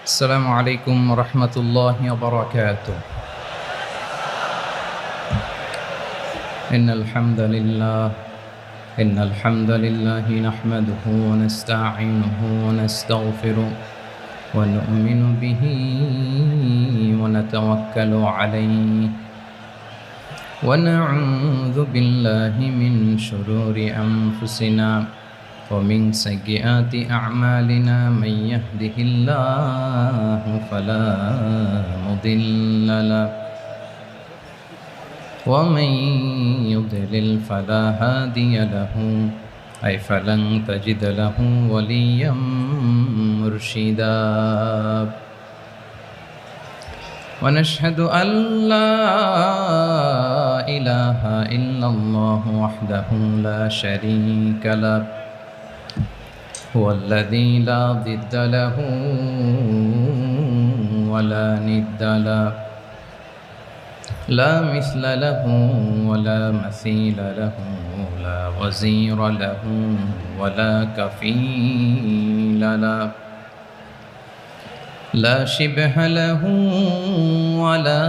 السلام عليكم ورحمة الله وبركاته. إن الحمد لله نحمده ونستعينه ونستغفره ونؤمن به ونتوكل عليه ونعوذ بالله من شرور أنفسنا ومن سيئات أعمالنا. من يهده الله فلا مضل له ومن يضلل فلا هادي له فلن تجد له وليا مرشدا. ونشهد أن لا إله إلا الله وحده لا شريك له هو الذي لا ضد له ولا ند له لا مثل له ولا مثيل له لا وزير له ولا كفيل له لا شبه له ولا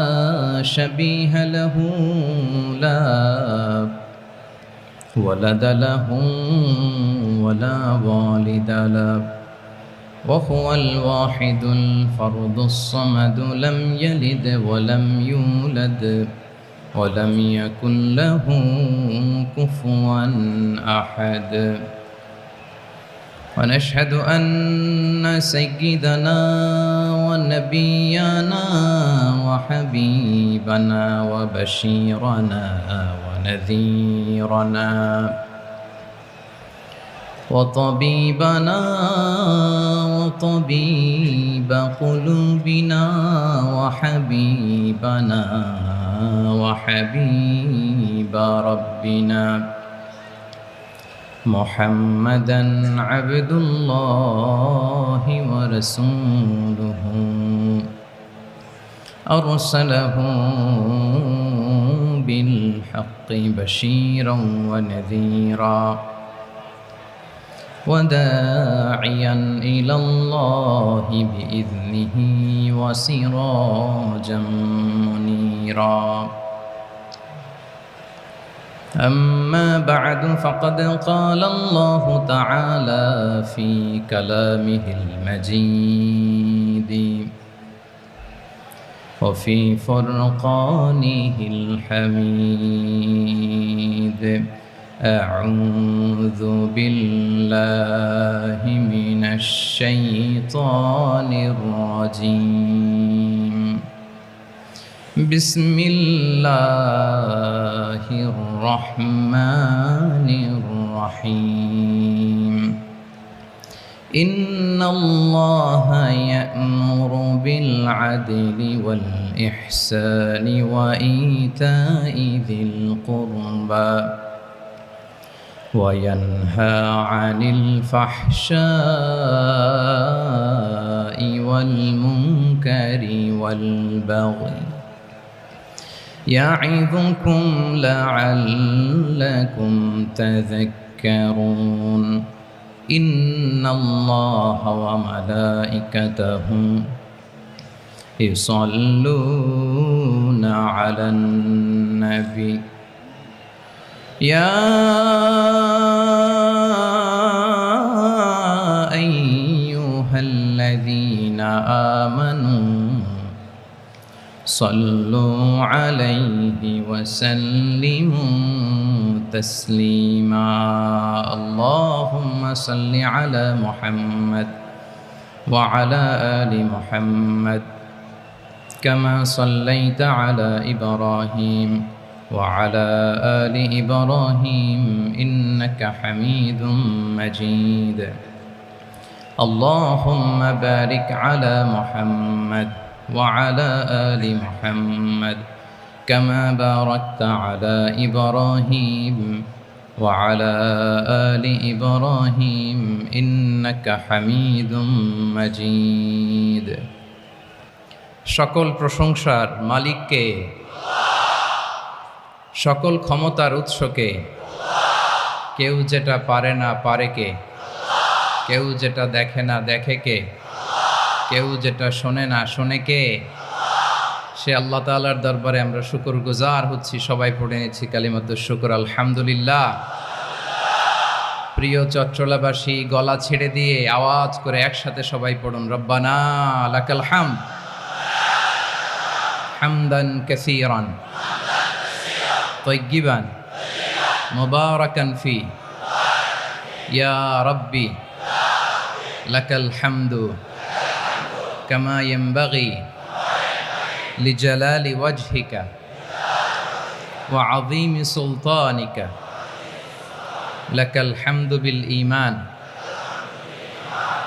شبيه له لا ولد له ولا والد له وهو الواحد الفرد الصمد لم يلد ولم يولد ولم يكن له كفوا أحد. ونشهد أن سيدنا ونبينا وحبيبنا وبشيرنا ونذيرنا وطبيبنا وطبيب قلوبنا وحبيبنا وحبيب ربنا محمدا عبد الله ورسوله أرسله بالحق بشيرا ونذيرا وداعيا إلى الله بإذنه وسراجا منيرا. أما بعد فقد قال الله تعالى في كلامه المجيد وفي فرقانه الحميد. أعوذ بالله من الشيطان الرجيم. بسم الله الرحمن الرحيم. إن الله يأمر بالعدل والإحسان وإيتاء ذي القربى وينهى عن الفحشاء والمنكر والبغي يعظكم لعلكم تذكرون. إن الله وملائكته يصلون على النبي يا أيها الذين آمنوا صلوا عليه وسلموا تسليما. اللهم صل على محمد وعلى آل محمد كما صليت على إبراهيم وعلى آل إبراهيم إنك حميد مجيد. اللهم بارك على محمد وعلى آل محمد كما باركت على إبراهيم وعلى آل إبراهيم إنك حميد مجيد. সকল প্রশংসার মালিককে, সকল ক্ষমতার উৎসকে। কেউ যেটা পারে না পারে কে, কেউ যেটা দেখে না দেখে কে, কেউ যেটা শোনে না, শোনে কে? সে আল্লাহ তাআলার দরবারে আমরা শুকরগুজার হচ্ছি। সবাই পড়ে নিচ্ছি কালিমাতুশ শুকর, আলহামদুলিল্লাহ। প্রিয় চট্টলাবাসী, গলা ছেড়ে দিয়ে আওয়াজ করে একসাথে সবাই পড়ুন, রব্বানা লাকাল হামদ হামদান কাসীরান তাইয়্যিবান মুবারাকান ফি ইয়া রাব্বি লাকাল হামদু কামা ইয়ানবাগি লিজালালি ওয়াজহিকা ওয়া আযীমি সুলতানিকা লাকাল হামদু বিল ঈমান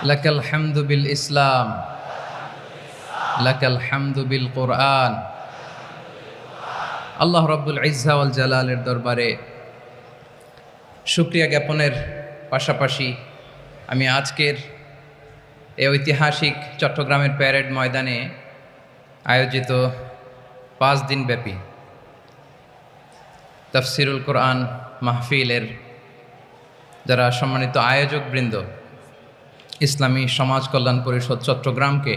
লাকাল হামদু বিল ইসলাম লাকাল হামদু বিল কুরআন। আল্লাহ রাব্বুল ইজ্জা ওয়াল জালালের দরবারে শুকরিয়া জ্ঞাপনের পাশাপাশি আমি আজকের এই ঐতিহাসিক চট্টগ্রামের প্যারেড ময়দানে আয়োজিত 5 দিনব্যাপী তাফসিরুল কোরআন মাহফিলের যারা সম্মানিত আয়োজকবৃন্দ, ইসলামী সমাজ কল্যাণ পরিষদ চট্টগ্রামকে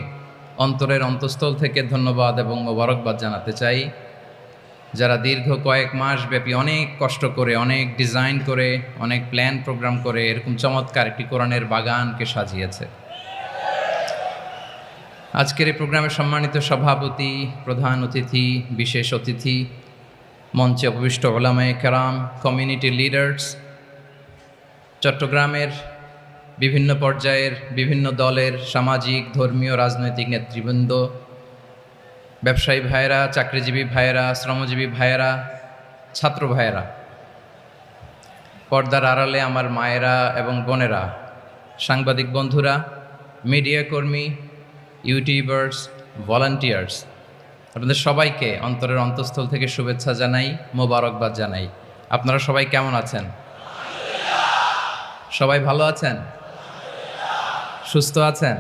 অন্তরের অন্তঃস্থল থেকে ধন্যবাদ এবং মোবারকবাদ জানাতে চাই, যারা দীর্ঘ কয়েক মাস ব্যাপী অনেক কষ্ট করে, অনেক ডিজাইন করে, অনেক প্ল্যান প্রোগ্রাম করে এরকম চমৎকার একটি কোরআনের বাগানকে সাজিয়েছে। আজকের এই প্রোগ্রামের সম্মানিত সভাপতি, প্রধান অতিথি, বিশেষ অতিথি, মঞ্চে উপবিষ্ট উলামায়ে কেরাম, কমিউনিটি লিডার্স, চট্টগ্রামের বিভিন্ন পর্যায়ের বিভিন্ন দলের সামাজিক, ধর্মীয়, রাজনৈতিক নেতৃবৃন্দ, ব্যবসায়ী ভাইয়েরা, চাকরিজীবী ভাইয়েরা, শ্রমজীবী ভাইয়েরা, ছাত্র ভাইয়েরা, পর্দার আড়ালে আমার মায়েরা এবং বোনেরা, সাংবাদিক বন্ধুরা, মিডিয়া কর্মী, ইউটিউবার্স, ভলান্টিয়ার্স, আপনাদের সবাইকে অন্তরের অন্তঃস্থল থেকে শুভেচ্ছা জানাই, মোবারকবাদ জানাই। আপনারা সবাই কেমন আছেন? সবাই ভালো আছেন? সুস্থ আছেন?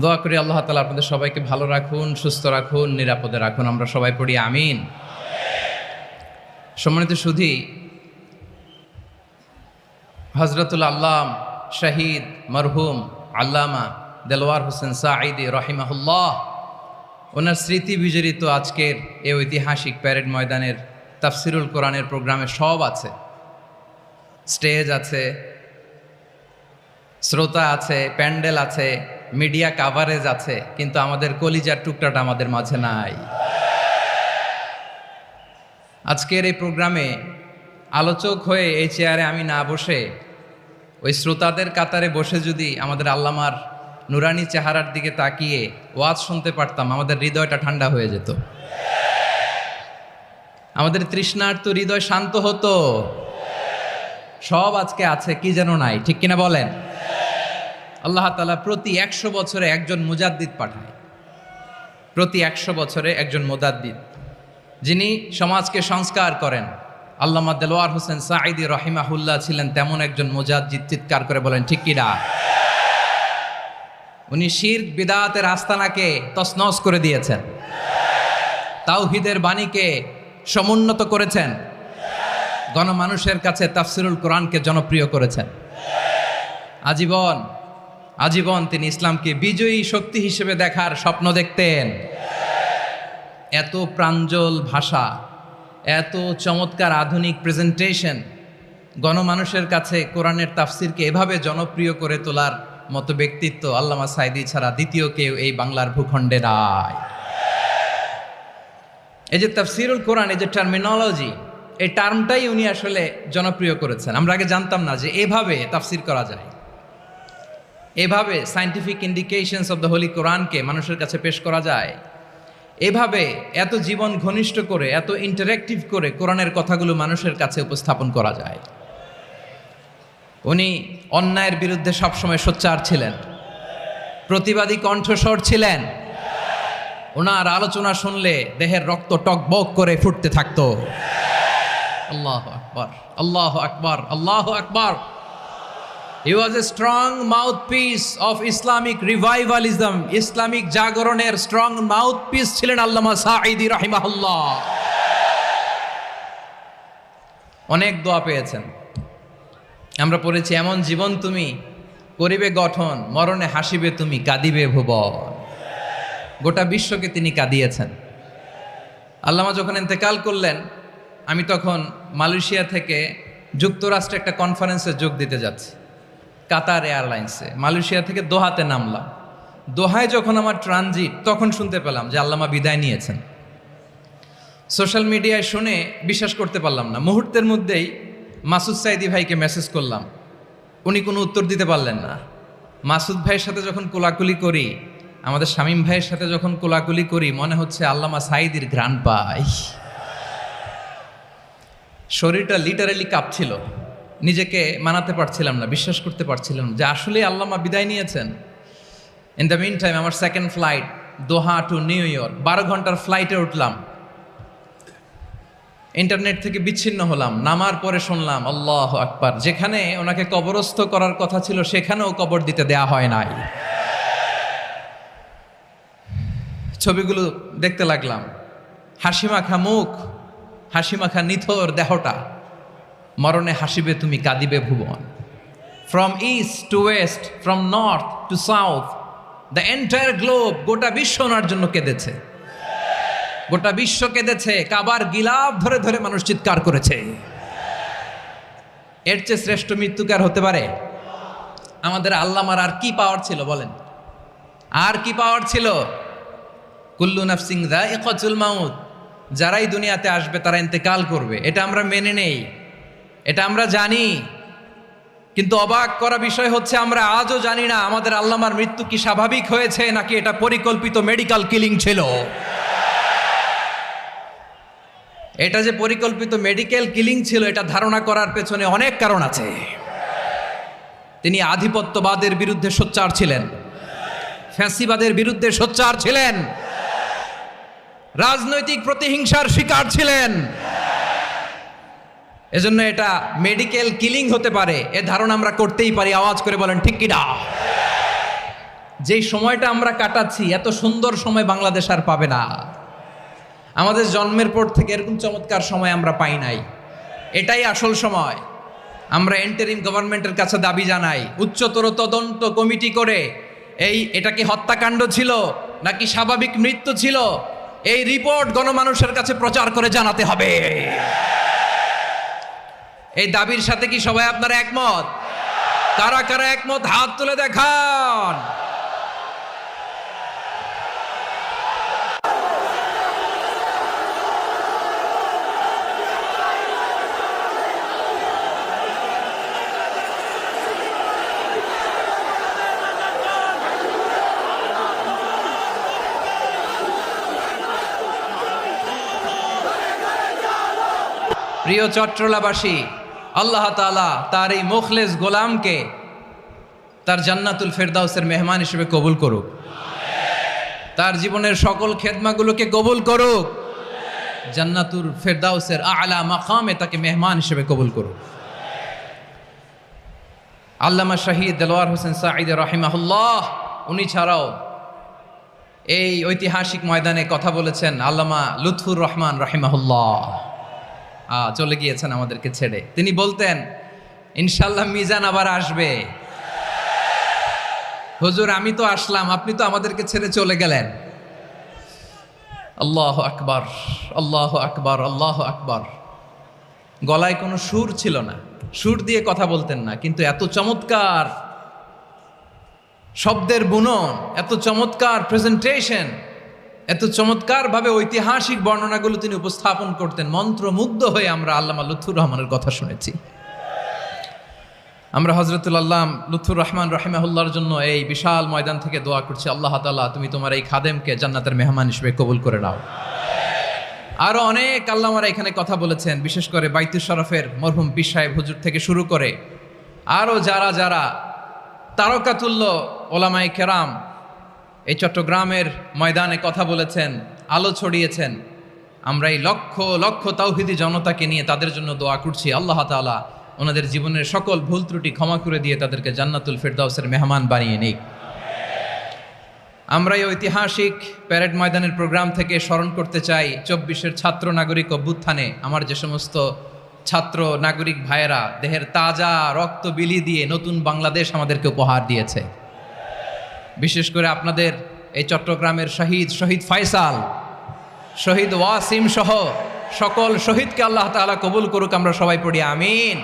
দোয়া করি আল্লাহ তাআলা আপনাদের সবাইকে ভালো রাখুন, সুস্থ রাখুন, নিরাপদে রাখুন। আমরা সবাই পড়ি আমিন। সম্মানিত সুধী, হযরতুল আল্লাম শহীদ মরহুম আল্লামা দেলওয়ার হোসেন সাঈদী রহিমাহুল্লাহ, ওনার স্মৃতি বিজড়িত আজকের এই ঐতিহাসিক প্যারেড ময়দানের তাফসিরুল কোরআনের প্রোগ্রামে সব আছে। স্টেজ আছে, শ্রোতা আছে, প্যান্ডেল আছে, মিডিয়া কাভারেজ আছে, কিন্তু আমাদের কলিজার টুকরাটা আমাদের মাঝে নাই। আজকের এই প্রোগ্রামে আলোচক হয়ে এই চেয়ারে আমি না বসে ওই শ্রোতাদের কাতারে বসে যদি আমাদের আল্লামার নুরানি চেহারার দিকে তাকিয়ে ওয়াজ শুনতে পারতাম, আমাদের হৃদয়টা ঠান্ডা হয়ে যেত, আমাদের তৃষ্ণার্ত হৃদয় শান্ত হতো। সব আজকে আছে, কি যেন নাই, ঠিক কিনা বলেন? আল্লাহ তাআলা প্রতি 100 বছরে একজন মুজাদ্দিদ পাঠায়, প্রতি 100 বছরে একজন মুজাদ্দিদ, যিনি সমাজকে সংস্কার করেন। আল্লামা দেলওয়ার হোসেন সাঈদী রহিমাহুল্লাহ ছিলেন তেমন একজন মুজাদ্দিদ। চিৎকার করে বলেন ঠিক কিনা? উনি শিরক বিদআতের আস্তানাকে তছনছ করে দিয়েছেন, তাওহীদের বাণীকে সমুন্নত করেছেন, গণমানুষের কাছে তাফসিরুল কোরআনকে জনপ্রিয় করেছেন। আজীবন আজীবন তিনি ইসলামকে বিজয়ী শক্তি হিসেবে দেখার স্বপ্ন দেখতেন। এত প্রাঞ্জল ভাষা, এত চমৎকার আধুনিক প্রেজেন্টেশন, গণমানুষের কাছে কোরআনের তাফসিরকে এভাবে জনপ্রিয় করে তোলার মতো ব্যক্তিত্ব আল্লামা সাঈদী ছাড়া দ্বিতীয় কেউ এই বাংলার ভূখণ্ডে নাই। এই যে তাফসিরুল কোরআন, এই যে টার্মিনোলজি, এই টার্মটাই উনি আসলে জনপ্রিয় করেছেন। আমরা আগে জানতাম না যে এভাবে তাফসির করা যায়, এভাবে scientific indications of the Holi কোরআনকে মানুষের কাছে পেশ করা যায়, এভাবে এত জীবন ঘনিষ্ঠ করে, এত ইন্টারেক্টিভ করে কোরআনের কথাগুলো মানুষের কাছে উপস্থাপন করা যায়। উনি অন্যায়ের বিরুদ্ধে সবসময় সোচ্চার ছিলেন, প্রতিবাদী কণ্ঠস্বর ছিলেন। ওনার আলোচনা শুনলে দেহের রক্ত টকবক করে ফুটতে থাকতো। আল্লাহু আকবার, আল্লাহু আকবার, আল্লাহু আকবার। He was a strong mouthpiece of Islamic revivalism. Islamic জাগরণের স্ট্রং মাউথপিস ছিলেন আল্লামা সাঈদী রাহিমাহুল্লাহ। অনেক দোয়া পেয়েছেন, আমরা পড়েছি, এমন জীবন তুমি করিবে গঠন, মরণে হাসিবে তুমি, কাঁদিবে ভুবন। গোটা বিশ্বকে তিনি কাঁদিয়েছেন। আল্লামা যখন ইন্তেকাল করলেন, আমি তখন মালয়েশিয়া থেকে যুক্তরাষ্ট্রে একটা কনফারেন্সে যোগ দিতে যাচ্ছি, কাতার এয়ারলাইন্সে। মালয়েশিয়া থেকে দোহাতে নামলাম। দোহায় যখন আমার ট্রানজিট, তখন শুনতে পেলাম যে আল্লামা বিদায় নিয়েছেন। সোশ্যাল মিডিয়ায় শুনে বিশ্বাস করতে পারলাম না। মুহূর্তের মধ্যেই মাসুদ সাইদি ভাইকে মেসেজ করলাম, উনি কোনো উত্তর দিতে পারলেন না। মাসুদ ভাইয়ের সাথে যখন কোলাকুলি করি, আমাদের শামীম ভাইয়ের সাথে যখন কোলাকুলি করি, মনে হচ্ছে আল্লামা সাইদির ঘ্রাণ পাই। শরীরটা লিটারালি কাঁপছিল, নিজেকে মানাতে পারছিলাম না, বিশ্বাস করতে পারছিলাম যে আসলে আল্লামা বিদায় নিয়েছেন। ইন দ্য মিন টাইম আমার সেকেন্ড ফ্লাইট, দোহা টু নিউ ইয়র্ক, 12 ঘন্টার ফ্লাইটে উঠলাম। ইন্টারনেট থেকে বিচ্ছিন্ন হলাম। নামার পরে শুনলাম আল্লাহু আকবার, যেখানে ওনাকে কবরস্থ করার কথা ছিল সেখানেও কবর দিতে দেয়া হয় নাই। ছবিগুলো দেখতে লাগলাম, হাসিমাখা মুখ, হাসিমাখা নিথর দেহটা, মরণে হাসিবে তুমি, কাঁদিবে ভুবন। From east to west, from north to south, the entire globe, গোটা বিশ্ব ওনার জন্য কেঁদেছে। গোটা বিশ্ব কেঁদেছে, কাবার গিলাফ ধরে ধরে মানুষ চিৎকার করেছে। এর চেয়ে শ্রেষ্ঠ মৃত্যুকার হতে পারে? আমাদের আল্লামার আর কি পাওয়ার ছিল বলেন? আর কি পাওয়ার ছিল? কুল্লু নাফসিন যায়িকাতুল মাউত, যারাই দুনিয়াতে আসবে তারা ইন্তেকাল করবে, এটা আমরা মেনে নেই, এটা আমরা জানি। কিন্তু অবাক করা বিষয় হচ্ছে আমরা আজও জানি না আমাদের আল্লামার মৃত্যু কি স্বাভাবিক হয়েছে নাকি এটা পরিকল্পিত মেডিকেল কিলিং ছিল। এটা যে পরিকল্পিত মেডিকেল কিলিং ছিল, এটা ধারণা করার পেছনে অনেক কারণ আছে। তিনি আধিপত্যবাদের বিরুদ্ধে সোচ্চার ছিলেন, ফ্যাসিবাদের বিরুদ্ধে সোচ্চার ছিলেন, রাজনৈতিক প্রতিহিংসার শিকার ছিলেন। এজন্য এটা মেডিকেল কিলিং হতে পারে এ ধারণা আমরা করতেই পারি। আওয়াজ করে বলেন ঠিক কিনা? যেই সময়টা আমরা কাটাচ্ছি, এত সুন্দর সময় বাংলাদেশ আর পাবে না। আমাদের জন্মের পর থেকে এরকম চমৎকার সময় আমরা পাই নাই। এটাই আসল সময়। আমরা ইন্টারিম গভর্নমেন্টের কাছে দাবি জানাই, উচ্চতর তদন্ত কমিটি করে এটা কি হত্যাকাণ্ড ছিল নাকি স্বাভাবিক মৃত্যু ছিল, এই রিপোর্ট গণমানুষের কাছে প্রচার করে জানাতে হবে। এই দাবির সাথে কি সবাই আপনারা একমত? কারা কারা একমত হাত তুলে দেখান। প্রিয় চট্টলাবাসী, আল্লাহ তাআলা তার এই মুখলেস গোলামকে তার জান্নাতুল ফেরদাউসের মেহমান হিসেবে কবুল করুক, তার জীবনের সকল খেদমাগুলোকে কবুল করুক, জান্নাতুল ফেরদাউসের আলা মাকামে তাকে মেহমান হিসেবে কবুল করুক। আল্লামা শহীদ দেলোয়ার হোসেন সাঈদ রাহিমাহুল্লাহ, উনি ছাড়াও এই ঐতিহাসিক ময়দানে কথা বলেছেন আল্লামা লুৎফুর রহমান রাহিমাহুল্লাহ। চলে গিয়েছেন আমাদেরকে ছেড়ে। তিনি বলতেন, ইনশাল্লাহ মিজান আবার আসবে। হুজুর আমি তো আসলাম, আপনি তো আমাদেরকে ছেড়ে চলে গেলেন। আল্লাহু আকবার, আল্লাহু আকবার, আল্লাহু আকবার। গলায় কোনো সুর ছিল না, সুর দিয়ে কথা বলতেন না, কিন্তু এত চমৎকার শব্দের বুনন, এত চমৎকার প্রেজেন্টেশন, এত চমৎকারভাবে ঐতিহাসিক বর্ণনাগুলো তিনি উপস্থাপন করতেন। মন্ত্রমুগ্ধ হয়ে আমরা আল্লামা লুৎফুর রহমানের কথা শুনেছি। আমরা হযরতুল আল্লাম লুৎফুর রহমান রাহিমাহুল্লাহর জন্য এই বিশাল ময়দান থেকে দোয়া করছি, আল্লাহ তাআলা তুমি তোমার এই খাদেমকে জান্নাতের মেহমান হিসেবে কবুল করে নাও। আরো অনেক আল্লামারা এখানে কথা বলেছেন, বিশেষ করে বাইতুল শরফের মরহুম পীর সাহেব হুজুর থেকে শুরু করে আরো যারা যারা তারকাতুল্য ওলামায়ে কেরাম এই চট্টগ্রামের ময়দানে কথা বলেছেন, আলো ছড়িয়েছেন। আমরা এই লক্ষ লক্ষ তাওহীদি জনতাকে নিয়ে তাদের জন্য দোয়া করছি, আল্লাহ তাআলা ওনাদের জীবনের সকল ভুল ত্রুটি ক্ষমা করে দিয়ে তাদেরকে জান্নাতুল ফেরদাউসের মেহমান বানিয়ে নিক। আমরা এই ঐতিহাসিক প্যারেড ময়দানের প্রোগ্রাম থেকে স্মরণ করতে চাই 24-এর ছাত্র নাগরিক অভ্যুত্থানে আমার যে সমস্ত ছাত্র নাগরিক ভাইয়েরা দেহের তাজা রক্ত বিলি দিয়ে নতুন বাংলাদেশ আমাদেরকে উপহার দিয়েছে। বিশেষ করে আপনাদের এই চট্টগ্রামের শহীদ ফয়সাল, শহীদ ওয়াসিম সহ সকল শহীদকে আল্লাহ তাআলা কবুল করুক, আমরা সবাই পড়ি আমিন।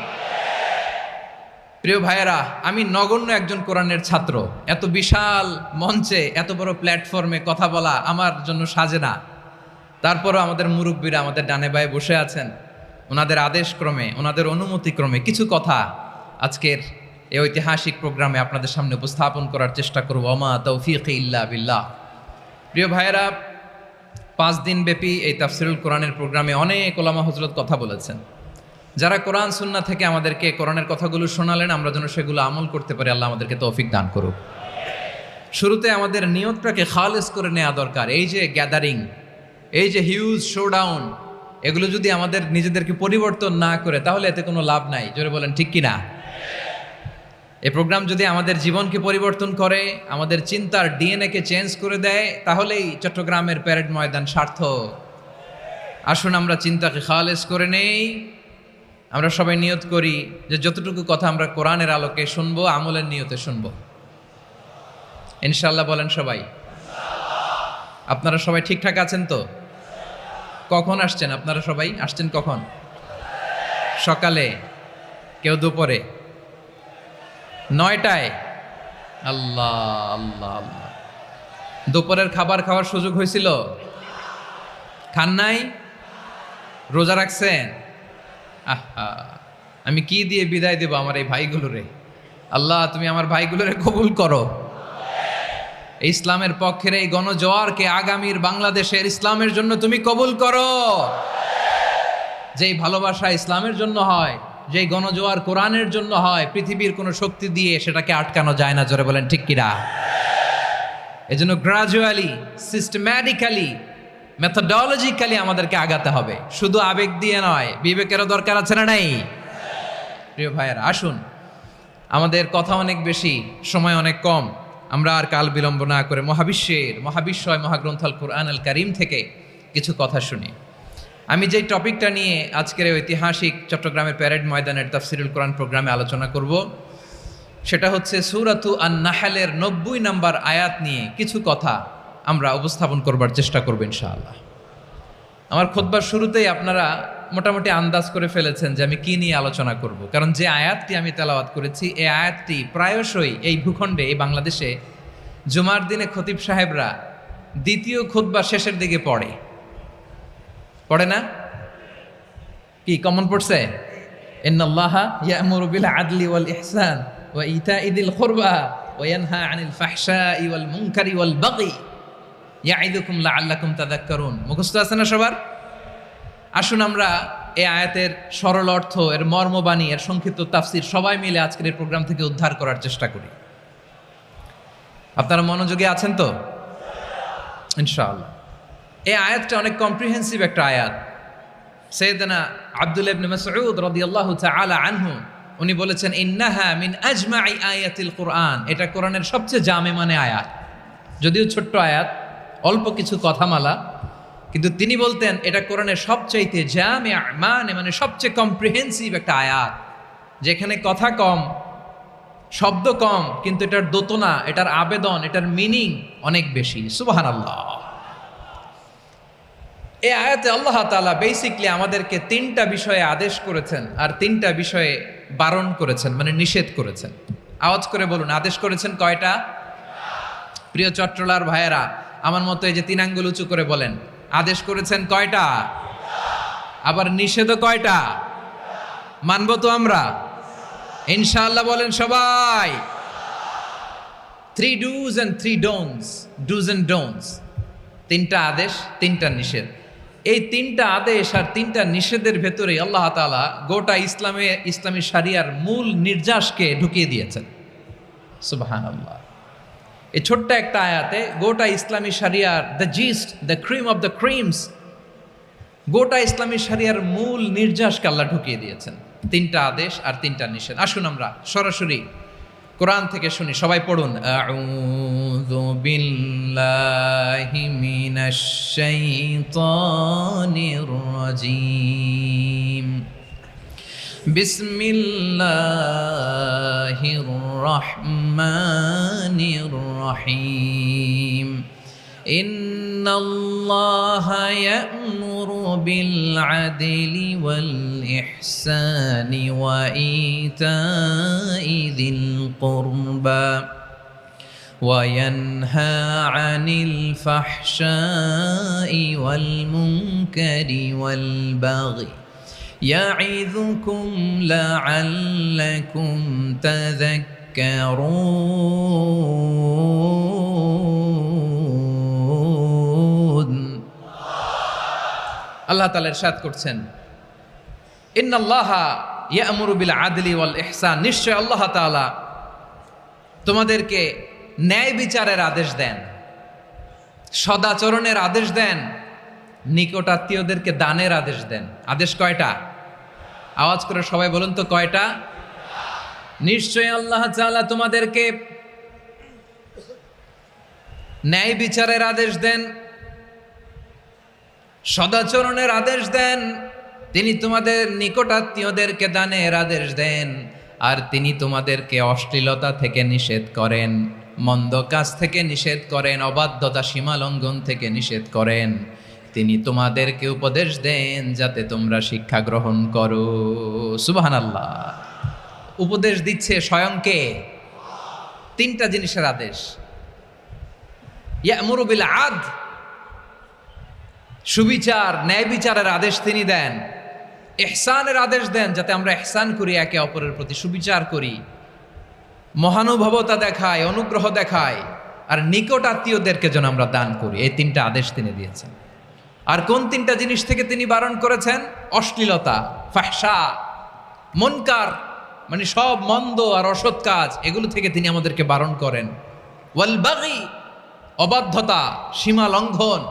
প্রিয় ভাইয়েরা, আমি নগণ্য একজন কোরআনের ছাত্র, এত বিশাল মঞ্চে এত বড় প্ল্যাটফর্মে কথা বলা আমার জন্য সাজে না। তারপরও আমাদের মুরব্বীরা আমাদের ডানে বায়ে বসে আছেন, ওনাদের আদেশক্রমে ওনাদের অনুমতিক্রমে কিছু কথা আজকের এই ঐতিহাসিক প্রোগ্রামে আপনাদের সামনে উপস্থাপন করার চেষ্টা করব। ওমা তৌফিক ইল্লা বিল্লাহ। প্রিয় ভাইয়েরা, 5 দিন ব্যাপী এই তাফসিরুল কোরআনের প্রোগ্রামে অনেক ওলামা হযরত কথা বলেছেন। যারা কোরআন সুন্নাহ থেকে আমাদেরকে কোরআনের কথাগুলো শোনালেন, আমরা যেন সেগুলো আমল করতে পারি, আল্লাহ আমাদেরকে তৌফিক দান করুক। শুরুতে আমাদের নিয়তটাকে খালেস করে নেওয়া দরকার। এই যে গ্যাদারিং, এই যে হিউজ শোডাউন, এগুলো যদি আমাদের নিজেদেরকে পরিবর্তন না করে তাহলে এতে কোনো লাভ নাই। জোরে বলেন ঠিক কিনা? এই প্রোগ্রাম যদি আমাদের জীবনকে পরিবর্তন করে, আমাদের চিন্তার ডিএনএকে চেঞ্জ করে দেয়, তাহলেই চট্টগ্রামের প্যারেড ময়দান সার্থক। আসুন আমরা চিন্তাকে খালেস করে নেই। আমরা সবাই নিয়ত করি যে যতটুকু কথা আমরা কোরআনের আলোকে শুনবো, আমলের নিয়তে শুনবো ইনশাআল্লাহ। বলেন সবাই। আপনারা সবাই ঠিকঠাক আছেন তো? কখন আসছেন আপনারা? সবাই আসছেন কখন? সকালে, কেউ দুপুরে, 9টায়? আল্লাহ আল্লাহ আল্লাহ। দুপুরের খাবার খাওয়ার সুযোগ হয়েছিল? খান নাই? রোজা রাখছেন? আহা, আমি কি দিয়ে বিদায় দেব আমার এই ভাইগুলোরে? আল্লাহ তুমি আমার ভাইগুলোরে কবুল করো। ইসলামের পক্ষের এই গণজোয়ারকে আগামীর বাংলাদেশের ইসলামের জন্য তুমি কবুল করো। যেই ভালোবাসা ইসলামের জন্য হয়, যেই গণজোয়ার কোরআনের জন্য হয়, পৃথিবীর কোনো শক্তি দিয়ে সেটাকে আটকানো যায় না। জোরে বলেন ঠিক কিনা? এজন্য গ্রাজুয়ালি, সিস্টেম্যাটিক্যালি, মেথোডোলজিক্যালি আমাদেরকে আগাতে হবে, শুধু আবেগ দিয়ে নয়। বিবেকেরও দরকার আছে না নাই? প্রিয় ভাইয়েরা, আসুন, আমাদের কথা অনেক বেশি, সময় অনেক কম, আমরা আর কাল বিলম্ব না করে মহাবিশ্বয় মহাগ্রন্থ আল কুরআন আল কারীম থেকে কিছু কথা শুনি। আমি যেই টপিকটা নিয়ে আজকের ঐতিহাসিক চট্টগ্রামের প্যারেড ময়দানের তাফসিরুল কোরআন প্রোগ্রামে আলোচনা করব, সেটা হচ্ছে সূরাতু আন-নাহলের 90 নম্বর আয়াত নিয়ে কিছু কথা আমরা উপস্থাপন করবার চেষ্টা করব ইনশাআল্লাহ। আমার খুতবার শুরুতেই আপনারা মোটামুটি আন্দাজ করে ফেলেছেন যে আমি কি নিয়ে আলোচনা করব, কারণ যে আয়াতটি আমি তেলাওয়াত করেছি এই আয়াতটি প্রায়শই এই ভূখণ্ডে, এই বাংলাদেশে জুমার দিনে খতিব সাহেবরা দ্বিতীয় খুতবার শেষের দিকে পড়ে না? কি কমন পড়ছে? ইন্নাল্লাহা ইয়া'মুরু বিল আদলি ওয়াল ইহসান ওয়া ইতা'i যিল কুরবা ওয়া ইয়ানহা আনিল ফাহশাই ওয়াল মুনকারি ওয়াল বাগি ইয়া'iদুকুম লাআল্লাকুম তাযাক্কারুন। মুখস্থ আছে না সবার? আসুন আমরা এই আয়াতের সরল অর্থ, এর মর্মবাণী, এর সংক্ষিপ্ত তাফসীর সবাই মিলে আজকের এই প্রোগ্রাম থেকে উদ্ধার করার চেষ্টা করি। আপনারা মনোযোগী আছেন তো? ইনশাআল্লাহ। এই আয়াতটা অনেক কম্প্রিহেন্সিভ একটা আয়াত। সাইয়েদনা আব্দুল্লাহ ইবনে মাসউদ রাদিয়াল্লাহু তাআলা আনহু উনি বলেছেন, ইন্নাহা মিন আজমাই আয়াতিল কুরআন। এটা কোরআনের সবচেয়ে জামে মানে আয়াত। যদিও ছোট্ট আয়াত, অল্প কিছু কথামালা, কিন্তু তিনি বলতেন এটা কোরআনের সবচাইতে জামে মানে সবচেয়ে কম্প্রিহেন্সিভ একটা আয়াত, যেখানে কথা কম, শব্দ কম, কিন্তু এটার দোতনা, এটার আবেদন, এটার মিনিং অনেক বেশি। সুবহানাল্লাহ। এই আয়াতে আল্লাহ তাআলা বেসিকলি আমাদেরকে 3টা বিষয়ে আদেশ করেছেন আর 3টা বিষয়ে বারণ করেছেন, মানে নিষেধ করেছেন। আওয়াজ করে বলুন, আদেশ করেছেন কয়টা? প্রিয় চট্টলার ভাইয়েরা, আমার মতো এই যে 3 আঙ্গুল উঁচু করে বলেন, আদেশ করেছেন কয়টা? আবার নিষেধও কয়টা? মানবো তো আমরা ইনশাআল্লাহ? বলেন সবাই। 3 do's and 3 don'ts, do's and don'ts। 3টা আদেশ, 3টা নিষেধ। এই 3টা আদেশ আর 3টা নিষেধের ভেতরে আল্লাহ তাআলা গোটা ইসলামী শরিয়ার মূল নির্যাসকে ঢুকিয়ে দিয়েছেন। সুবহানাল্লাহ। এই ছোট্ট একটা আয়াতে গোটা ইসলামী শরিয়ার, the gist, the cream of the creams, গোটা ইসলামী শরিয়ার মূল নির্যাসকে আল্লাহ ঢুকিয়ে দিয়েছেন। 3টা আদেশ আর 3টা নিষেধ। আসুন আমরা সরাসরি কোরআন থেকে শুনি, সবাই পড়ুন। আউযু বিল্লাহি মিনাশ শাইতানির রাজীম। বিসমিল্লাহির রহমানির রহিম ইন্নাল্লাহা ইয়া'মুরু বিল আদলি ওয়াল ইহসানি ওয়া ইতা'i যিল কুরবা وينهى عن الفحشاء والمنكر والبغي يعظكم لعلكم تذكرون আল্লাহ তাআলা ইরশাদ করছেন ইন্নাল্লাহা ইয়া'মুরু বিল আদলি ওয়াল ইহসান, নিশ্চয় আল্লাহ তাআলা তোমাদেরকে ন্যায় বিচারের আদেশ দেন, সদাচরণের আদেশ দেন, নিকটাত্মীয়দেরকে দানের আদেশ দেন। আদেশ কয়টা? আওয়াজ করে সবাই বলুন তো কয়টা? নিশ্চয় আল্লাহ তাআলা তোমাদেরকে ন্যায় বিচারের আদেশ দেন, সদাচরণের আদেশ দেন, তিনি তোমাদের নিকটাত্মীয়দেরকে দানের আদেশ দেন, আর তিনি তোমাদেরকে অশ্লীলতা থেকে নিষেধ করেন, মন্দ কাজ থেকে নিষেধ করেন, অবাধ্যতা সীমালঙ্ঘন থেকে নিষেধ করেন। তিনি তোমাদেরকে উপদেশ দেন যাতে তোমরা শিক্ষা গ্রহণ করো। সুবহানাল্লাহ। উপদেশ দিচ্ছে স্বয়ংকে, তিনটা জিনিসের আদেশ। ইয়া'মুরু বিল আদল, সুবিচার ন্যায় বিচারের আদেশ তিনি দেন। ইহসানের আদেশ দেন যাতে আমরা ইহসান করি, একে অপরের প্রতি সুবিচার করি, মহানুভবতা দেখায়, অনুগ্রহ দেখায়, আর নিকট আত্মীয়দেরকে যেন আমরা দান করি। এই তিনটা আদেশ তিনি দিয়েছেন। আর কোন তিনটা জিনিস থেকে তিনি বারণ করেছেন? অশ্লীলতা, ফাহশা, মুনকার, মানে সব মন্দ আর অসৎ কাজ, এগুলো থেকে তিনি আমাদেরকে বারণ করেন। ওয়াল বাগি, অবাধ্যতা, সীমা লঙ্ঘন,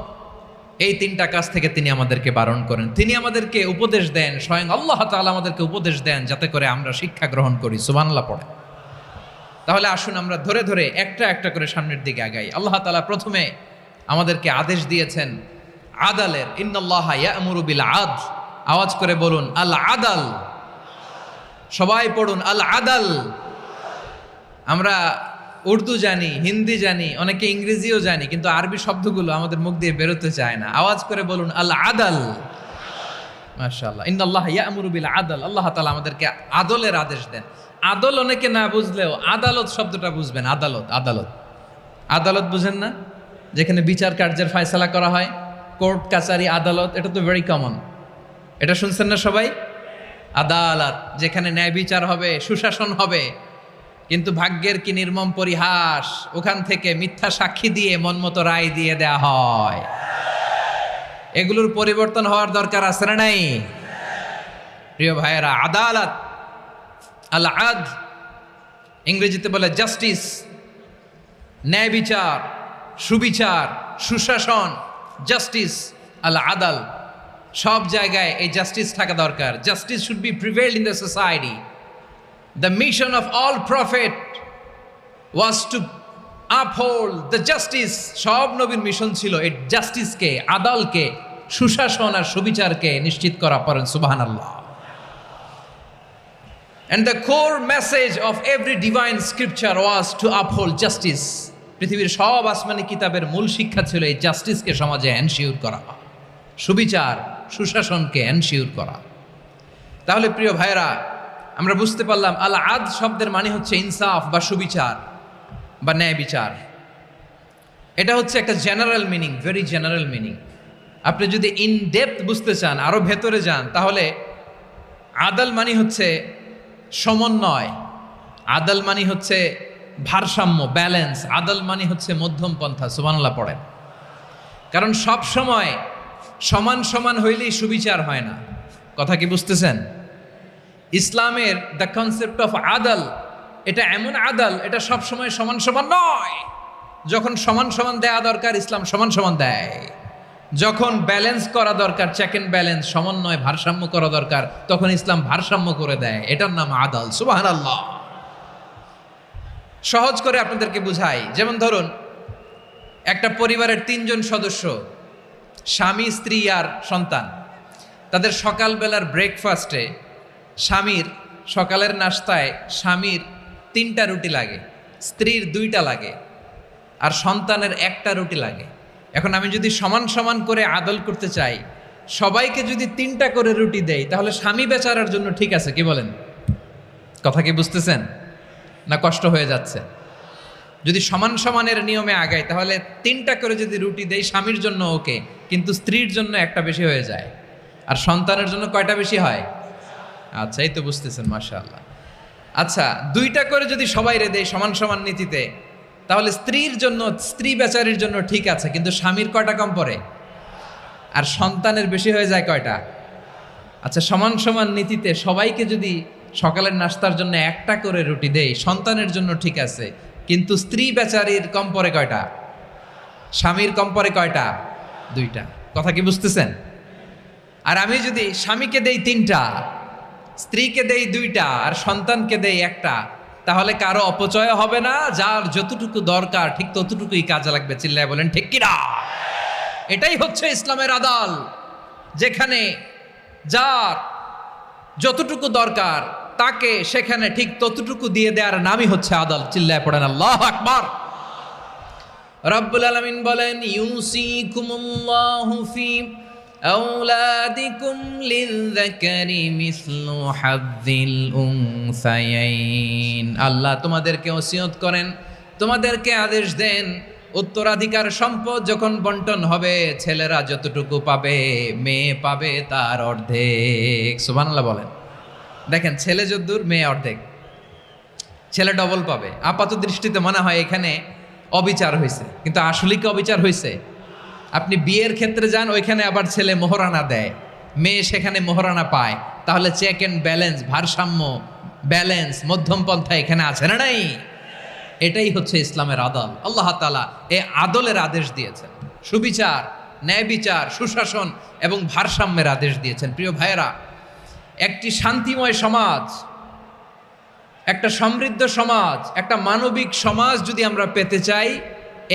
এই তিনটা কাজ থেকে তিনি আমাদেরকে বারণ করেন। তিনি আমাদেরকে উপদেশ দেন, স্বয়ং আল্লাহ তাআলা আমাদেরকে উপদেশ দেন যাতে করে আমরা শিক্ষা গ্রহণ করি। সুবহানাল্লাহ পড়ে। তাহলে আসুন আমরা ধরে ধরে একটা একটা করে সামনের দিকে আগাই। আল্লাহ তাআলা প্রথমে আমাদেরকে আদেশ দিয়েছেন আদালের। ইন্নাল্লাহা ইয়া'মুরু বিল আদল, আওয়াজ করে বলুন আল আদাল। সবাই পড়ুন আল আদাল। আমরা উর্দু জানি, হিন্দি জানি, অনেকে ইংরেজিও জানি, কিন্তু আরবি শব্দগুলো আমাদের মুখ দিয়ে বেরোতে চায় না। আওয়াজ করে বলুন আল আদাল। মাশাআল্লাহ। ইন্নাল্লাহা ইয়া'মুরু বিল আদল, আল্লাহ তাআলা আমাদেরকে আদলের আদেশ দেন। আদল অনেকে না বুঝলেও আদালত শব্দটা বুঝবেন। আদালত, আদালত, আদালত বুঝেন না? যেখানে বিচার কার্যের ফয়সালা করা হয়, কোর্ট কাচারি আদালত, এটা তো ভেরি কমন। এটা শুনছেন না সবাই? আদালত, যেখানে ন্যায় বিচার হবে, সুশাসন হবে। কিন্তু ভাগ্যের কি নির্মম পরিহাস, ওখান থেকে মিথ্যা সাক্ষী দিয়ে মনমতো রায় দিয়ে দেয়া হয়। এগুলোর পরিবর্তন হওয়ার দরকার আছে না নাই? প্রিয় ভাইয়েরা, আদালত, আল আদল, ইংরেজিতে বলে জাস্টিস, ন্যায় বিচার, সুবিচার, সুশাসন, জাস্টিস, আল আদল, সব জায়গায় এই জাস্টিস থাকা দরকার। Justice should be prevailed in the society. The mission of all prophet was to uphold the justice. সব নবীর মিশন ছিল এই জাস্টিসকে, আদালকে, সুশাসন আর সুবিচারকে নিশ্চিত করা। পড়েন সুবহানাল্লাহ। And the core message of every divine scripture was to uphold justice. পৃথিবীর সব আসমানি কিতাবের মূল শিক্ষা ছিল এই জাস্টিসকে সমাজে এনশিওর করা, সুবিচার, সুশাসনকে এনশিওর করা। তাহলে প্রিয় ভাইরা, আমরা বুঝতে পারলাম আল আদল শব্দের মানে হচ্ছে ইনসাফ বা সুবিচার বা ন্যায় বিচার। এটা হচ্ছে একটা general meaning, very general meaning. আপনি যদি ইন ডেপথ বুঝতে চান, আরো ভেতরে যান, তাহলে আদল মানে হচ্ছে সমন্বয়, আদল মানে হচ্ছে ভারসাম্য, ব্যালেন্স। আদল মানে হচ্ছে মধ্যম পন্থা। সুবহানাল্লাহ পড়েন। কারণ সব সময় সমান সমান হইলেই সুবিচার হয় না। কথা কি বুঝতেছেন? ইসলামের দ্য কনসেপ্ট অফ আদল, এটা এমন আদল, এটা সব সময় সমান সমান নয়। যখন সমান সমান দেয়া দরকার, ইসলাম সমান সমান দেয়। যখন ব্যালেন্স করা দরকার, চেক এন্ড ব্যালেন্স, সমন্বয়, ভারসাম্য করা দরকার, তখন ইসলাম ভারসাম্য করে দেয়। এটার নাম আদল। সুবহানাল্লাহ। সহজ করে আপনাদেরকে বুঝাই। যেমন ধরুন, একটা পরিবারের 3 জন সদস্য, স্বামী, স্ত্রী আর সন্তান, তাদের সকালবেলার ব্রেকফাস্টে স্বামীর সকালের নাস্তায় স্বামীর 3টা রুটি লাগে, স্ত্রীর 2টা লাগে, আর সন্তানের 1টা রুটি লাগে। এখন আমি যদি সমান সমান করে আদল করতে চাই, সবাইকে যদি 3টা করে রুটি দেই, তাহলে স্বামী বেচারার জন্য ঠিক আছে, কি বলেন? কথা কি বুঝতেছেন না কষ্ট হয়ে যাচ্ছে? যদি সমান সমানের নিয়মে আগাই, তাহলে 3টা করে যদি রুটি দেই স্বামীর জন্য ওকে, কিন্তু স্ত্রীর জন্য 1টা বেশি হয়ে যায়। আর সন্তানের জন্য কয়টা বেশি হয়? আচ্ছা, এই তো বুঝতেছেন, মাশাআল্লাহ। আচ্ছা, 2টা করে যদি সবাই রে দেয় সমান সমান নীতিতে, তাহলে স্ত্রীর জন্য, স্ত্রী বেচারির জন্য ঠিক আছে, কিন্তু স্বামীর কয়টা কম পড়ে? আর সন্তানের বেশি হয়ে যায় কয়টা? আচ্ছা, সমান সমান নীতিতে সবাইকে যদি সকালের নাস্তার জন্য 1টা করে রুটি দেই, সন্তানের জন্য ঠিক আছে, কিন্তু স্ত্রী বেচারির কম পড়ে কয়টা? স্বামীর কম পড়ে কয়টা? 2টা। কথা কি বুঝতেছেন? আর আমি যদি স্বামীকে দেই 3টা, স্ত্রীকে দেই 2টা, আর সন্তানকে দেই 1টা, তাহলে কারো অপচয় হবে না। যার যতটুকু দরকার ঠিক ততটুকুই কাজে লাগবে। চিল্লায় বলেন ঠিক কিনা? এটাই হচ্ছে ইসলামের আদল, যেখানে যার যতটুকু দরকার তাকে সেখানে ঠিক ততটুকু দিয়ে দেওয়ার নামই হচ্ছে আদল। চিল্লায় পড়েন আল্লাহু আকবার। রব্বুল আলামিন বলেন, ইউসিকুমুল্লাহু ফি আওলাদিকুম লিযযাকারি মিসলু হাযযিল উনসায়াইন। আল্লাহ তোমাদেরকে ওসিয়ত করেন, তোমাদেরকে আদেশ দেন, উত্তরাধিকার সম্পদ যখন বন্টন হবে, ছেলেরা যতটুকু পাবে, মেয়ে পাবে তার অর্ধেক। সুবহানাল্লাহ বলেন। দেখেন, ছেলে যদ্দূর, মেয়ে অর্ধেক, ছেলে ডবল পাবে। আপাত দৃষ্টিতে মনে হয় এখানে অবিচার হয়েছে, কিন্তু আসলে কি অবিচার হয়েছে? আপনি বিয়ের ক্ষেত্রে যান, ওইখানে আবার ছেলে মোহরানা দেয়, মেয়ে সেখানে মোহরানা পায়। তাহলে চেক এন্ড ব্যালেন্স, ভারসাম্য, ব্যালেন্স, মধ্যম পন্থা এখানে আছে না নাই? এটাই হচ্ছে ইসলামের আদল। আল্লাহ তাআলা এই আদলের আদেশ দিয়েছেন, সুবিচার, ন্যায় বিচার, সুশাসন এবং ভারসাম্যের আদেশ দিয়েছেন। প্রিয় ভাইয়েরা, একটি শান্তিময় সমাজ, একটা সমৃদ্ধ সমাজ, একটা মানবিক সমাজ যদি আমরা পেতে চাই,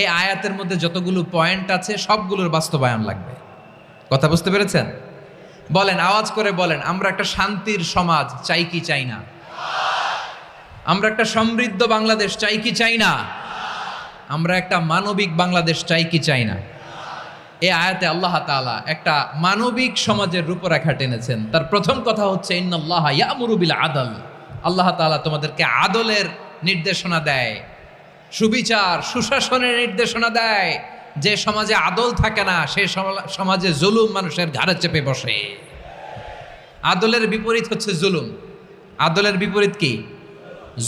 এই আয়াতের মধ্যে যতগুলো পয়েন্ট আছে সবগুলোর বাস্তবায়ন লাগবে। কথা বুঝতে পেরেছেন? বলেন, আওয়াজ করে বলেন, আমরা একটা শান্তির সমাজ চাই কি চাই না? আমরা একটা সমৃদ্ধ বাংলাদেশ চাই কি চাই না? আমরা একটা মানবিক বাংলাদেশ চাই কি চাই না? এই আয়াতে আল্লাহ তাআলা একটা মানবিক সমাজের রূপরেখা টেনেছেন। তার প্রথম কথা হচ্ছে, ইন্নাল্লাহা ইয়ামুরু বিল আদল। আল্লাহ তাআলা তোমাদেরকে আদলের নির্দেশনা দেয়, সুবিচার, সুশাসনের নির্দেশনা দেয়। যে সমাজে আদল থাকে না, সেই সমাজে জুলুম মানুষের ঘাড়ে চেপে বসে। আদলের বিপরীত হচ্ছে জুলুম। আদলের বিপরীত কি?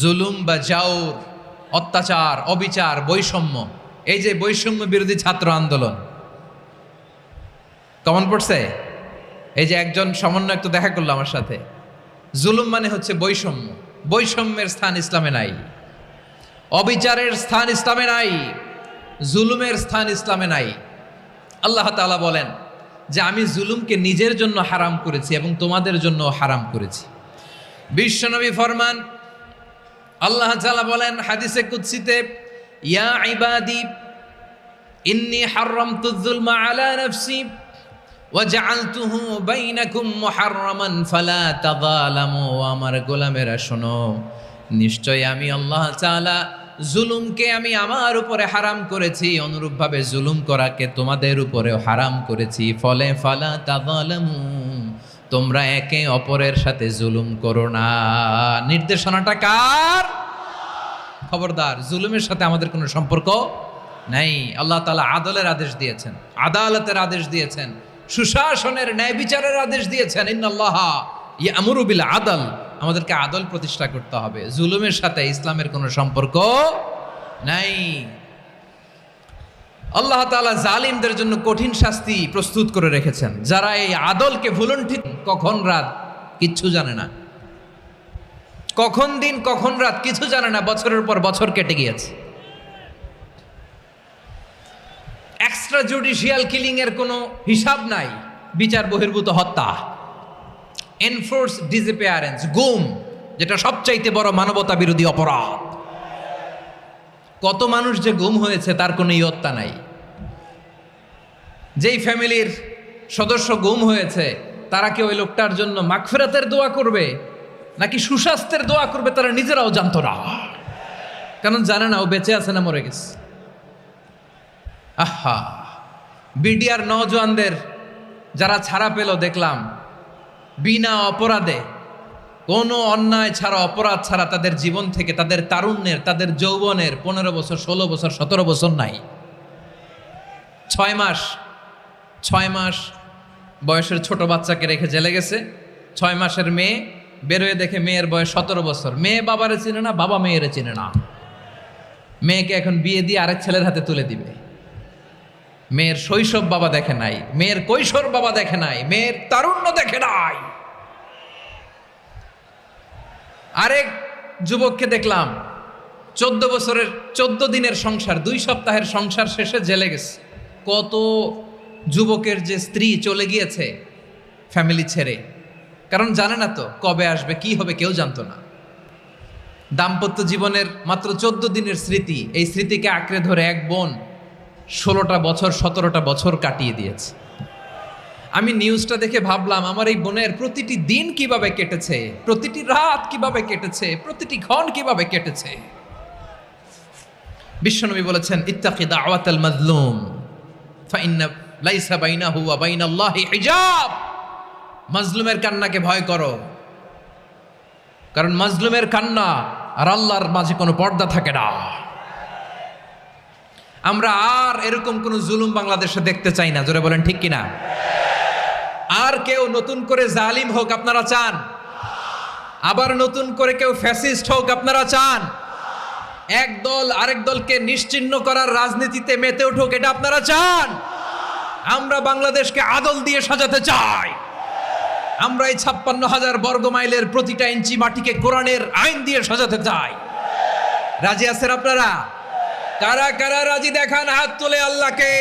জুলুম বা জাওর, অত্যাচার, অবিচার, বৈষম্য। এই যে বৈষম্য বিরোধী ছাত্র আন্দোলন কমন পড়ছে? এই যে একজন সমন্বয়ক তো দেখা করলো আমার সাথে। জুলুম মানে হচ্ছে বৈষম্য। বৈষম্যের স্থান ইসলামে নাই, অবিচারের স্থান ইসলামে নাই, জুলুমের স্থান ইসলামে নাই। আল্লাহ তাআলা বলেন যে আমি জুলুমকে নিজের জন্য হারাম করেছি এবং তোমাদের জন্য হারাম করেছি। বিশ্বনবী ফরমান, আল্লাহ তাআলা বলেন হাদিসে কুদসিতে, ইয়া ইবাদি ইন্নী হারামতুয যুলমা আলা নাফসি ওয়া জাআলতুহু বাইনাকুম মুহাররামান ফালা তাযালামু। আমার গোলামেরা শোনো, নিশ্চয় আমি আল্লাহ তাআলা জুলুমকে আমি আমার উপরে হারাম করেছি, অনুরূপভাবে জুলুম করাকে তোমাদের উপরেও হারাম করেছি। ফলে ফালা তাযালামু, তোমরা একে অপরের সাথে জুলুম করো না। নির্দেশনাটা কার? খবরদার, জুলুমের সাথে আমাদের কোনো সম্পর্ক নাই। আল্লাহ তাআলা আদলের আদেশ দিয়েছেন, আদালতের আদেশ দিয়েছেন, সুশাসনের, ন্যায় বিচারের আদেশ দিয়েছেন। ইন্নাল্লাহা ইয়ামুরু বিল আদল। আমাদেরকে আদল প্রতিষ্ঠা করতে হবে। জুলুমের সাথে ইসলামের কোনো সম্পর্ক নাই। আল্লাহ তাআলা জালিমদের জন্য কঠিন শাস্তি প্রস্তুত করে রেখেছেন। যারা এই আদলকে ভুলুণ্ঠিত, কখন রাত কিচ্ছু জানে না, কখন দিন কখন রাত কিছু জানে না, বছরের পর বছর কেটে গিয়েছে। এক্সট্রা জুডিশিয়াল কিলিং এর কোনো হিসাব নাই, বিচার বহির্ভূত হত্যা, এনফোর্স ডিসঅ্যাপিয়ারেন্স, গুম, যেটা সবচাইতে বড় মানবতা বিরোধী অপরাধ। কত মানুষ যে গুম হয়েছে তার কোনো ইয়ত্তা নাই। যেই ফ্যামিলির সদস্য গুম হয়েছে, তারা কি ওই লোকটার জন্য মাগফিরাতের দোয়া করবে? নাকি সুস্বাস্থ্যের দোয়া করবে তারা নিজেরাও জানতো না, কারণ জানে না ও বেঁচে আছে না মরে গেছে। আহা, বিডিআর নওজোয়ানদের যারা ছাড়া পেল দেখলাম বিনা অপরাধে, কোনো অন্যায় ছাড়া অপরাধ ছাড়া তাদের জীবন থেকে, তাদের তারুণ্যের, তাদের যৌবনের 15 বছর 16 বছর 17 বছর নাই, 6 মাস বয়সের ছোট বাচ্চাকে রেখে জেলে গেছে। 6 মাসের মেয়ে বেরোয় দেখে মেয়ের বয়স 17 বছর। মেয়ে বাবারে চিনে না, বাবা মেয়েরে চিনে না। মেয়েকে এখন বিয়ে দিয়ে আরেক ছেলের হাতে তুলে দিবে। মেয়ের শৈশব বাবা দেখে নাই, মেয়ের কৈশোর বাবা দেখে নাই, মেয়ের তারুণ্য দেখে নাই। আরেক যুবককে দেখলাম 14 বছরের 14 দিনের সংসার, 2 সপ্তাহের সংসার শেষে জেলে গেছে। কত যুবকের যে স্ত্রী চলে গিয়েছে ফ্যামিলি ছেড়ে, কারণ জানে না তো কবে আসবে, কি হবে, কেউ জানতো না। দাম্পত্য জীবনের মাত্র 14 দিনের স্মৃতি, এই স্মৃতিকে আঁকড়ে ধরে এক বোন 16টা বছর 17টা বছর কাটিয়ে দিয়েছে। আমি নিউজটা দেখে ভাবলাম, আমার এই বোনের প্রতিটি দিন কিভাবে কেটেছে, প্রতিটি রাত কিভাবে কেটেছে, প্রতিটি ক্ষণ কিভাবে কেটেছে। বিশ্বনবী বলেছেন, ইত্তাকি দাওয়াতাল মাজলুম ফাইন্না লাইসা বাইনাহু ওয়া বাইনাল্লাহি হিজাব। মাজলুমের কান্নাকে ভয় করো, কারণ মাজলুমের কান্না আর আল্লাহর মাঝে কোনো পর্দা থাকে না। আমরা আর এরকম কোন জুলুম বাংলাদেশে দেখতে চাই না, জোরে বলেন ঠিক কিনা? আর কেউ নতুন করে জালিম হোক আপনারা চান? আবার নতুন করে কেউ ফ্যাসিস্ট হোক আপনারা চান? এক দল আরেক দলকে নিশ্চিহ্ন করার রাজনীতিতে মেতে উঠুক, এটা আপনারা চান? আমরা বাংলাদেশকে আদল দিয়ে সাজাতে চাই। আমরা এই 56,000 বর্গ মাইলের প্রতিটা ইঞ্চি মাটিকে কোরআনের আইন দিয়ে সাজাতে চাই। রাজি আছেন আপনারা? কারা কারা রাজি দেখান হাত তুলে আল্লাহকে।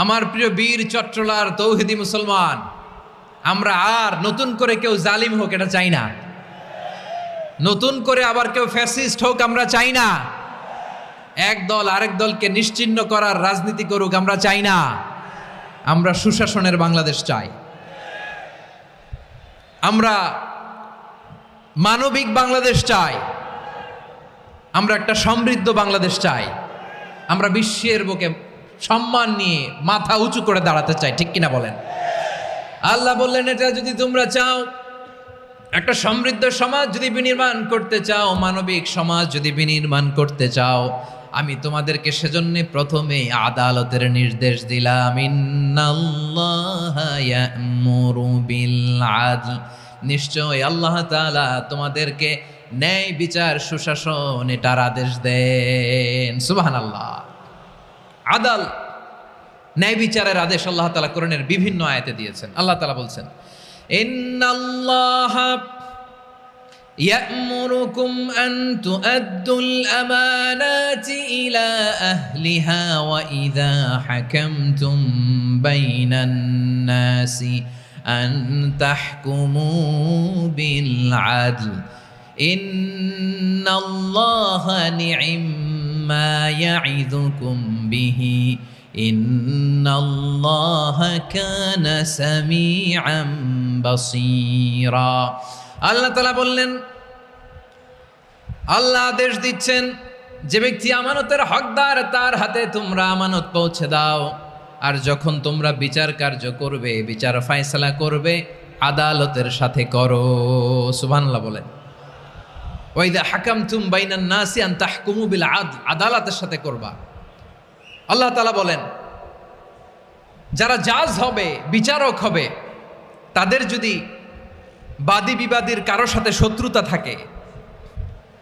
আমার প্রিয় বীর চট্টলার তৌহিদি মুসলমান, আমরা আর নতুন করে কেউ জালিম হোক এটা চাই না, নতুন করে আবার কেউ ফ্যাসিস্ট হোক আমরা চাই না, এক দল আরেক দলকে নিশ্চিহ্ন করার রাজনীতি করুক আমরা চাই না। আমরা সুশাসনের বাংলাদেশ চাই, আমরা মানবিক বাংলাদেশ চাই, আমরা একটা সমৃদ্ধ বাংলাদেশ চাই, আমরা বিশ্বের বুকে সম্মান নিয়ে মাথা উঁচু করে দাঁড়াতে চাই, ঠিক কিনা বলেন? আল্লাহ বললেন, এটা যদি তোমরা চাও, একটা সমৃদ্ধ সমাজ যদি বিনির্মাণ করতে চাও, মানবিক সমাজ যদি বিনির্মাণ করতে চাও, আমি তোমাদেরকে সেজন্য প্রথমে আদালতের নির্দেশ দিলাম। ইন্নাল্লাহা ইয়া'মুরু বিল আদল, নিশ্চয় আল্লাহ তাআলা তোমাদেরকে ন্যায় বিচার সুশাসন এটার আদেশ দেন। সুবহানাল্লাহ। আদাল, ন্যায় বিচারের আদেশ আল্লাহ তাআলা কোরআনের বিভিন্ন আয়াতে দিয়েছেন। আল্লাহ তাআলা বলছেন, ইন্নাল্লাহা ইয়া'মুরুকুম আন তুআদ্দুল আমানাতি ইলা আহলিহা ওয়া ইযা হাকামতুম বাইনান নাসি আন তাহকুমু বিল আদল ইন্নাল্লাহা নি'ম্মা ইয়া'iযুকুম বিহি ইন্নাল্লাহা কানা সামিআন বাসীরা। আল্লাহ তাআলা বললেন, আল্লাহ আদেশ দিচ্ছেন, যে ব্যক্তি আমানতের হকদার তার হাতে তোমরা আমানত পৌঁছে দাও, আর যখন তোমরা বিচার কার্য করবে, বিচার ফয়সালা করবে, আদালতের সাথে করো। সুবহানাল্লাহ বলেন। ওয়া ইযা হাকামতুম বাইনান নাসি আন তাহকুমু বিল আদল, আদালতের সাথে করবা। আল্লাহ তাআলা বলেন, যারা জাজ হবে, বিচারক হবে, তাদের যদি বাদী বিবাদীর কারোর সাথে শত্রুতা থাকে,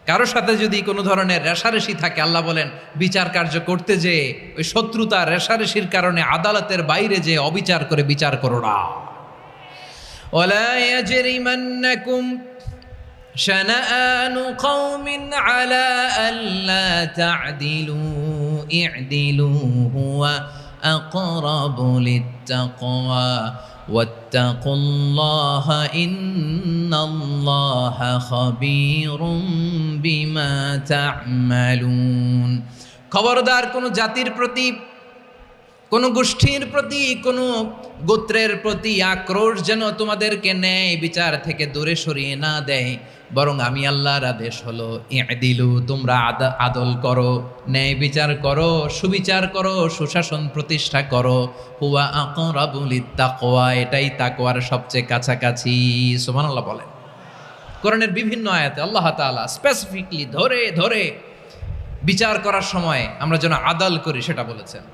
কারোর সাথে যদি কোনো ধরনের রেষারেষি থাকে, আল্লাহ বলেন বিচার কার্য করতে যে ওই শত্রুতা রেষারেষির কারণে আদালতের বাইরে যে অবিচার করে বিচার করো না। ওয়ালা ইয়াজরিমান্নাকুম শানাআনু কওমিন আলা আল্লা তা'দিলু ই'দিলু হুয়া আকরাবু লিত্তাকওয়া ওয়াত্তাকুল্লাহা ইন্নাল্লাহা খাবীরুম বিমা তা'মালুন। খবরদার কোন জাতির প্রতি, কোন গোষ্ঠীর প্রতি, কোন গোত্রের প্রতি আক্রোশ যেন তোমাদেরকে ন্যায় বিচার থেকে দূরে সরিয়ে না দেয়, বরং আমি আল্লাহর আদেশ হলো ই'দিলু, তোমরা আদল করো, ন্যায় বিচার করো, সুবিচার করো, সুশাসন প্রতিষ্ঠা করো। হুয়া আকরাবু লিত্তাকওয়া, এটাই তাকওয়ার সবচেয়ে কাছাকাছি। সুবহানাল্লাহ বলেন। কোরআনের বিভিন্ন আয়াতে আল্লাহ তাআলা স্পেসিফিকলি ধরে ধরে বিচার করার সময় আমরা যেন আদল করি সেটা বলেছেন।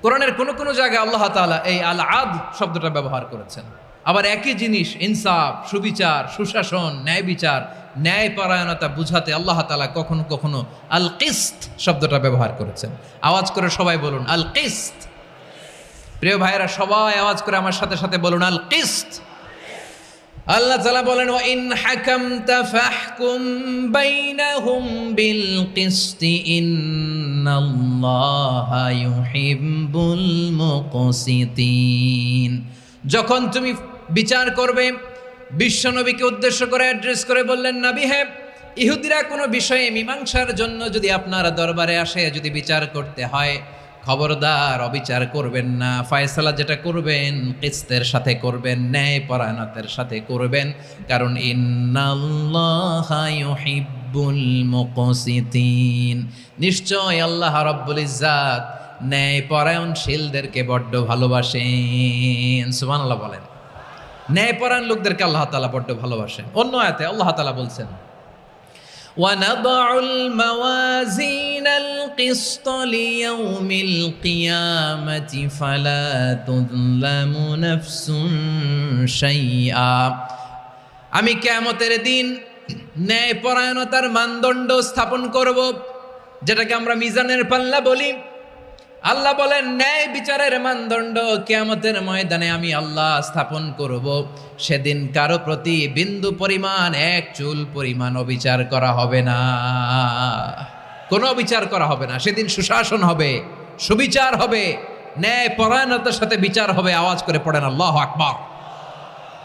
কোরআনের কোন কোন জায়গায় আল্লাহ তাআলা এই আল আদ শব্দটা ব্যবহার করেছেন। আবার একই জিনিস ইনসাফ, সুবিচার, সুশাসন, ন্যায় বিচার, ন্যায় পরায়ণতা বুঝাতে আল্লাহ তাআলা কখনো কখনো আল কিসত শব্দটা ব্যবহার করেছেন। আওয়াজ করে সবাই বলুন আল কিসত। প্রিয় ভাইরা, সবাই আওয়াজ করে আমার সাথে সাথে বলুন আল কিসত। আল্লাহ তাআলা বলেন ওয়া ইন হাকামতা ফাহকুম বাইনাহুম বিল কিসতি ইন্নাল্লাহা ইউহিব্বুল মুকসিতিন। যখন তুমি বিচার করবে, বিশ্বনবীকে উদ্দেশ্য করে অ্যাড্রেস করে বললেন, নবী হে, ইহুদিরা কোনো বিষয়ে মীমাংসার জন্য যদি আপনার দরবারে আসে, যদি বিচার করতে হয়, খবরদার অবিচার করবেন না। ফয়সালা যেটা করবেন কিসতের সাথে করবেন, ন্যায় পরায়ণতার সাথে করবেন, কারণ ইন্নাল্লাহা ইউহিব্বুল মুকসিতিন, নিশ্চয় আল্লাহ রাব্বুল ইজ্জাত ন্যায় পরায়ণশীলদেরকে বড্ড ভালোবাসেন। সুবহানাল্লাহ বলেন। ন্যায় পরায়ণ লোকদেরকে আল্লাহ তাআলা বড্ড ভালোবাসেন। অন্য আয়াতে আল্লাহ তাআলা বলছেন وَنَضَعُ الْمَوَازِينَ الْقِسْطَ لِيَوْمِ الْقِيَامَةِ فَلَا تُظْلَمُ نَفْسٌ شَيْئًا। আমি কিয়ামতের দিন ন্যায় পরায়ণতার মানদণ্ড স্থাপন করব, যেটাকে আমরা মিজানের পাল্লা বলি। আল্লাহ বলেন ন্যায় বিচারের মানদণ্ড কিয়ামতের ময়দানে আমি আল্লাহ স্থাপন করব। সেদিন কারো প্রতি বিন্দু পরিমাণ, এক চুল পরিমাণ অবিচার করা হবে না, কোনো অবিচার করা হবে না। সেদিন সুশাসন হবে, সুবিচার হবে, ন্যায় পরায়ণতার সাথে বিচার হবে। আওয়াজ করে পড়েন আল্লাহু আকবার।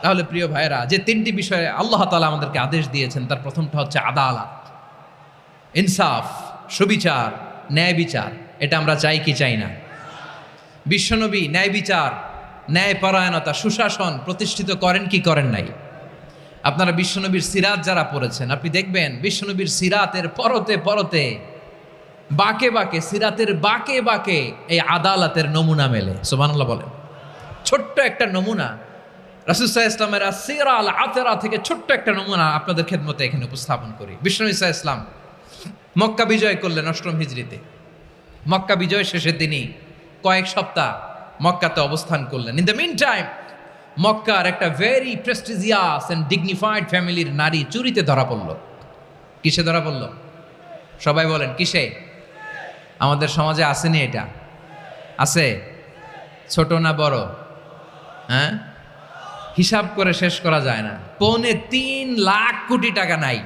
তাহলে প্রিয় ভাইরা, যে তিনটি বিষয়ে আল্লাহ তাআলা আমাদেরকে আদেশ দিয়েছেন, তার প্রথমটা হচ্ছে আদালত, ইনসাফ, সুবিচার, ন্যায় বিচার। এটা আমরা চাই কি চাই না? বিশ্বনবী ন্যায় বিচার, ন্যায় পরায়ণতা, সুশাসন প্রতিষ্ঠিত করেন কি করেন নাই? আপনারা বিশ্বনবীর সিরাত যারা পড়েছেন, আপনি দেখবেন বিশ্বনবীর সিরাতের পরতে পরতে, বাঁকে বাঁকে, সিরাতের বাঁকে বাঁকে এই আদালতের নমুনা মেলে। সুবহানাল্লাহ বলেন। ছোট্ট একটা নমুনা রাসূল সাল্লাল্লাহু আলাইহি ওয়াসাল্লামের আসসিরা আল আতরা থেকে ছোট্ট একটা নমুনা আপনাদের খেদমতে এখানে উপস্থাপন করি। বিশ্বনবী সাল্লাল্লাহু আলাইহি ওয়াসাল্লাম মক্কা বিজয় করলেন ৮ম হিজরিতে। মক্কা বিজয় শেষে তিনি কয়েক সপ্তাহ মক্কাতে অবস্থান করলেন। ইন দ্য মিন টাইম মক্কার একটা ভেরি প্রেস্টিজিয়াস অ্যান্ড ডিগনিফাইড ফ্যামিলির নারী চুরিতে ধরা পড়ল। কিসে ধরা পড়ল? সবাই বলেন কিসে? আমাদের সমাজে আসেনি এটা? আছে? ছোট না বড়? হ্যাঁ, হিসাব করে শেষ করা যায় না। ৩.৫ লাখ কোটি টাকা নাই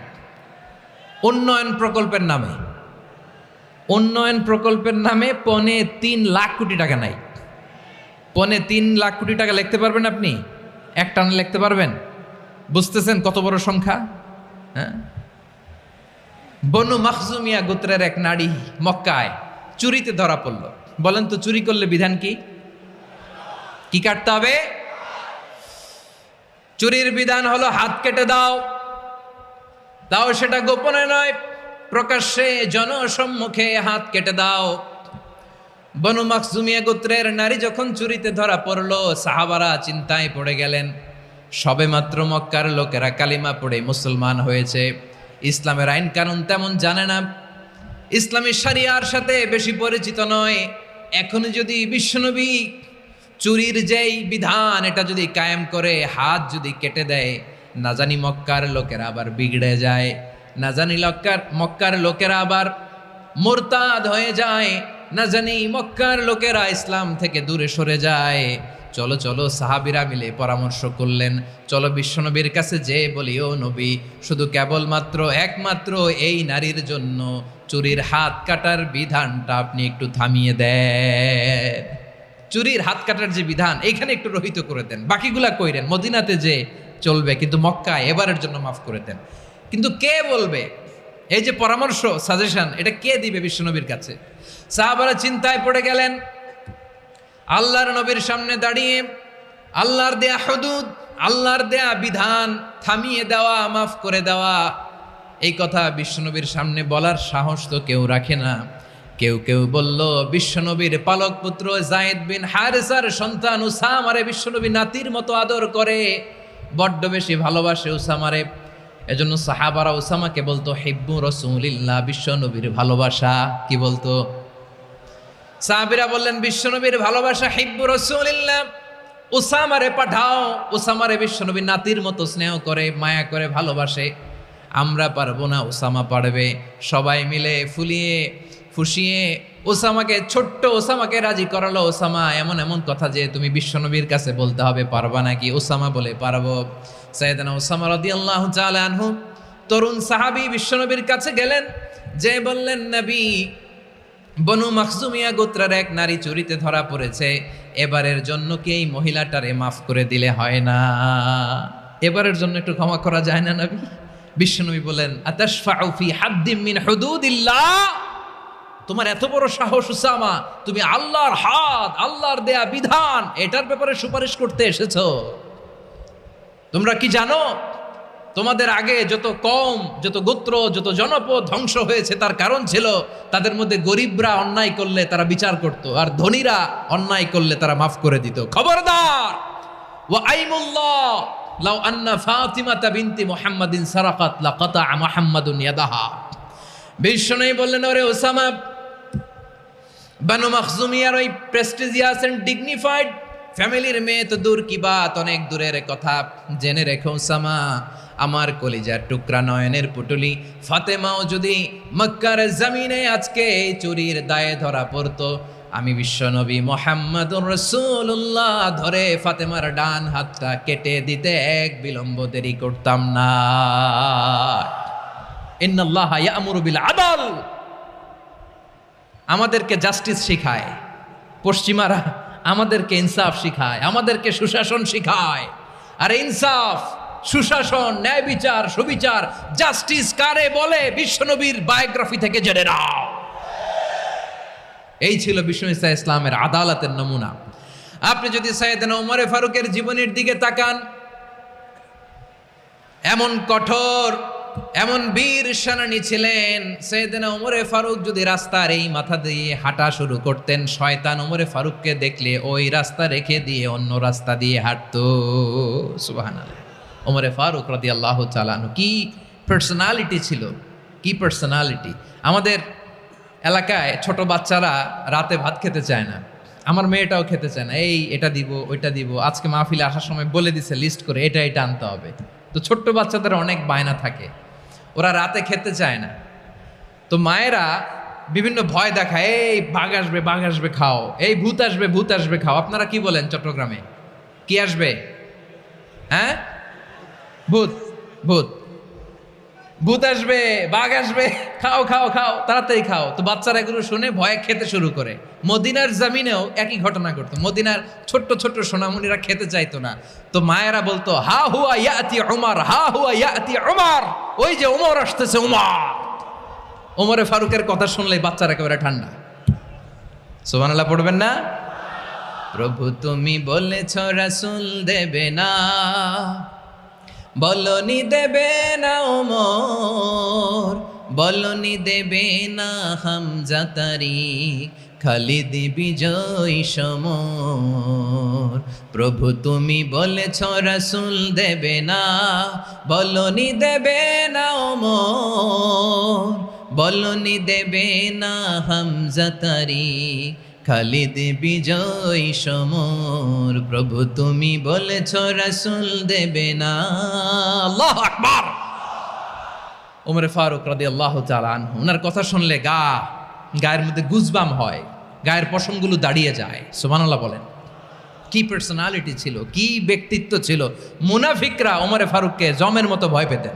উন্নয়ন প্রকল্পের নামে। উন্নয়ন প্রকল্পের নামে ৩.৫ লাখ কোটি টাকা নাই। ৩.৫ লাখ কোটি টাকা লিখতে পারবেন আপনি? এক টানে লিখতে পারবেন? বুঝতেছেন কত বড় সংখ্যা? হ্যাঁ, বনু মাখজুমিয়া গোত্রের এক নারী মক্কায় চুরিতে ধরা পড়ল। বলেন তো চুরি করলে বিধান কি? কি কাটতে হবে? চুরির বিধান হলো হাত কেটে দাও। তাও সেটা গোপনে নয়, প্রকাশ্যে জনসম্মুখে হাত কেটে দাও। বনু মাখজুমিয়া গোত্রের নারী যখন চুরিতে ধরা পড়লো, সাহাবারা চিন্তায় পড়ে গেলেন। সবেমাত্র মক্কার লোকেরা কালিমা পড়ে মুসলমান হয়েছে, ইসলামের আইন কানুন তেমন জানে না, ইসলামী শরিয়ার সাথে বেশি পরিচিত নয়। এখন যদি বিশ্বনবী চুরির যেই বিধান এটা যদি কায়েম করে হাত যদি কেটে দেয়, না জানি মক্কার লোকেরা আবার বিগড়ে যায়, না জানি মক্কার লোকেরা আবার মুরতাদ হয়ে যায়, না জানি মক্কার লোকেরা ইসলাম থেকে দূরে সরে যায়। চলো চলো সাহাবীরা মিলে পরামর্শ করলেন, চলো বিশ্বনবীর কাছে যে বলি, ও নবী, শুধু কেবলমাত্র একমাত্র এই নারীর জন্য চুরির হাত কাটার বিধানটা আপনি একটু থামিয়ে দেন। চুরির হাত কাটার যে বিধান এইখানে একটু রহিত করে দেন, বাকিগুলা কইরেন মদিনাতে যে চলবে, কিন্তু মক্কায় এবারের জন্য মাফ করে দেন। কিন্তু কে বলবে? এই যে পরামর্শ, সাজেশন, এটা কে দিবে বিশ্বনবীর কাছে? সাহাবারা চিন্তায় পড়ে গেলেন। আল্লাহর নবীর সামনে দাঁড়িয়ে আল্লাহর দেয়া হুদুদ, আল্লাহর দেয়া বিধান থামিয়ে দেওয়া, মাফ করে দেওয়া, এই কথা বিশ্বনবীর সামনে বলার সাহস তো কেউ রাখে না। কেউ কেউ বলল, বিশ্বনবীর পালক পুত্র যায়েদ বিন হারেসার সন্তান উসামারে বিশ্বনবী নাতির মতো আদর করে, বড্ড বেশি ভালোবাসে উসামারে। এজন্য সাহাবারা উসামাকে বলতো হিব্বু রাসূলিল্লাহ, বিশ্বনবীর ভালোবাসা। কি বলতো? সাহাবীরা বললেন, বিশ্বনবীর ভালোবাসা হিব্বু রাসূলিল্লাহ, উসামারে পাঠাও। উসামারে বিশ্বনবী নাতির মতো স্নেহ করে, মায়া করে, ভালোবাসে। আমরা পারবো না, উসামা পারবে। সবাই মিলে ফুলিয়ে ফুসিয়ে ওসামাকে, ছোট্ট ওসামাকে রাজি করালো। ওসামা, এমন এমন কথা যে তুমি বিশ্বনবীর কাছে বলতে হবে, পারবা নাকি? ওসামা বলে, পারবো। সাইয়েদনা ওসামা রাদিয়াল্লাহু তাআলা আনহু তরুণ সাহাবী বিশ্বনবীর কাছে গেলেন, যে বললেন, নবী, বনু মাখজুমিয়া গোত্রের এক নারী চুরিতে ধরা পড়েছে, এবারের জন্য কি এই মহিলাটারে মাফ করে দিলে হয় না? এবারের জন্য একটু ক্ষমা করা যায় না নবী? বিশ্বনবী বলেন, আতাশফাউ ফি হাদ্দিম মিন হুদুদিল্লাহ, তোমার এত বড় সাহস উসামা, তুমি আল্লাহর হাত, আল্লাহর দেয়া বিধান, এটার ব্যাপারে সুপারিশ করতে এসেছো? তোমরা কি জানো তোমাদের আগে যত কওম, যত গোত্র, যত জনপদ ধ্বংস হয়েছে তার কারণ ছিল তাদের মধ্যে গরিবরা অন্যায় করলে তারা বিচার করত, আর ধনীরা অন্যায় করলে তারা মাফ করে দিত। খবরদার! ওয়া আইমুল্লাহ লাউ আন্না ফাতিমাতা বিনতি মুহাম্মাদিন সারাকাত লাকাতা মুহাম্মাদুন ইয়াদাহা। বিশ্বনবী বললেন, ওরে ওসামা, বানু মাখজুমিয়ার ওই প্রেস্টিজিয়াস এন্ড ডিগনিফাইড ফ্যামিলির মেয়ে তো দূর কি বাত, অনেক দূরের কথা। জেনে রেখো ওসামা, আমার কলিজার টুকরা, নয়নের পুটুলি ফাতেমাও যদি মক্কার জমিনে আজকে এই চুরির দায়ে ধরা পড়তো, আমি বিশ্বনবী মুহাম্মাদুর রাসূলুল্লাহ ধরে ফাতেমার ডান হাতটা কেটে দিতে এক বিলম্ব দেরি করতাম না। ইন্নাল্লাহা ইয়া'মুরু বিল আদল, আমাদেরকে জাস্টিস শিখায়। পশ্চিমারা আমাদেরকে ইনসাফ শিখায়, আমাদেরকে সুশাসন শিখায়। আর ইনসাফ, সুশাসন, ন্যায় বিচার, সুবিচার, জাস্টিস কারে বলে বিশ্বনবীর বায়োগ্রাফি থেকে জেনে নাও। এই ছিল বিশ্বনবী ইসলামের আদালতের নমুনা। আপনি যদি সাইয়েদনা ওমর ফারুকের জীবনের দিকে তাকান, এমন কঠোর, এমন বীর সেনানী ছিলেন। সাইয়েদনা ওমর ফারুক যদি রাস্তার এই মাথা দিয়ে হাঁটা শুরু করতেন, শয়তান ওমর ফারুককে দেখলে ওই রাস্তা রেখে দিয়ে অন্য রাস্তা দিয়ে হাঁটতো। সুবহানাল্লাহ। ওমর ফারুক রাদিয়াল্লাহু তাআলা আনহু কি পার্সোনালিটি ছিল, কি পার্সোনালিটি! আমাদের এলাকায় ছোট বাচ্চারা রাতে ভাত খেতে চায় না, আমার মেয়েটাও খেতে চায় না। এই এটা দিব, ওইটা দিব, আজকে মাহফিলে আসার সময় বলে দিছে লিস্ট করে এটা এটা আনতে হবে। তো ছোট্ট বাচ্চাদের অনেক বায়না থাকে, ওরা রাতে খেতে চায় না। তো মায়েরা বিভিন্ন ভয় দেখায়, এই বাঘ আসবে, বাঘ আসবে খাও, এই ভূত আসবে, ভূত আসবে খাও। আপনারা কি বলেন চট্টগ্রামে? কি আসবে? হ্যাঁ, ভূত, ভূত, ভূত আসবে, বাঘ আসবে, খাও খাও খাও, তাড়াতাড়ি খাও। তো বাচ্চারা এগুলো শুনে ভয়ে খেতে শুরু করে। মদিনার জমিনেও একই ঘটনা ঘটতো। মদিনার ছোট্ট ছোট্ট সোনামণিরা খেতে চাইতো না। তো মায়েরা বলতো, হা হুয়া ইয়াতি উমর, হা হুয়া ইয়াতি উমর, ওই যে ওমর আসতেছে, উমর। ওমরে ফারুকের কথা শুনলেই বাচ্চারা একেবারে ঠান্ডা। সুবহানাল্লাহ পড়বেন না? প্রভু তুমি বলেছ রাসূল দেবে না, বলনি দেবে না ওমর, বলনি দেবে না হামজা তারিক, খালিদ বিজয় সমর। প্রভু তুমি বলেছ রাসূল দেবে না, বলনি দেবে না ওমর, বলনি দেবে না হামজা তারিক, খালিদ বিজয় সমর। প্রভু তুমি বলেছ রাসূল দেবে না। আল্লাহু আকবার। ওমর ফারুক রাদিয়াল্লাহু তাআলা আনহু, ওনার কথা শুনলে গায়ের মধ্যে গুজবাম হয়, গায়ের পশমগুলো দাঁড়িয়ে যায়। সুবহানাল্লাহ বলেন। কি পার্সোনালিটি ছিল, কি ব্যক্তিত্ব ছিল। মুনাফিকরা ওমরে ফারুককে জমের মতো ভয় পেতেন।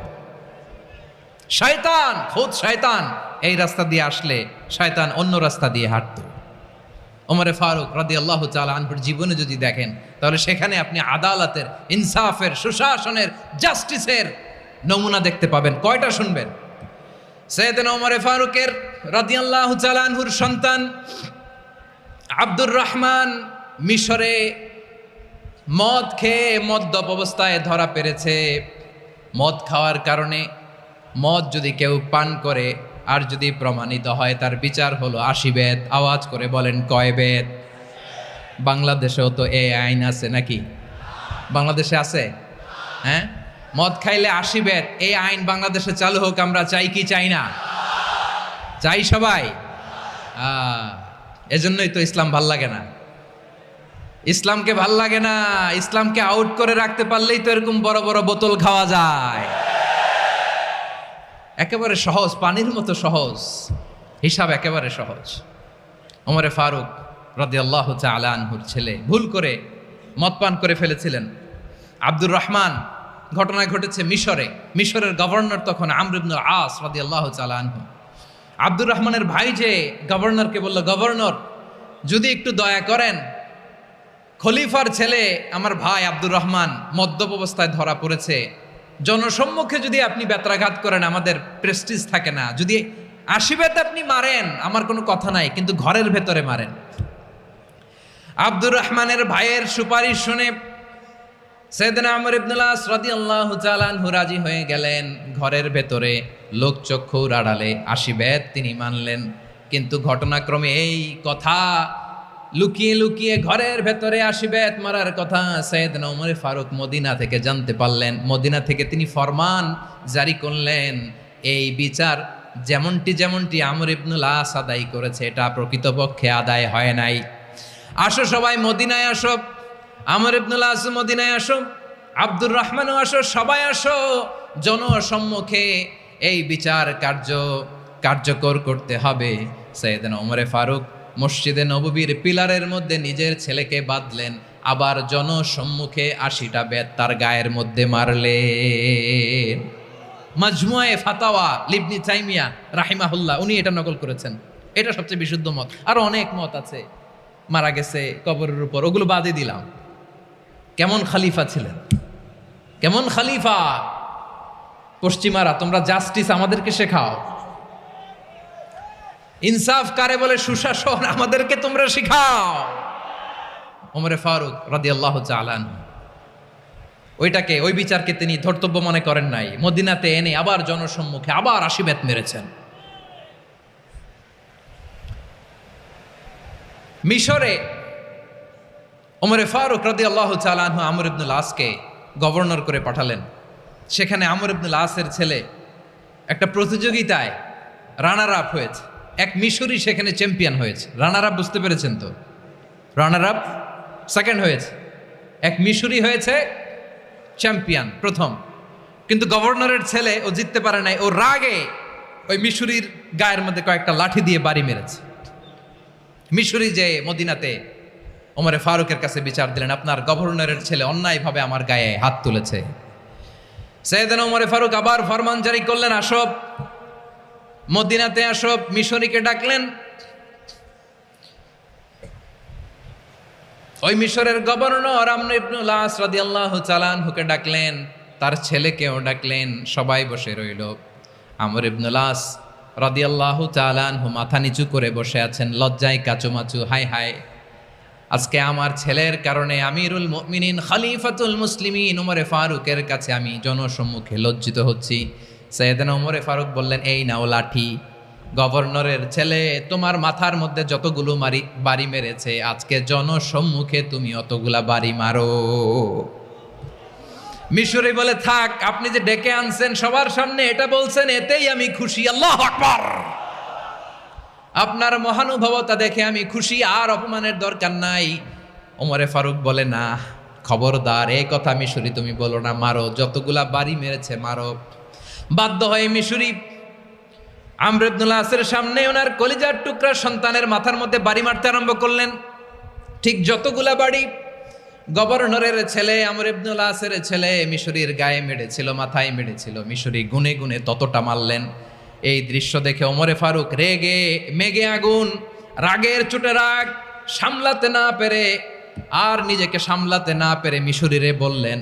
শয়তান, খোদ শয়তান এই রাস্তা দিয়ে আসলে শয়তান অন্য রাস্তা দিয়ে হাঁটতো। ওমরে ফারুক রাদিয়াল্লাহু তাআলা আনহুর জীবনে যদি দেখেন, তাহলে সেখানে আপনি আদালতের, ইনসাফের, সুশাসনের, জাস্টিসের নমুনা দেখতে পাবেন। কয়টা শুনবেন? সাইয়েদনা ওমরে ফারুকের রাদিয়াল্লাহু তাআলা আনহুর সন্তান আব্দুর রহমান মিশরে মদ খেয়ে মদ্যপ অবস্থায় ধরা পড়েছে। মদ খাওয়ার কারণে, মদ যদি কেউ পান করে আর যদি প্রমাণিত হয়, তার বিচার হলো 80 বেত। আওয়াজ করে বলেন কয় বেত? বাংলাদেশেও তো এই আইন আছে নাকি? বাংলাদেশে আছে? হ্যাঁ, মদ খাইলে 80 বেত, এই আইন বাংলাদেশে চালু হোক। আমরা চাই কি চাই না? চাই সবাই। এজন্যই তো ইসলাম ভাল লাগে না। ইসলামকে ভাল লাগে না। ইসলামকে আউট করে রাখতে পারলেই তো এরকম বড় বড় বোতল খাওয়া যায়। একেবারে সহজ, পানির মতো সহজ, হিসাব একেবারে সহজ। ওমরে ফারুক রাদিয়াল্লাহু তাআলা আনহুর ছেলে ভুল করে মদ পান করে ফেলেছিলেন। আব্দুর রহমান, ঘটনা ঘটেছে মিশরে। মিশরের গভর্নর তখন আমর ইবনুল আস রাদিয়াল্লাহু তাআলা আনহু। আব্দুর রহমানের ভাই যে গভর্নরকে বলল, গভর্নর যদি একটু দয়া করেন, খলিফার ছেলে আমার ভাই আব্দুর রহমান মদ্যপ অবস্থায় ধরা পড়েছে, জনসম্মুখে যদি আপনি বেত্রাঘাত করেন আমাদের প্রেস্টিজ থাকে না, যদি 80 বেত আপনি মারেন আমার কোনো কথা নাই, কিন্তু ঘরের ভেতরে মারেন। আব্দুর রহমানের ভাইয়ের সুপারিশ শুনে সাইয়েদনা আমর ইবনুল আস রাদিয়াল্লাহু তাআলা আনহু রাজি হয়ে গেলেন। ঘরের ভেতরে লোকচক্ষুর আড়ালে 80 বেত তিনি মানলেন। কিন্তু ঘটনাক্রমে এই কথা লুকিয়ে লুকিয়ে ঘরের ভেতরে 80 বেত মারার কথা সাইয়েদনা ওমরে ফারুক মদিনা থেকে জানতে পারলেন। মদিনা থেকে তিনি ফরমান জারি করলেন, এই বিচার যেমনটি আমর ইবনুল আস আদায় করেছে, এটা প্রকৃতপক্ষে আদায় হয় নাই। আসো সবাই মদিনায় আসো, আমর ইবনুল আস মদিনায় আসো, আব্দুর রহমানও আসো, সবাই আসো, জনসম্মুখে এই বিচার কার্যকর করতে হবে। সাইয়েদনা ওমরে ফারুক মসজিদে নববীর পিলারের মধ্যে নিজের ছেলেকে বাঁধলেন, আবার জনসম্মুখে 80টা বেত তার গায়ের মধ্যে মারলেন। মাজমুয়ে ফাতাওয়া ইবনে তাইমিয়া রাহিমাহুল্লাহ উনি এটা নকল করেছেন। এটা সবচেয়ে বিশুদ্ধ মত। আরো অনেক মত আছে, মারা গেছে কবরের উপর, ওগুলো বাদই দিলাম। কেমন খলিফা ছিলেন, কেমন খলিফা! পশ্চিমারা তোমরা জাস্টিস আমাদেরকে শেখাও, ইনসাফ কারে বলে, সুশাসন আমাদেরকে তোমরা শিখাও। ওমরে ফারুক রাদিয়াল্লাহু তাআলা আনহু ওই বিচারকে তিনি ধর্তব্য মনে করেন নাই। মদিনাতে এনে আবার জনসম্মুখে আবার 80 বেত মেরেছেন। মিশরে ওমরে ফারুক রাদিয়াল্লাহু তাআলা আনহু আমর ইবনুল আসকে গভর্নর করে পাঠালেন। সেখানে আমর ইবনুল আসের ছেলে একটা প্রতিযোগিতায় রানার আপ হয়েছে। এক মিশরি সেখানে চ্যাম্পিয়ন হয়েছে। রানার আপ বুঝতে পেরেছেন তো? রানার আপ সেকেন্ড হয়েছে, এক মিশরি হয়েছে চ্যাম্পিয়ন প্রথম। কিন্তু গভর্নরের ছেলে ও জিততে পারে নাই। ও রাগে ওই মিশরির গায়ের মধ্যে কয়েকটা লাঠি দিয়ে বাড়ি মেরেছে। মিশরি যে মদিনাতে ওমরে ফারুকের কাছে বিচার দিলেন, আপনার গভর্নরের ছেলে অন্যায়ভাবে আমার গায়ে হাত তুলেছে। সাইয়েদনা ওমরে ফারুক আবার ফরমান জারি করলেন, আসব মদিনাতে আসব। মিশরীকে ডাকলেন। ওই মিশরের গভর্নর আমর ইবনুল আস রাদিয়াল্লাহু তাআলা আনহুকে ডাকলেন, তার ছেলেকেও ডাকলেন। সবাই বসে রইল। আমর ইবনুল আস রাদিয়াল্লাহু তাআলা আনহু মাথা নিচু করে বসে আছেন, লজ্জায় কাচুমাচু। হায় হায়, আজকে আমার ছেলের কারণে আমিরুল মুমিনিন খলিফাতুল মুসলিমিন ওমরে ফারুকের কাছে আমি জনসম্মুখে লজ্জিত হচ্ছি। সাইয়েদনা ওমরে ফারুক বললেন, এই নাও লাঠি, গভর্নরের ছেলে তোমার মাথার মধ্যে যতগুলো বাড়ি মেরেছে, আজকে জনসম্মুখে তুমি অতগুলা বাড়ি মারো। মিশরি বলে, থাক, আপনি যে ডেকে আনছেন সবার সামনে এটা বলছেন, এতেই আমি খুশি। আল্লাহু আকবার! আপনার মহানুভবতা দেখে আমি খুশি, আর অপমানের দরকার নাই। ওমরে ফারুক বলে, না, খবরদার, এই কথা মিশরি তুমি বলো না, মারো, যতগুলা বাড়ি মেরেছে মারো। বাধ্য হয়ে মিশরি আমর ইবনুল আসের সামনে ওনার কলিজার টুকরা সন্তানের মাথার মধ্যে বাড়ি মারতে আরম্ভ করলেন। ঠিক যতগুলা বাড়ি গভর্নরের ছেলে আমর ইবনুল আসের ছেলে মিশরীর গায়ে মেরেছিল, মাথায় মেরেছিল। মিশরী গুনে গুনে ততটা মারলেন। এই দৃশ্য দেখে ওমরে ফারুক রেগে মেগে আগুন, রাগের চোটে রাগ সামলাতে না পেরে আর নিজেকে সামলাতে না পেরে মিশরীরে বললেন,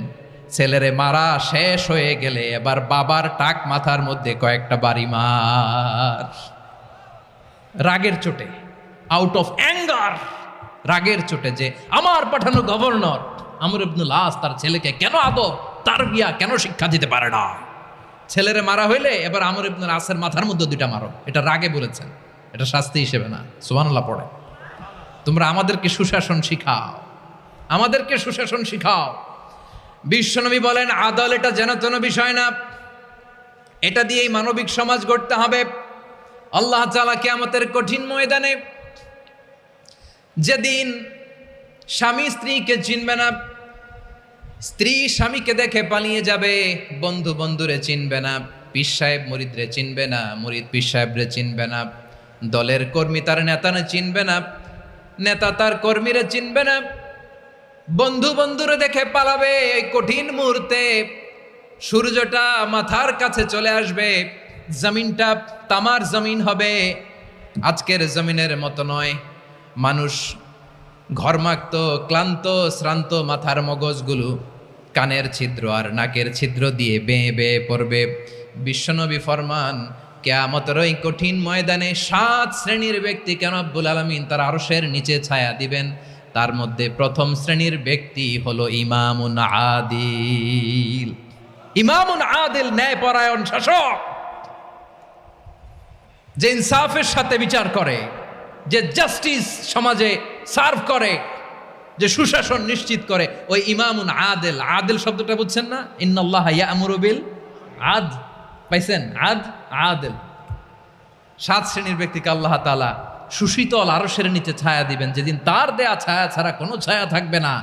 ছেলেরে মারা শেষ হয়ে গেলে এবার বাবার টাক মাথার মধ্যে কয়েকটা বাড়ি মার। রাগের চোটে, আউট অফ অ্যাঙ্গার, রাগের চোটে যে আমার পাঠানো গভর্নর আমর ইবনুল আস তার ছেলেকে কেন আদব তারবিয়া কেন শিক্ষা দিতে পারে না। ছেলেরে মারা হইলে এবার আমর ইবনুল আসের মাথার মধ্যে দুইটা মারো। এটা রাগে বলেছেন, এটা শাস্তি হিসেবে না। সুবহানাল্লাহ পড়ে। তোমরা আমাদেরকে সুশাসন শিখাও, আমাদেরকে সুশাসন শিখাও। বিশ্বনবী বলেন আদল এটা যেন তেন বিষয় না, এটা দিয়েই মানবিক সমাজ গড়তে হবে। আল্লাহ তাআলা কিয়ামতের কঠিন ময়দানে যেদিন স্বামী স্ত্রীকে চিনবে না, স্ত্রী স্বামীকে দেখে পালিয়ে যাবে, বন্ধু বন্ধুরে চিনবে না, পীর সাহেব মুরিদরে চিনবে না, মুরিদ পীর সাহেবরে চিনবে না, দলের কর্মী তার নেতারে চিনবে না, নেতা তার কর্মীরে চিনবে না, বন্ধু বন্ধুরে দেখে পালাবে। এই কঠিন মুহূর্তে সূর্যটা মাথার কাছে চলে আসবে, জমিনটা তামার জমিন হবে। আজকের জমিনের মতো নয়। মানুষ ঘর্মাক্ত, ক্লান্ত, শ্রান্ত মাথার মগজগুলো কানের ছিদ্র আর নাকের ছিদ্র দিয়ে বেয়ে বেয়ে পড়বে। বিশ্বনবী ফরমান কিয়ামতের ওই কঠিন ময়দানে 7 শ্রেণীর ব্যক্তিকে রব্বুল আলামিন তার আরশের নিচে ছায়া দিবেন। তার মধ্যে প্রথম শ্রেণীর ব্যক্তি হলো ইমামুন আদিল। ইমামুন আদিল, ন্যায়পরায়ণ শাসক, যে ইনসাফের সাথে বিচার করে, যে জাস্টিস সমাজে সার্ভ করে, যে সুশাসন নিশ্চিত করে, ওই ইমামুন আদিল। আদিল শব্দটা বুঝছেন না? ইন্নাল্লাহ ইয়া'মুরু বিল আদল, পাইছেন? আদিল। 7 শ্রেণীর ব্যক্তিকে আল্লাহ তাআলা সুশীতল আরশের নিচে ছায়া দিবেন, যেদিন তার দেয়া ছায়া ছাড়া কোনো ছায়া থাকবে না।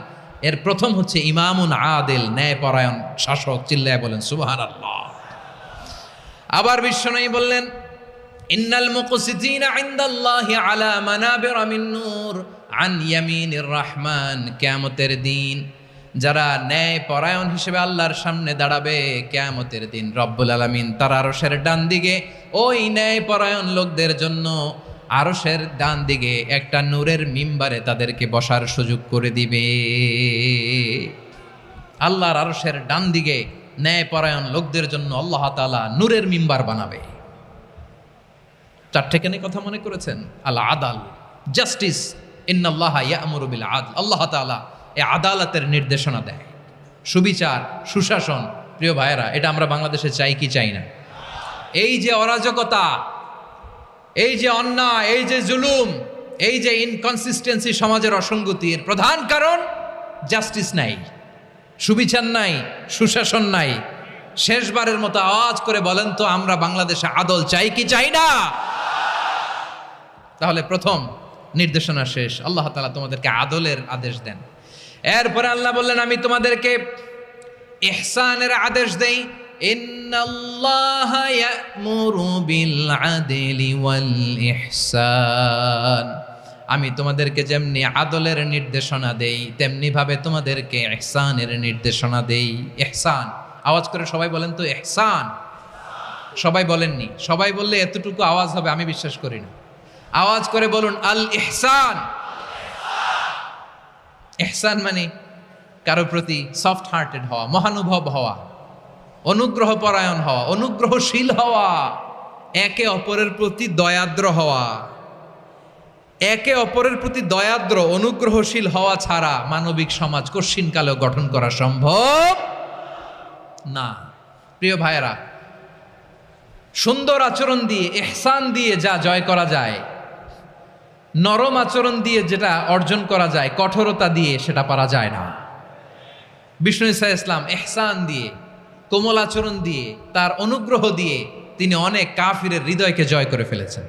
এর প্রথম হচ্ছে ইমামুন আদিল, ন্যায়পরায়ণ শাসক। চিল্লায় বলেন সুবহানাল্লাহ। আবার বিশ্বনবী বললেন ইন্নাল মুকসিতিনা ইনদাল্লাহি আলা মানাবিরা মিন নূর আন ইয়ামিনির রহমান। কিয়ামতের দিন যারা ন্যায়পরায়ণ হিসেবে আল্লাহর সামনে দাঁড়াবে, কিয়ামতের দিন রব্বুল আলামিন তার আরশের ডান দিকে ওই ন্যায়পরায়ণ লোকদের জন্য আরশের ডান দিকে একটা নূরের মিম্বারে তাদেরকে বসার সুযোগ করে দিবে। আল্লাহর আরশের ডান দিকে ন্যায়পরায়ণ লোকদের জন্য আল্লাহ তাআলা নূরের মিম্বার বানাবে। 4টে কেন কথা মনে করেছেন? আল আদাল, জাস্টিস। ইন্নাল্লাহা ইয়া'মুরু বিল আদল। আল্লাহ তাআলা এই আদালতের নির্দেশনা দেয়, সুবিচার, সুশাসন। প্রিয় ভাইয়েরা, এটা আমরা বাংলাদেশে চাই কি চাই না? এই যে অরাজকতা, এই যে অন্যায়, এই যে জুলুম, এই যে ইনকনসিস্টেন্সি সমাজের অসঙ্গতির প্রধান কারণ জাস্টিস নাই, সুবিচার নাই, সুশাসন নাই। শেষবারের মতো আওয়াজ করে বলেন তো, আমরা বাংলাদেশে আদল চাই কি চাই না? তাহলে প্রথম নির্দেশনা শেষ। আল্লাহ তাআলা তোমাদেরকে আদলের আদেশ দেন। এরপরে আল্লাহ বললেন আমি তোমাদেরকে ইহসানের আদেশ দেই। ইন্নাল্লাহা ইয়া'মুরু বিল আদলি ওয়াল ইহসান। আমি তোমাদেরকে যেমনি আদলের নির্দেশনা দেই, তেমনি ভাবে তোমাদেরকে ইহসানের নির্দেশনা দেই। ইহসান, আওয়াজ করে সবাই বলেন তো ইহসান। সবাই বলেননি, সবাই বললে এতটুকু আওয়াজ হবে আমি বিশ্বাস করি না। আওয়াজ করে বলুন আল ইহসান। ইহসান মানে কারো প্রতি সফট হার্টেড হওয়া, মহানুভব হওয়া, অনুগ্রহ পরায়ণ হওয়া, অনুগ্রহশীল হওয়া, একে অপরের প্রতি দয়াদ্র হওয়া। একে অপরের প্রতি দয়াদ্র, অনুগ্রহশীল হওয়া ছাড়া মানবিক সমাজ কশিনকালেও গঠন করা সম্ভব না। প্রিয় ভাইয়েরা, সুন্দর আচরণ দিয়ে, ইহসান দিয়ে যা জয় করা যায়, নরম আচরণ দিয়ে যেটা অর্জন করা যায়, কঠোরতা দিয়ে সেটা পারা যায় না। বিষ্ণু ঈসা ইসলাম ইহসান দিয়ে, কোমল আচরণ দিয়ে, তার অনুগ্রহ দিয়ে তিনি অনেক কাফিরের হৃদয়কে জয় করে ফেলেছেন।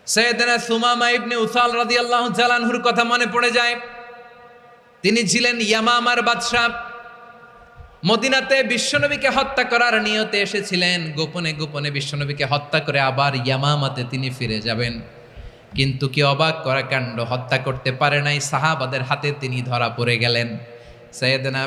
সাইয়েদনা সুমামা ইবনে উসাল রাদিয়াল্লাহু তাআলা আনহুর কথা মনে পড়ে যায়। তিনি ছিলেন ইয়ামামার বাদশা। মদিনাতে বিশ্বনবীকে হত্যা করার নিয়তে এসেছিলেন। গোপনে গোপনে বিশ্বনবীকে হত্যা করে আবার ইয়ামামাতে তিনি ফিরে যাবেন। কিন্তু কি অবাক করা কাণ্ড, হত্যা করতে পারে নাই, সাহাবাদের হাতে তিনি ধরা পড়ে গেলেন। সাইয়েদনা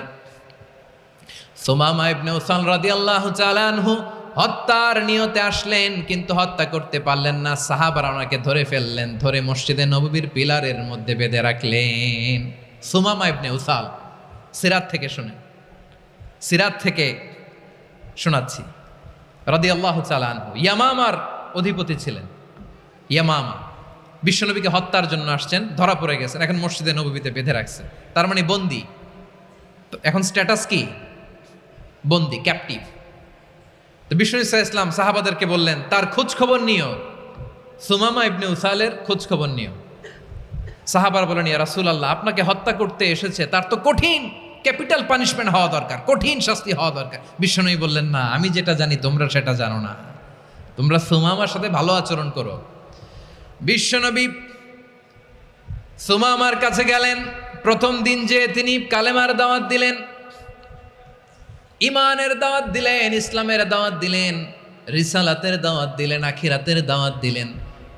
সুমামা ইবনে উসাল রাদিয়াল্লাহু তাআলা আনহু হত্যার নিয়তে আসলেন, কিন্তু হত্যা করতে পারলেন না। সাহাবারা ওনাকে ধরে ফেললেন, ধরে মসজিদে নববীর পিলারের মধ্যে বেঁধে রাখলেন। সুমামা ইবনে উসাল, সিরাত থেকে শুনেন, সিরাত থেকে শোনাচ্ছি। রাদিয়াল্লাহু তাআলা আনহু ইয়ামামার অধিপতি ছিলেন। ইয়ামামা বিশ্বনবীকে হত্যার জন্য আসছেন, ধরা পড়ে গেছেন, এখন মসজিদে নববীতে বেঁধে রাখছে, তার মানে বন্দী। এখন স্ট্যাটাস কি? বন্দী, ক্যাপটিভ। তো বিষ্ণু ইসলাম সাহাবাদেরকে বললেন তার খোঁজ খবর নিও, সুমামা ইবনে উসালের খোঁজ খবর নিও। সাহাবার বলেন ইয়া রাসূলুল্লাহ, আপনাকে হত্যা করতে এসেছে, তার তো কঠিন ক্যাপিটাল পানিশমেন্ট হওয়া দরকার, কঠিন শাস্তি হওয়া দরকার। বিষ্ণু বললেন না, আমি যেটা জানি তোমরা সেটা জানো না, তোমরা সুমামার সাথে ভালো আচরণ করো। বিশ্বনবী সুমামার কাছে গেলেন। প্রথম দিন যে তিনি কালেমার দাওয়াত দিলেন, ইমানের দাওয়াত দিলেন, ইসলামের দাওয়াত দিলেন, রিসালাতের দাওয়াত দিলেন, আখিরাতের দাওয়াত দিলেন।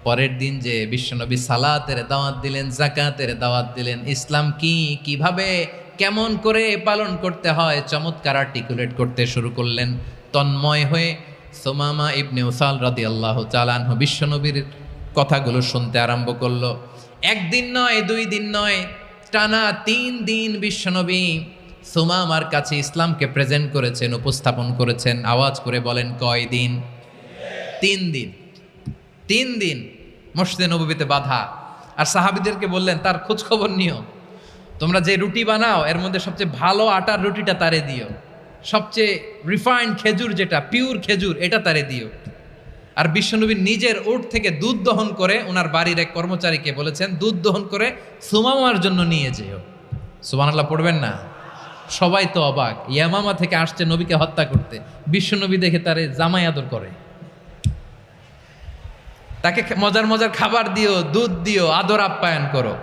পরের দিন যে বিশ্বনবী সালাতের দাওয়াত দিলেন, যাকাতের দাওয়াত দিলেন, ইসলাম কি, কিভাবে, কেমন করে পালন করতে হয় চমৎকার আর্টিকুলেট করতে শুরু করলেন। তন্ময় হয়ে সুমামা ইবনে উসাল রাদিয়াল্লাহু তাআলা আনহু বিশ্বনবীর কথাগুলো শুনতে আরম্ভ করলো। একদিন নয়, 2 দিন নয়, টানা 3 দিন বিশ্বনবী সুমামার কাছে ইসলামকে প্রেজেন্ট করেছেন, উপস্থাপন করেছেন। আওয়াজ করে বলেন কয় দিন? 3 দিন। 3 দিন মসজিদে নববীতে বাঁধা। আর সাহাবীদেরকে বললেন তার খোঁজ খবর নিও, তোমরা যে রুটি বানাও এর মধ্যে সবচেয়ে ভালো আটার রুটিটা তারে দিও, সবচেয়ে রিফাইন্ড খেজুর, যেটা পিওর খেজুর, এটা তারে দিও। আর বিশ্বনবী নিজের উট থেকে দুধ দহন করে ওনার বাড়ির এক কর্মচারীকে বলেছেন দুধ দহন করে সুমামার জন্য নিয়ে যেও। সুবহানাল্লাহ পড়বেন না? সবাই তো অবাক, ইয়ামামা থেকে আসছে নবীকে হত্যা করতে, বিশ্বনবী দেখে তারে জামাই আদর করে, তাকে মজার মজার খাবার দিও, দুধ দিও, আদর আপ্যায়ন করো।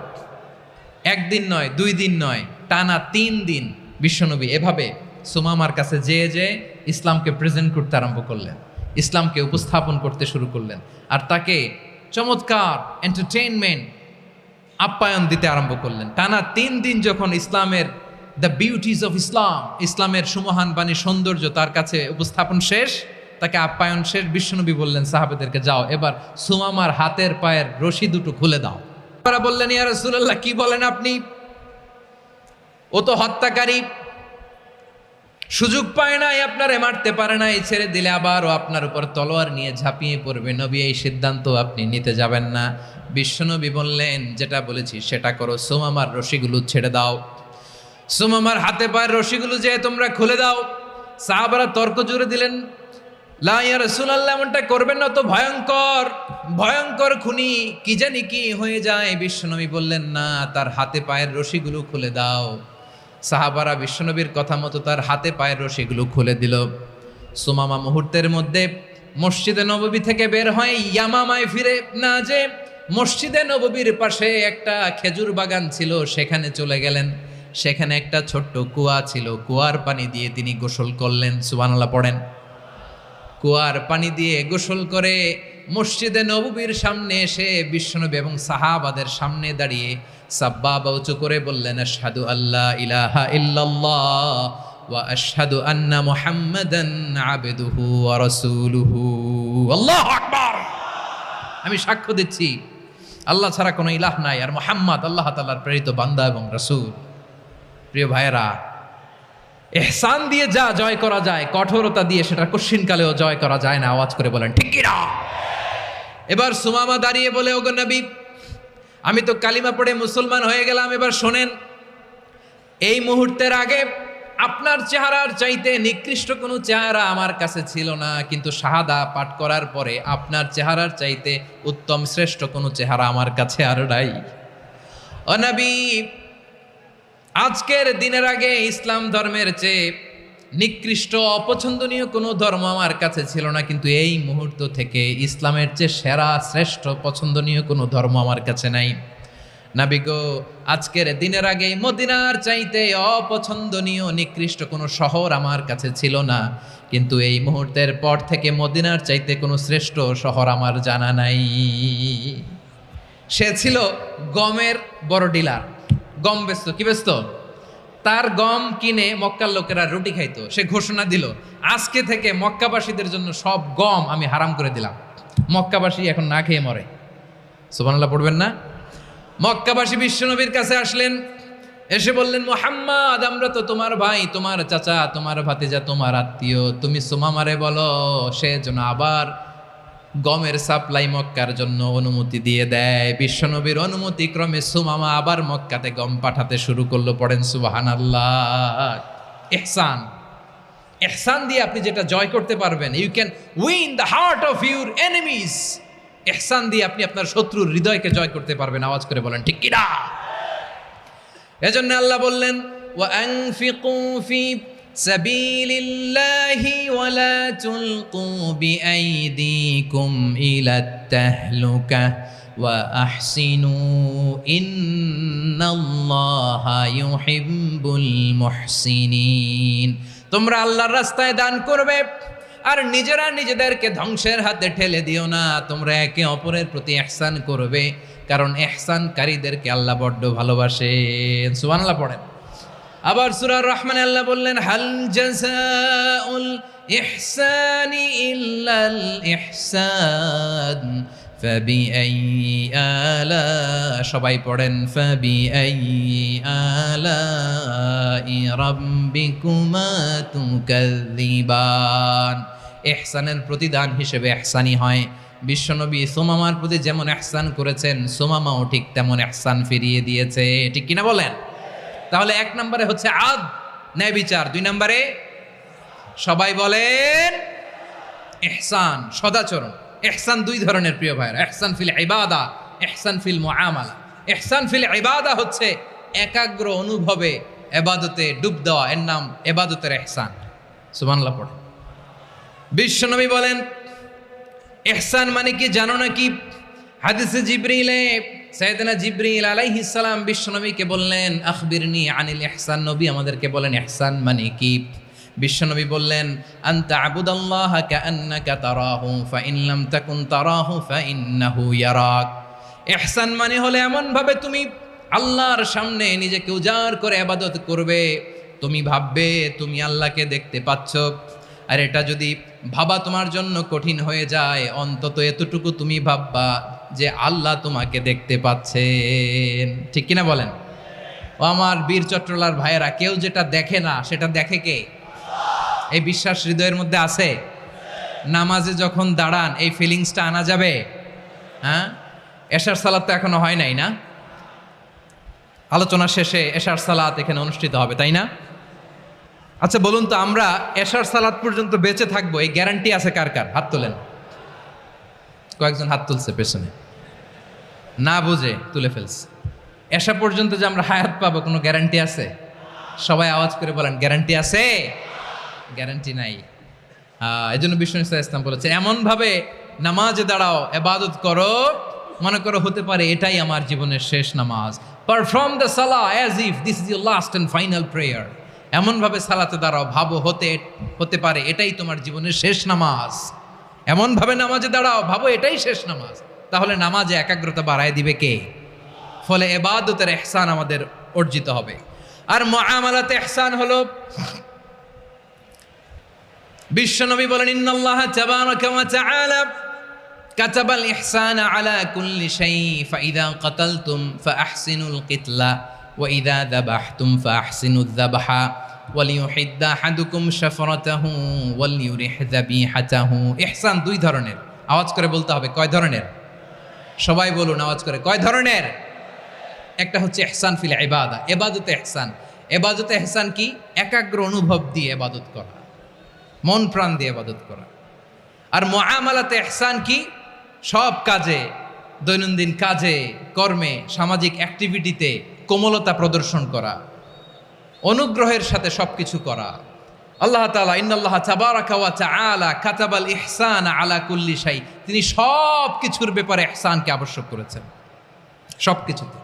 1 দিন নয়, 2 দিন নয়, টানা 3 দিন বিশ্বনবী এভাবে সুমামার কাছে যেয়ে ইসলামকে প্রেজেন্ট করতে আরম্ভ করলেন, ইসলামকে উপস্থাপন করতে শুরু করলেন। আর তাকে চমৎকার এন্টারটেইনমেন্ট, আপ্যায়ন দিতে আরম্ভ করলেন। টানা 3 দিন যখন ইসলামের দ্য বিউটিজ অফ ইসলাম, ইসলামের সুমহান বাণী, সৌন্দর্য তার কাছে উপস্থাপন শেষ, তাকে আপ্যায়ন শেষ, বিশ্বনবী বললেন সাহাবাদেরকে যাও এবার সুমামার হাতের পায়ের রশি দুটো খুলে দাও। তারা বললেন ইয়া রাসূলুল্লাহ, কি বলেন আপনি? ও তো হত্যাকারী, সুযোগ পায় নাই, আপনারে মারতে পারে নাই, ছেড়ে দিলে আবার ও আপনার উপর তলোয়ার নিয়ে ঝাঁপিয়ে পড়বে। নবী এই সিদ্ধান্ত আপনি নিতে যাবেন না। বিশ্বনবী বললেন যেটা বলেছি সেটা করো, সুমামার রশিগুলো ছেড়ে দাও, সুমামার হাতে পায়ের রশিগুলো যে তোমরা খুলে দাও। সাহাবারা তর্ক জুড়ে দিলেন, লা ইয়া রাসূলুল্লাহ, এমনটা করবেন না, তো ভয়ঙ্কর ভয়ঙ্কর খুনি, কি জানি কি হয়ে যায়। বিশ্বনবী বললেন না, তার হাতে পায়ের রশিগুলো খুলে দাও। সাহাবারা বিশ্বনবীর কথা মতো তার হাতে পায়ের রশিগুলো খুলে দিল। সুমামা মুহূর্তের মধ্যে মসজিদে নববী থেকে বের হয়, ইয়ামামায় ফিরে না যে মসজিদে নববীর পাশে একটা খেজুর বাগান ছিল সেখানে চলে গেলেন। সেখানে একটা ছোট্ট কুয়া ছিল, কুয়ার পানি দিয়ে তিনি গোসল করলেন। সুবহানাল্লাহ পড়েন। কুয়ার পানি দিয়ে গোসল করে মসজিদে নববীর সামনে এসে বিশ্বনবী এবং সাহাবাদের সামনে দাঁড়িয়ে সাব্বাবা উঁচু করে বললেন, আশহাদু আল্লা ইলাহা ইল্লাল্লাহ ওয়া আশহাদু আন্না মুহাম্মাদান আবদুহু ওয়া রাসূলুহু। আল্লাহু আকবার। আমি সাক্ষ্য দিচ্ছি আল্লাহ ছাড়া কোনো ইলাহ নাই, আর মুহাম্মদ আল্লাহ তাআলার প্রেরিত বান্দা এবং রাসূল। প্রিয় ভাইয়েরা, ইহসান দিয়ে যা জয় করা যায়, কঠোরতা দিয়ে সেটা কঠিনকালেও জয় করা যায় না। আওয়াজ করে বলেন ঠিক কি না? এবার সুমামা দাঁড়িয়ে বলে, ওগো নবী, আমি তো কালিমা পড়ে মুসলমান হয়ে গেলাম, এবার শোনেন, এই মুহূর্তের আগে আপনার চেহারার চাইতে নিকৃষ্ট কোনো চেহারা আমার কাছে ছিল না, কিন্তু শাহাদা পাঠ করার পরে আপনার চেহারার চাইতে উত্তম শ্রেষ্ঠ কোনো চেহারা আমার কাছে আর নাই। ও নবী, আজকের দিনের আগে ইসলাম ধর্মের চেয়ে নিকৃষ্ট অপছন্দনীয় কোনো ধর্ম আমার কাছে ছিল না, কিন্তু এই মুহূর্ত থেকে ইসলামের চেয়ে সেরা শ্রেষ্ঠ পছন্দনীয় কোনো ধর্ম আমার কাছে নাই। নবী গো, আজকের দিনের আগে মদিনার চাইতে অপছন্দনীয় নিকৃষ্ট কোনো শহর আমার কাছে ছিল না, কিন্তু এই মুহূর্তের পর থেকে মদিনার চাইতে কোনো শ্রেষ্ঠ শহর আমার জানা নাই। সে ছিল গমের বড় ডিলার, গম বেচতো। কি বেচতো? তার গম কিনে মক্কার লোকেরা রুটি খাইতো। সে ঘোষণা দিল, আজকে থেকে মক্কাবাসীদের জন্য সব গম আমি হারাম করে দিলাম, মক্কাবাসী এখন না খেয়ে মরে। সুবহানাল্লাহ পড়বেন না? মক্কাবাসী বিশ্বনবীর কাছে আসলেন, এসে বললেন, মুহাম্মদ, আমরা তো তোমার ভাই, তোমার চাচা, তোমার ভাতিজা, তোমার আত্মীয়, তুমি সুমামারে বলো সে যেন আবার গমের সাপ্লাই মক্কার জন্য অনুমতি দিয়ে দেয়। বিশ্বনবীর অনুমতি ক্রমে সুমামা আবার মক্কাতে গম পাঠাতে শুরু করলো। পড়েন সুবহানাল্লাহ। ইহসান, ইহসান দিয়ে আপনি যেটা জয় করতে পারবেন, you can win the heart of your enemies. ইহসান দিয়ে আপনি আপনার শত্রুর হৃদয়কে জয় করতে পারবেন। আওয়াজ করে বলেন ঠিক কি না? এজন্য আল্লাহ বললেন, ওয়া আনফিকু ফি সাবিলিল্লাহি ওয়া লা তুলকু বিআইদিকুম ইলাত তাহলুকা ওয়া আহসিনু ইন্নাল্লাহা ইউহিব্বুল মুহসিনিন। তোমরা আল্লাহর রাস্তায় দান করবে আর নিজেরা নিজেদেরকে ধ্বংসের হাতে ঠেলে দিও না। তোমরা একে অপরের প্রতি ইহসান করবে, কারণ ইহসানকারীদেরকে আল্লাহ বড্ড ভালোবাসেন। সুবহানাল্লাহ পড়েন। আবার সূরা রহমানে আল্লাহ বললেন, হাল জাযাউল ইহসানি ইল্লাল ইহসান ফাবিআইয়ি আলা, সবাই পড়েন, ফাবিআইয়ি আলাই রাব্বিকুমা তুকাযযিবান। ইহসানের প্রতিদান হিসেবে ইহসানি হয়। বিশ্বনবী সুমামার প্রতি যেমন ইহসান করেছেন, সুমামাও ঠিক তেমন ইহসান ফিরিয়ে দিয়েছে। ঠিক কিনা বলেন? তাহলে এক নম্বরে হচ্ছে আদ, ন্যায় বিচার। দুই নম্বরে সবাই বলেন ইহসান, সদাচরণ। ইহসান দুই ধরনের প্রিয় ভাইরা, ইহসান ফিল ইবাদা, ইহসান ফিল মুআমালা। ইহসান ফিল ইবাদা হচ্ছে একাগ্র অনুভবে ইবাদতে ডুব দেওয়া, এর নাম ইবাদতের ইহসান। সুবহানাল্লাহ পড়ে। বিশ্বনবী বলেন ইহসান মানে কি জানো নাকি? হাদিসে জিবরিলে সাইয়েদনা জিবরিল আলাইহিস সালাম বিশ্বনবীকে বললেন, আখবিরনি আনিল ইহসান। নবী আমাদেরকে বলেন ইহসান মানে কি? বিশ্বনবী বললেন, আনতা আবুদাল্লাহা কাআন্নাকা তারাহু ফাইন লাম তাকুন তারাহু ফাইন্নাহু ইয়ারাক। ইহসান মানে হলো এমন ভাবে তুমি আল্লাহর সামনে নিজেকে উজাড় করে ইবাদত করবে, তুমি ভাববে তুমি আল্লাহকে দেখতে পাচ্ছ। আর এটা যদি ভাবা তোমার জন্য কঠিন হয়ে যায়, অন্তত এতটুকু তুমি ভাববা যে আল্লাহ তোমাকে দেখতে পাচ্ছেন। ঠিক কিনা বলেন? ও আমার বীর চট্টলার ভাইয়েরা, কেউ যেটা দেখে না সেটা দেখে কে? এই বিশ্বাস হৃদয়ের মধ্যে আছে? নামাজে যখন দাঁড়ান এই ফিলিংসটা আনা যাবে? হ্যাঁ, এশার সালাত তো এখনো হয় নাই না? আলোচনা শেষে এশার সালাত এখানে অনুষ্ঠিত হবে, তাই না? আচ্ছা বলুন তো, আমরা এশার সালাত পর্যন্ত বেঁচে থাকবো এই গ্যারান্টি আছে কার কার? হাত তোলেন। কয়েকজন হাত তুলছে পেছনে, না বুঝে তুলে ফেলছে। এশা পর্যন্ত যে আমরা হায়াত পাবো কোনো গ্যারান্টি আছে? সবাই আওয়াজ করে বলেন, গ্যারান্টি আছে? গ্যারান্টি নাই। এই জন্য বিষ্ণু ইসলাম বলেছেন, এমনভাবে নামাজে দাঁড়াও, ইবাদত করো, মনে করো হতে পারে এটাই আমার জীবনের শেষ নামাজ। Perform the Salah as if this is your last and final prayer. এমনভাবে সালাতে দাঁড়াও, ভাবো হতে পারে এটাই তোমার জীবনের শেষ নামাজ। এমনভাবে নামাজে দাঁড়াও, ভাবো এটাই শেষ নামাজ। তাহলে নামাজে একাগ্রতা বাড়ায় দিবে কে? ফলে ইবাদতের ইহসান আমাদের অর্জিত হবে। আর মুআমালাতে ইহসান হলো, বিশ্বনবী বলেন, ইন্নাল্লাহা তাবারাকা ওয়া তাআলা কাতাবাল ইহসানা আলা কুল্লি শাই ফাইদা কাতালতুম ফাআহসিনুল কিতলা ওয়া ইযা যাবাহতুম ফাআহসিনুয যাবহা ওয়ালিউহিদ্দা আহাদুকুম শাফরাতাহু ওয়ালিউরিহ যাবিহাতাহু। ইহসান দুই ধরনের। আওয়াজ করে বলতে হবে, কয় ধরনের? সবাই বলুন আওয়াজ করে, কয় ধরনের? একটা হচ্ছে ইহসান ফিল ইবাদা, ইবাদতে ইহসান। ইবাদতে ইহসান কি? একাগ্র অনুভব দিয়ে ইবাদত করা, মন প্রাণ দিয়ে ইবাদত করা। আর মুআমালাতে ইহসান কি? সব কাজে, দৈনন্দিন কাজে, কর্মে, সামাজিক অ্যাক্টিভিটিতে কোমলতা প্রদর্শন করা, অনুগ্রহের সাথে সবকিছু করা। আল্লাহ তাআলা, ইন্নাল্লাহা তাবারাকা ওয়া তাআলা কাতাবাল ইহসানা আলা কুল্লি শাই, তিনি সব কিছুর ব্যাপারে ইহসানকে আবশ্যক করেছেন। সব কিছুতে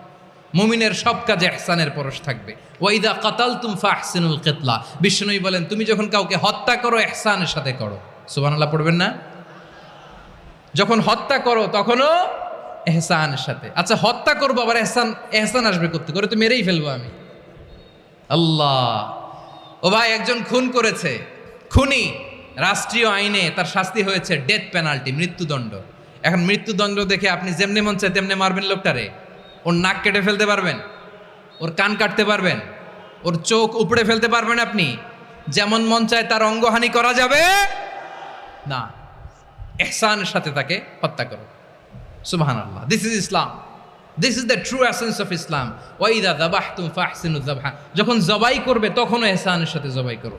মুমিনের সব কাজে ইহসানের পরশ থাকবে। ওয়া ইযা কাতালতুম ফাহসিনুল কিতলা, বিষ্ণুই বলেন তুমি যখন কাউকে হত্যা করো ইহসানের সাথে করো। সুবহানাল্লাহ পড়বেন না? যখন হত্যা করো তখনও এহসানের সাথে। আচ্ছা হত্যা করবো, আবার এহসান এহসান আসবে করতে করে তো মেরেই ফেলবো আমি। আল্লাহ, ও ভাই একজন খুন করেছে, খুনি, রাষ্ট্রীয় আইনে তার শাস্তি হয়েছে ডেথ পেনাল্টি, মৃত্যুদণ্ড। এখন মৃত্যুদণ্ড দেখে আপনি যেমনি মন চায় তেমনি মারবেন লোকটারে? ওর নাক কেটে ফেলতে পারবেন? ওর কান কাটতে পারবেন? ওর চোখ উপড়ে ফেলতে পারবেন আপনি? যেমন মন চায় তার অঙ্গহানি করা যাবে না। ইহসানের সাথে তাকে হত্যা করো। সুবহানাল্লাহ, this is Islam, this is the true essence of Islam. ওয়াইদা যাবাহতুম ফাহসিনু যাবহা, যখন জবাই করবে তখনও ইহসানের সাথে জবাই করো।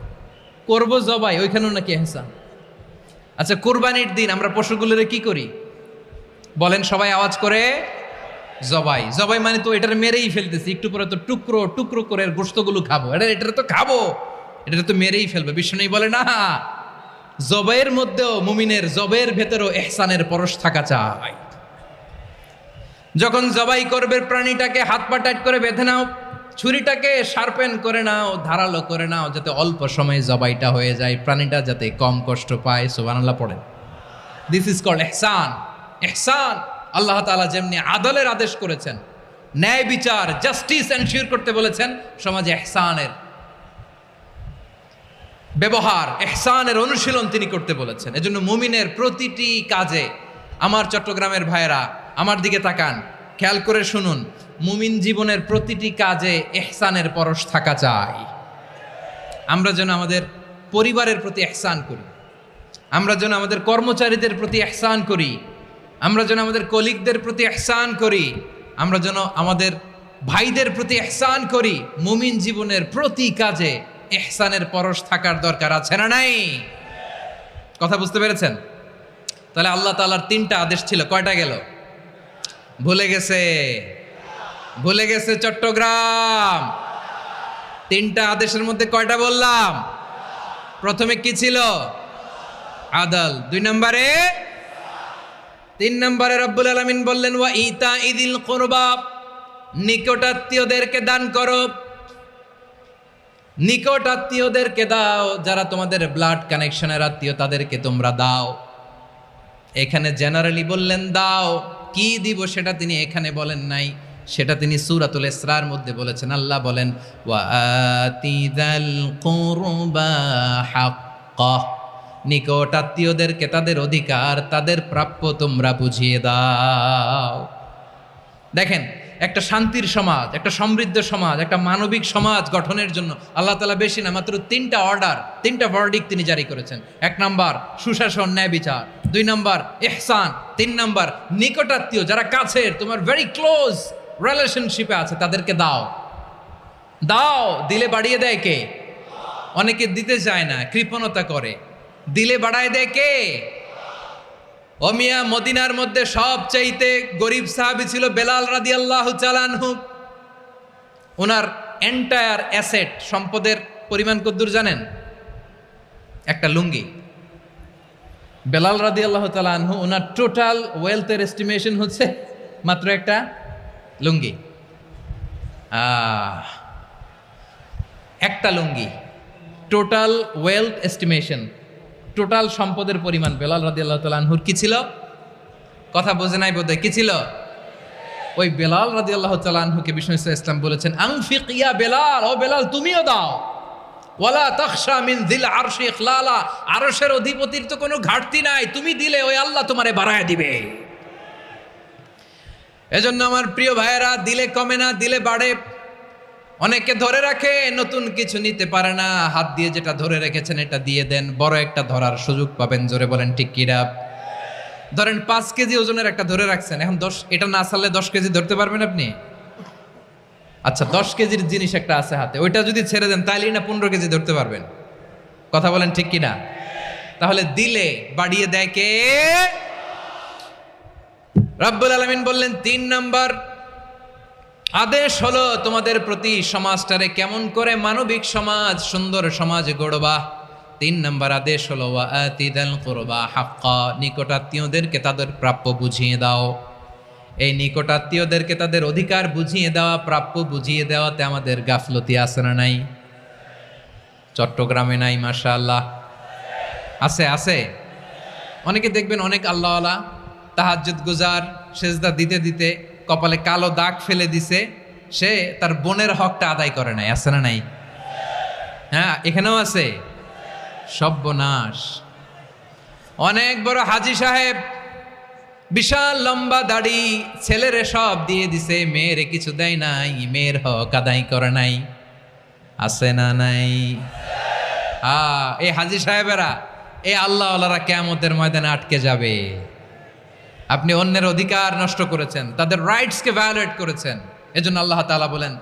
করবো জবাই, ওইখানেও নাকি ইহসান। আচ্ছা কুরবানির দিন আমরা পশুগুলোরে কি করি বলেন সবাই আওয়াজ করে? জবাই। জবাই মানে তো এটার মেরেই ফেলতেছি, একটু পরে তো টুকরো টুকরো করে গোশতগুলো খাবো, এটা তো খাবো, এটা তো মেরেই ফেলবে। বিষ্ণু বলে না, জবাইয়ের মধ্যেও মুমিনের জবের ভেতরেও ইহসানের পরশ থাকা চাই। যখন জবাই করবে প্রাণীটাকে হাত পা টাইট করে বেঁধে নাও, ছুরিটাকে শার্পেন করে নাও, ধারালো করে নাও, যাতে অল্প সময়ে জবাইটা হয়ে যায়, প্রাণীটা যাতে কম কষ্ট পায়। সুবহানাল্লাহ পড়েন। দিস ইজ কল্ড ইহসান। ইহসান আল্লাহ তাআলা যেমনি আদলের আদেশ করেছেন, ন্যায় বিচার জাস্টিস এনশিওর করতে বলেছেন, সমাজে ইহসানের ব্যবহার, ইহসানের অনুশীলন তিনি করতে বলেছেন। এজন্য মুমিনের প্রতিটি কাজে, আমার চট্টগ্রামের ভাইয়েরা আমার দিকে তাকান, খেয়াল করে শুনুন, মুমিন জীবনের প্রতিটি কাজে ইহসানের পরশ থাকা চাই। আমরা যেন আমাদের পরিবারের প্রতি ইহসান করি, আমরা যেন আমাদের কর্মচারীদের প্রতি ইহসান করি, আমরা যেন আমাদের কলিগদের প্রতি ইহসান করি, আমরা যেন আমাদের ভাইদের প্রতি ইহসান করি। মুমিন জীবনের প্রতি কাজে ইহসানের পরশ থাকার দরকার আছে না নাই? কথা বুঝতে পেরেছেন? তাহলে আল্লাহ তাআলার 3টা আদেশ ছিল, কয়টা গেল? ভুলে গেছে, ভুলে গেছে চট্টগ্রাম। 3টা আদেশের মধ্যে কয়টা বললাম? প্রথমে কি ছিল? আদল। 2 নম্বরে, 3 নম্বরে রব্বুল আলামিন বললেন ওয়া ইতা ইদিল কুরবা, নিকটাত্মীয়দেরকে দান করো। নিকট আত্মীয়দেরকে দাও, যারা তোমাদের ব্লাড কানেকশনের আত্মীয় তাদেরকে তোমরা দাও। এখানে জেনারেলি বললেন দাও, কি দিব সেটা তিনি এখানে বলেন নাই, সেটা তিনি সূরাতুল ইসরার মধ্যে বলেছেন। আল্লাহ বলেন ওয়া আতিযাল কুরবা হাক্কা, নিকট আত্মীয়দেরকে তাদের অধিকার, তাদের প্রাপ্য তোমরা বুঝিয়ে দাও। দেখেন, একটা শান্তির সমাজ, একটা সমৃদ্ধ সমাজ, একটা মানবিক সমাজ গঠনের জন্য আল্লাহ তাআলা বেশি না, মাত্র 3টা অর্ডার, 3টা ভার্ডিক্ট তিনি জারি করেছেন। 1 নাম্বার সুশাসন, ন্যায় বিচার। 2 নাম্বার ইহসান। 3 নাম্বার নিকটাত্মীয়, যারা কাছের, তোমার ভেরি ক্লোজ রিলেশনশিপে আছে, তাদেরকে দাও। দাও, দিলে বাড়িয়ে দেয় কে? অনেকে দিতে চায় না, কৃপণতা করে। দিলে বাড়ায় দেয় কে? ও মিয়া, মদিনার মধ্যে সবচাইতে গরিব সাহাবী ছিল বেলাল রাদিয়াল্লাহু তাআলা আনহু। ওনার এন্টায়ার অ্যাসেট, সম্পদের পরিমাণ কতদূর জানেন? একটা লুঙ্গি। বেলাল রাদিয়াল্লাহু তাআলা আনহু, ওনার টোটাল ওয়েলথের এস্টিমেশন হচ্ছে মাত্র একটা লুঙ্গি। একটা লুঙ্গি, টোটাল ওয়েলথ এস্টিমেশন, টোটাল সম্পদের পরিমাণ বেলাল রাদিয়াল্লাহু তাআলা আনহুর কি ছিল? কথা বোঝে নাই বোধহয়, কি ছিল? ওই বেলাল রাদিয়াল্লাহু তাআলা আনহুকে বিষ্ণু ইসলাম বলেছেন আনফিক ইয়া বেলাল, ও বেলাল তুমিও দাও। ওয়ালা তাখশা মিন যিল আরশি ইখলালা, আরশের অধিপতির তো কোনো ঘাটতি নাই, তুমি দিলে ওই আল্লাহ তোমারে বাড়ায় দিবে। এজন্য আমার প্রিয় ভাইয়েরা, দিলে কমে না, দিলে বাড়ে। অনেকে ধরে রাখে, নতুন কিছু নিতে পারে না, হাত দিয়ে যেটা ধরে রেখেছেন এটা দিয়ে দেন, বড় একটা ধরার সুযোগ পাবেন। জোরে বলেন ঠিক কিনা? ধরেন 5 কেজি ওজনের একটা ধরে রাখছেন, এখন 10, এটা না ছাড়লে 10 কেজি ধরতে পারবেন আপনি? আচ্ছা 10 কেজির জিনিস একটা আছে হাতে, ওইটা যদি ছেড়ে দেন তাইলেই না 15 কেজি ধরতে পারবেন। কথা বলেন ঠিক কিনা? তাহলে দিলে বাড়িয়ে দেয় কে? রব্বুল আলামিন বললেন 3 নাম্বার আদেশ হলো তোমাদের প্রতি সমাজটারে কেমন করে মানবিক সমাজ, সুন্দর সমাজ গড়বা। 3 নাম্বার আদেশ হলো ওয়া আতিদাল কুরবা হাক্কা, নিকটাত্মীয়দেরকে তাদের প্রাপ্য বুঝিয়ে দাও। এই নিকটাত্মীয়দেরকে তাদের অধিকার বুঝিয়ে দেওয়া, প্রাপ্য বুঝিয়ে দেওয়াতে আমাদের গাফলতি আছে না নাই? চট্টগ্রামে নাই? মাশাআল্লাহ আছে, আছে। অনেকে দেখবেন অনেক আল্লাহওয়ালা, তাহাজ্জুদ গুজার, সেজদা দিতে দিতে কপালে কালো দাগ ফেলে দিছে, সে তার বোনের হকটা আদায় করে নাই। আছে না নাই? হ্যাঁ, এখানেও আছে। সর্বনাশ। অনেক বড় হাজী সাহেব, বিশাল লম্বা দাড়ি, ছেলেরে সব দিয়ে দিছে, মেয়েরে কিছু দেয় নাই, মেয়ের হক আদায় করে নাই। আছে না নাই? এই হাজী সাহেবেরা, এই আল্লাহওয়ালারা কিয়ামতের ময়দানে আটকে যাবে। আপনি অন্যের অধিকার নষ্ট করেছেন, তাদের রাইটসকে ভায়োলেট করেছেন। এজন্য আল্লাহ তাআলা বলেন,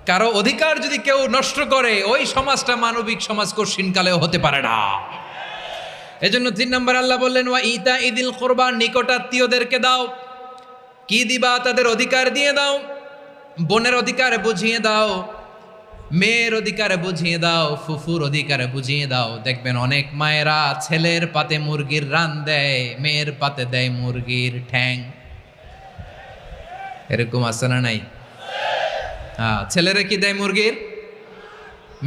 কারো অধিকার যদি কেউ নষ্ট করে, ওই সমাজটা মানবিক সমাজ কঠিনকালেও হতে পারে না। এজন্য 3 নম্বর আল্লাহ বললেন, ওয়া ইতা ইদিল কুরবা, নিকটাত্মীয়দেরকে দাও। কি দিবা? তাদের অধিকার দিয়ে দাও। বোনের অধিকার বুঝিয়ে দাও, মেয়ের অধিকার বুঝিয়ে দাও, ফুফুর অধিকার বুঝিয়ে দাও। দেখবেন অনেক মায়েরা ছেলের পাতে মুরগির রান দেয়, মেয়ের পাতে দেয় মুরগির ঠ্যাং। এরকম আছে না নাই? ছেলেরা কি দেয়? মুরগির।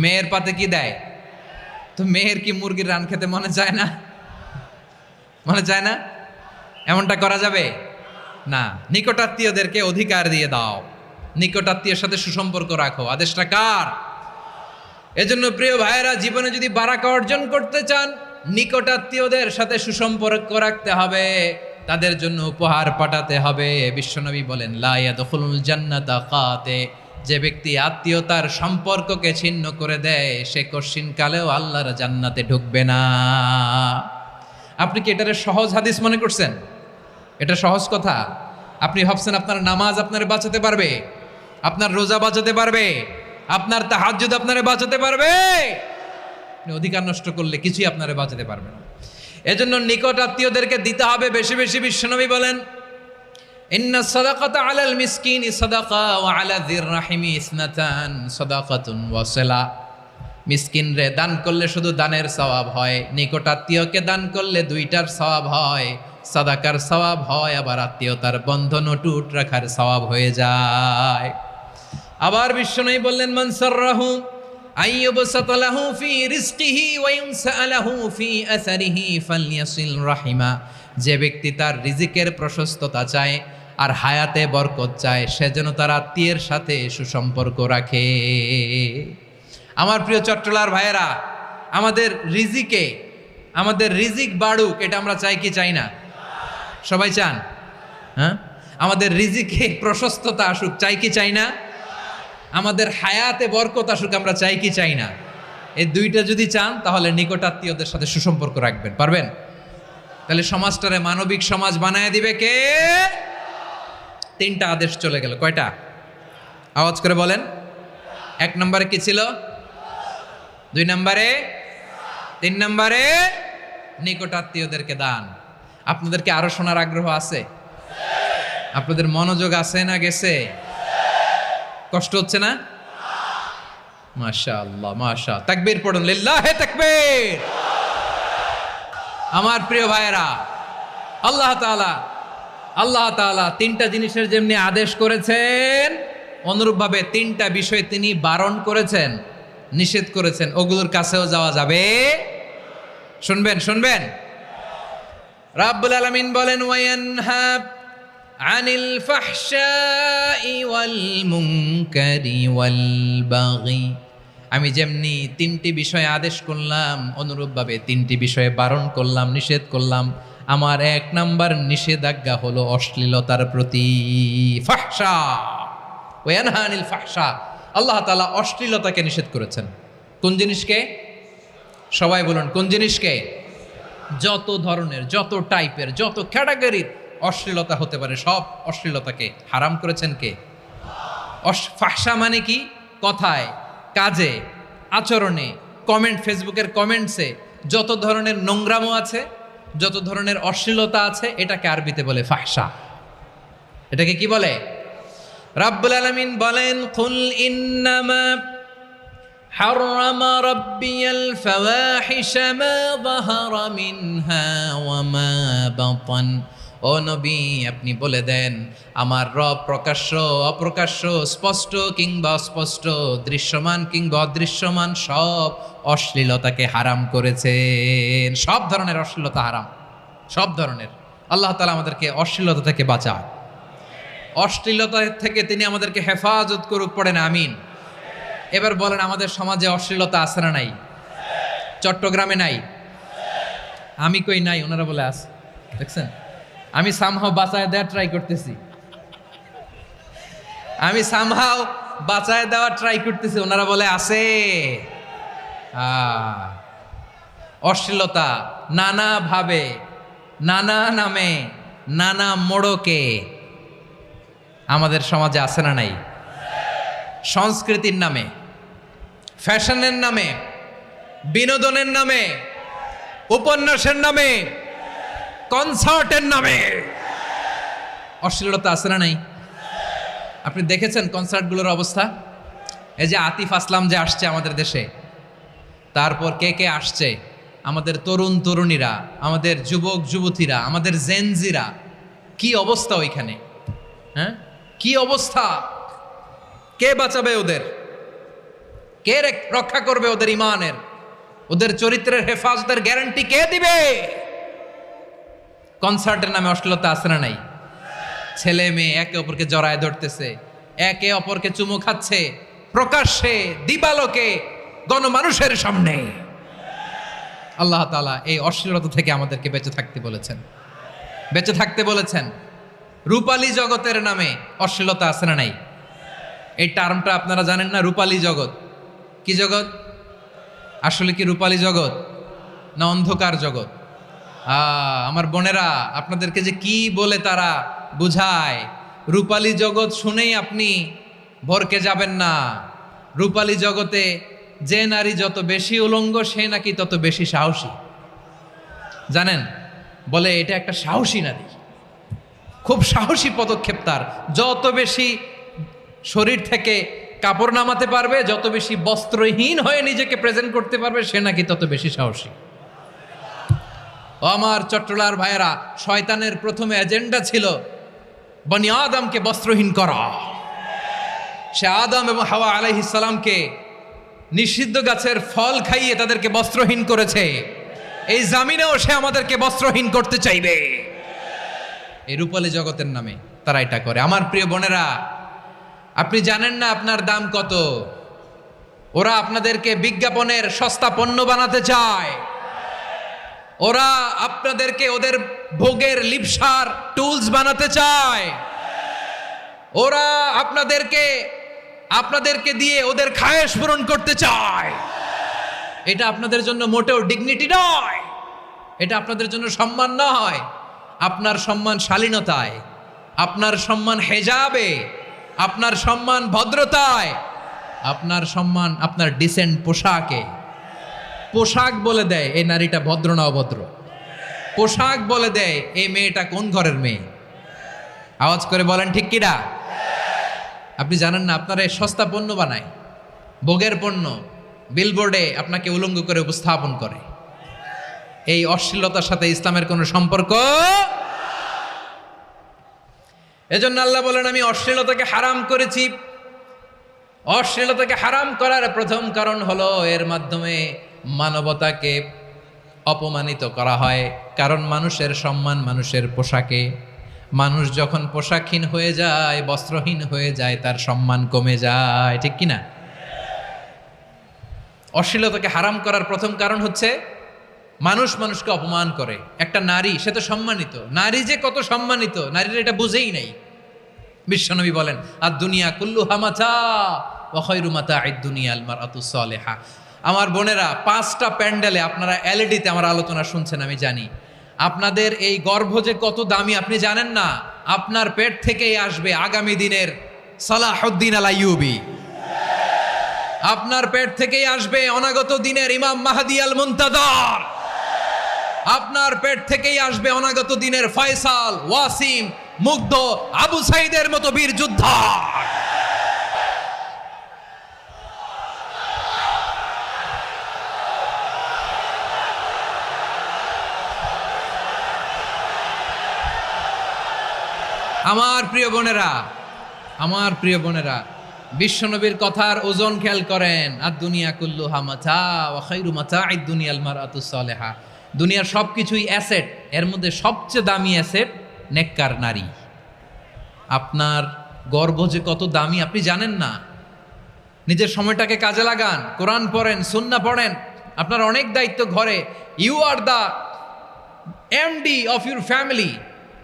মেয়ের পাতে কি দেয়? তো মেয়ের কি মুরগির রান খেতে মনে চায় না? মনে চায় না? এমনটা করা যাবে না। নিকটাত্মীয়দেরকে অধিকার দিয়ে দাও, নিকটাত্মীয়ের সাথে সুসম্পর্ক রাখো। আদেশটা কার? এজন্য প্রিয় ভাইয়েরা, জীবনে যদি বারাকা অর্জন করতে চান, নিকটাত্মীয়দের সাথে সুসম্পর্ক রাখতে হবে, তাদের জন্য উপহার পাঠাতে হবে। বিশ্বনবী বলেন, লা ইয়াদখুলুল জান্নাতা কাতে, যে ব্যক্তি আত্মীয়তার সম্পর্ককে ছিন্ন করে দেয়, সে কশিনকালেও আল্লাহর জান্নাতে ঢুকবে না। আপনি কি এটারে সহজ হাদিস মনে করছেন? এটা সহজ কথা? আপনি ভাবছেন আপনার নামাজ আপনারে বাঁচাতে পারবে, আপনার রোজা বাঁচাতে পারবে, আপনার তাহাজ্জুদ আপনারে বাঁচাতে পারবে? আপনি অধিকার নষ্ট করলে কিছুই আপনারে বাঁচাতে পারবে না। এজন্য নিকট আত্মীয়দেরকে দিতে হবে বেশি বেশি। বিশ্বনবী বলেন, ইন্না সাদাকাতা আলাল মিসকিনি সাদাকা ওয়া আলা যির রাহিমি ইসনাতান সাদাকাতুন ওয়া সিলা। মিসকিন রে দান করলে শুধু দানের সওয়াব হয়, নিকট আত্মীয়কে দান করলে দুইটার সওয়াব হয়, সাদাকার সওয়াব হয়, আবার আত্মীয়তার বন্ধন অটুট রাখার সওয়াব হয়ে যায়। আবার বিশ্বনবী বললেন, মান সাররাহু আইয়ুবসাতা লাহু ফি রিজকিহি ওয়া ইউনসা লাহু ফি আসারিহি ফালইয়াসিল রাহিমা। যে ব্যক্তি তার রিজিকের প্রশস্ততা চায় আর হায়াতে বরকত চায়, সে যেন তার আত্মীয়ের সাথে সুসম্পর্ক রাখে। আমার প্রিয় চট্টলার ভাইয়েরা, আমাদের রিজিক বাড়ুক, এটা আমরা চাই কি চাই না? সবাই চান? হ্যাঁ, আমাদের রিজিকে প্রশস্ততা আসুক, চাই কি চাই না? আমাদের হায়াতে বরকত আসুক, আমরা চাই কি চাই না? এই দুইটা যদি চান, তাহলে নিকটাত্মীয়দের সাথে সুসম্পর্ক রাখবেন। পারবেন? তাহলে সমাজটারে মানবিক সমাজ বানায় দিবে কে? 3টা আদেশ চলে গেল। কয়টা? আওয়াজ করে বলেন। 1 নম্বরে কি ছিল? 2 নম্বরে, 3 নম্বরে নিকটাত্মীয়দেরকে দান। আপনাদেরকে আরো শোনার আগ্রহ আছে? আপনাদের মনোযোগ আছে না গেছে? কষ্ট হচ্ছে না? মাশাআল্লাহ, মাশাআল্লাহ। তাকবীর পড়ুন, লিল্লাহে তাকবীর। আমার প্রিয় ভাইয়েরা, আল্লাহ তাআলা 3টা জিনিসের যেমনি আদেশ করেছেন, অনুরূপভাবে 3টা বিষয় তিনি বারণ করেছেন, নিষেধ করেছেন। ওগুলোর কাছেও যাওয়া যাবে। শুনবেন। রাব্বুল আলামিন বলেন, ওয়ায়ানহা আনিল ফাহশাই ওয়াল মুনকারি ওয়াল বাগি। আমি যেমনি 3টি বিষয়ে আদেশ করলাম, অনুরূপভাবে 3টি বিষয়ে বারণ করলাম, নিষেধ করলাম। আমার 1 নাম্বার নিষেধাজ্ঞা হলো অশ্লীলতার প্রতি। ফাহশা, ওয়ায়ানহা আনিল ফাহশা, আল্লাহ তাআলা অশ্লীলতাকে নিষেধ করেছেন। কোন জিনিসকে? সবাই বলুন, কোন জিনিসকে? যত ধরনের, যত টাইপের, যত ক্যাটাগরির অশ্লীলতা হতে পারে, সব অশ্লীলতাকে হারাম করেছেন কে? ফাহশা মানে কি? কথায়, কাজে, আচরণে, কমেন্ট, ফেসবুকের কমেন্টসে যত ধরনের নোংরামো আছে, যত ধরনের অশ্লীলতা আছে, এটাকে আরবিতে বলে ফাহশা। এটাকে কি বলে? রাব্বুল আলামিন বলেন, কুল ইন্নামা হারামা রাব্বিয়াল ফাওয়াহিশা মা যাহারা মিনহা ওয়া মা বাতান। ও নবী, আপনি বলে দেন, আমার রব প্রকাশ্য, অপ্রকাশ্য, স্পষ্ট কিংবা অস্পষ্ট, দৃশ্যমান কিংবা অদৃশ্যমান সব অশ্লীলতাকে হারাম করেছেন। সব ধরনের অশ্লীলতা হারাম, সব ধরনের আল্লাহ তাআলা আমাদেরকে অশ্লীলতা থেকে বাঁচান, অশ্লীলতা থেকে তিনি আমাদেরকে হেফাজত করুক, পড়েন আমিন। এবার বলেন, আমাদের সমাজে অশ্লীলতা আছে না নাই? চট্টগ্রামে নাই? আমি কই নাই, ওনারা বলে আছে। দেখছেন, আমি সামহাও বাঁচায় দেওয়ার ট্রাই করতেছি, ওনারা বলে আছে। অশ্লীলতা নানা ভাবে, নানা নামে, নানা মোড়কে আমাদের সমাজে আছে না নাই? সংস্কৃতির নামে, ফ্যাশনের নামে, বিনোদনের নামে, উপন্যাসের নামে, কনসার্টের নামে অশ্লীলতা আছে না নাই? আপনি দেখেছেন কনসার্টগুলোর অবস্থা? এই যে আতিফ আসলাম যে আসছে আমাদের দেশে, তারপর কে কে আসছে, আমাদের তরুণ তরুণীরা, আমাদের যুবক যুবতীরা, আমাদের জেনজিরা, কি অবস্থা ওইখানে? হ্যাঁ, কি অবস্থা? কে বাঁচাবে ওদের? কে রক্ষা করবে ওদের ইমানের, ওদের চরিত্রের হেফাজতের গ্যারান্টি কে দিবে? কনসার্টের নামে অশ্লীলতা আছে না নাই? ছেলে মেয়ে একে অপরকে জড়ায় ধরতেছে, একে অপরকে চুমু খাচ্ছে প্রকাশ্যে, দিবালোকে, গণমানুষের সামনে। আল্লাহ তাআলা এই অশ্লীলতা থেকে আমাদেরকে বেঁচে থাকতে বলেছেন, বেঁচে থাকতে বলেছেন। রূপালী জগতের নামে অশ্লীলতা আছে না নাই? এই টার্মটা আপনারা জানেন না? রূপালী জগৎ কি জগৎ? আসলে কি রূপালী জগৎ না অন্ধকার জগৎ? আমার বোনেরা, আপনাদেরকে যে কি বলে তারা বুঝায়, রূপালী জগৎ শুনেই আপনি ভরকে যাবেন না। রূপালী জগতে যে নারী যত বেশি উলঙ্গ, সে নাকি তত বেশি সাহসী। জানেন, বলে এটা একটা সাহসী নারী, খুব সাহসী পদক্ষেপ তার। যত বেশি শরীর থেকে কাপড় নামাতে পারবে, যত বেশি বস্ত্রহীন হয়ে নিজেকে প্রেজেন্ট করতে পারবে, সে নাকি তত বেশি সাহসী। ও আমার চট্টলার ভাইয়েরা, শয়তানের প্রথম এজেন্ডা ছিল বনি আদমকে বস্ত্রহীন করা। সে আদম এবং হাওয়া আলাইহিস সালামকে নিষিদ্ধ গাছের ফল খাইয়ে তাদেরকে বস্ত্রহীন করেছে। এই জামিনেও সে আমাদেরকে বস্ত্রহীন করতে চাইবে। এই রূপালী জগতের নামে তারা এটা করে। আমার প্রিয় বোনেরা, আপনি জানেন না আপনার দাম কত। ওরা আপনাদেরকে বিজ্ঞাপনের সস্তা পণ্য বানাতে চায়। ওরা আপনাদেরকে ওদের ভোগের লিপসার টুলস বানাতে চায়। ওরা আপনাদেরকে দিয়ে ওদের খায়েশ পূরণ করতে চায়। এটা আপনাদের জন্য মোটেও ডিগনিটি নয়, এটা আপনাদের জন্য সম্মান নয়। আপনার সম্মান শালীনতায়, আপনার সম্মান হেজাবে, আপনার সম্মান ভদ্রতায়, আপনার সম্মান আপনার ডিসেন্ট পোশাকে। পোশাক বলে দেয় এই নারীটা ভদ্র না অভদ্র। পোশাক বলে দেয় এই মেয়েটা কোন ঘরের মেয়ে। আওয়াজ করে বলেন ঠিক কিনা? আপনি জানেন না, আপনারা এই সস্তা পণ্য বানায়, ভোগের পণ্য, বিলবোর্ডে আপনাকে উলঙ্গ করে উপস্থাপন করে। এই অশ্লীলতার সাথে ইসলামের কোনো সম্পর্ক। এজন্য আল্লাহ বলেন, আমি অশ্লীলতাকে হারাম করেছি। অশ্লীলতাকে হারাম করার প্রথম কারণ হলো এর মাধ্যমে মানবতাকে অপমানিত করা হয়। কারণ মানুষের সম্মান মানুষের পোশাকে। মানুষ যখন পোশাকহীন হয়ে যায়, বস্ত্রহীন হয়ে যায়, তার সম্মান কমে যায়, ঠিক কিনা? অশ্লীলতাকে হারাম করার প্রথম কারণ হচ্ছে মানুষ মানুষকে অপমান করে। একটা নারী, সে তো সম্মানিত, নারী যে কত সম্মানিত নারীরা এটা বুঝেই নাই। বিশ্বনবী বলেন, আর দুনিয়া কুল্লুহা মাতা ওয়া খায়রু মাতা'আদ দুনিয়া আল মারআতুস সালিহা। আমার বোনেরা, 5টা প্যান্ডেলে আপনারা এলইডিতে আমার আলোচনা শুনছেন, আমি জানি। আপনাদের এই গর্ভ যে কত দামি আপনি জানেন না। আপনার পেট থেকেই আসবে আগামী দিনের সালাহুদ্দিন আল আইয়ুবী। আপনার পেট থেকেই আসবে অনাগত দিনের ইমাম মাহদী আল মুনতাজার। আপনার পেট থেকেই আসবে অনাগত দিনের ফয়সাল, ওয়াসিম, মুগ্ধ, আবু সাইদের মতো বীর যোদ্ধা। আমার প্রিয় বোনেরা, বিশ্বনবীর কথার ওজন খেয়াল করেন। আর দুনিয়া কুল্লুহা মাতা ওয়া খায়রু মাতা'আদ দুনিয়াল মারআতুস সালিহা। দুনিয়ার সব কিছুই অ্যাসেট, এর মধ্যে সবচেয়ে দামি অ্যাসেট নেককার নারী। আপনার গর্ভ যে কত দামি আপনি জানেন না। নিজের সময়টাকে কাজে লাগান, কোরআন পড়েন, সুন্নাহ পড়েন। আপনার অনেক দায়িত্ব ঘরে। You are the MD of your family.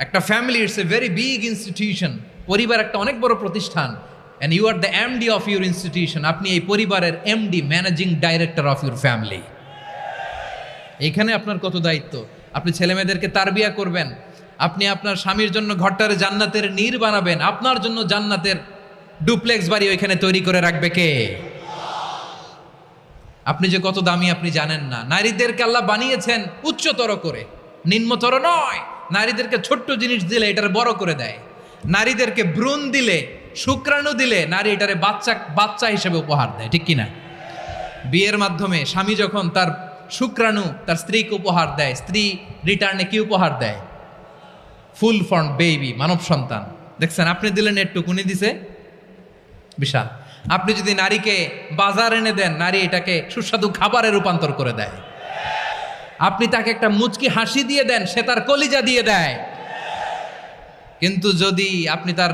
একটা family it's a very big institution. পরিবার একটা অনেক বড় প্রতিষ্ঠান। And you are the MD of your institution. আপনি এই পরিবারের MD, managing director of your family. এখানে আপনার কত দায়িত্ব। আপনি ছেলেমেয়েদেরকে তারবিয়া করবেন, আপনি আপনার স্বামীর জন্য ঘরটারে জান্নাতের নীর বানাবেন, আপনার জন্য জান্নাতের ডুপ্লেক্স বাড়ি ওইখানে তৈরি করে রাখবে কে? আপনি যে কত দামি আপনি জানেন না। নারীদেরকে আল্লাহ বানিয়েছেন উচ্চতর করে, নিম্নতর নয়। নারীদেরকে ছোট্ট জিনিস দিলে এটারে বড় করে দেয়। নারীদেরকে ভ্রূণ দিলে, শুক্রাণু দিলে নারী এটারে বাচ্চা হিসেবে উপহার দেয়, ঠিক কিনা? বিয়ের মাধ্যমে স্বামী যখন তার শুক্রাণু তার স্ত্রীকে উপহার দেয়, স্ত্রী রিটার্নে কি উপহার দেয়? ফুল ফর্ম বেবি, মানব সন্তান। দেখছেন, আপনি দিলেন একটু, উনি দিছে বিশাল। আপনি যদি নারীকে বাজার এনে দেন, নারী এটাকে সুস্বাদু খাবারে রূপান্তর করে দেয়। আপনি তাকে একটা মুচকি হাসি দিয়ে দেন, সে তার কলিজা দিয়ে দেয়। কিন্তু যদি আপনি তার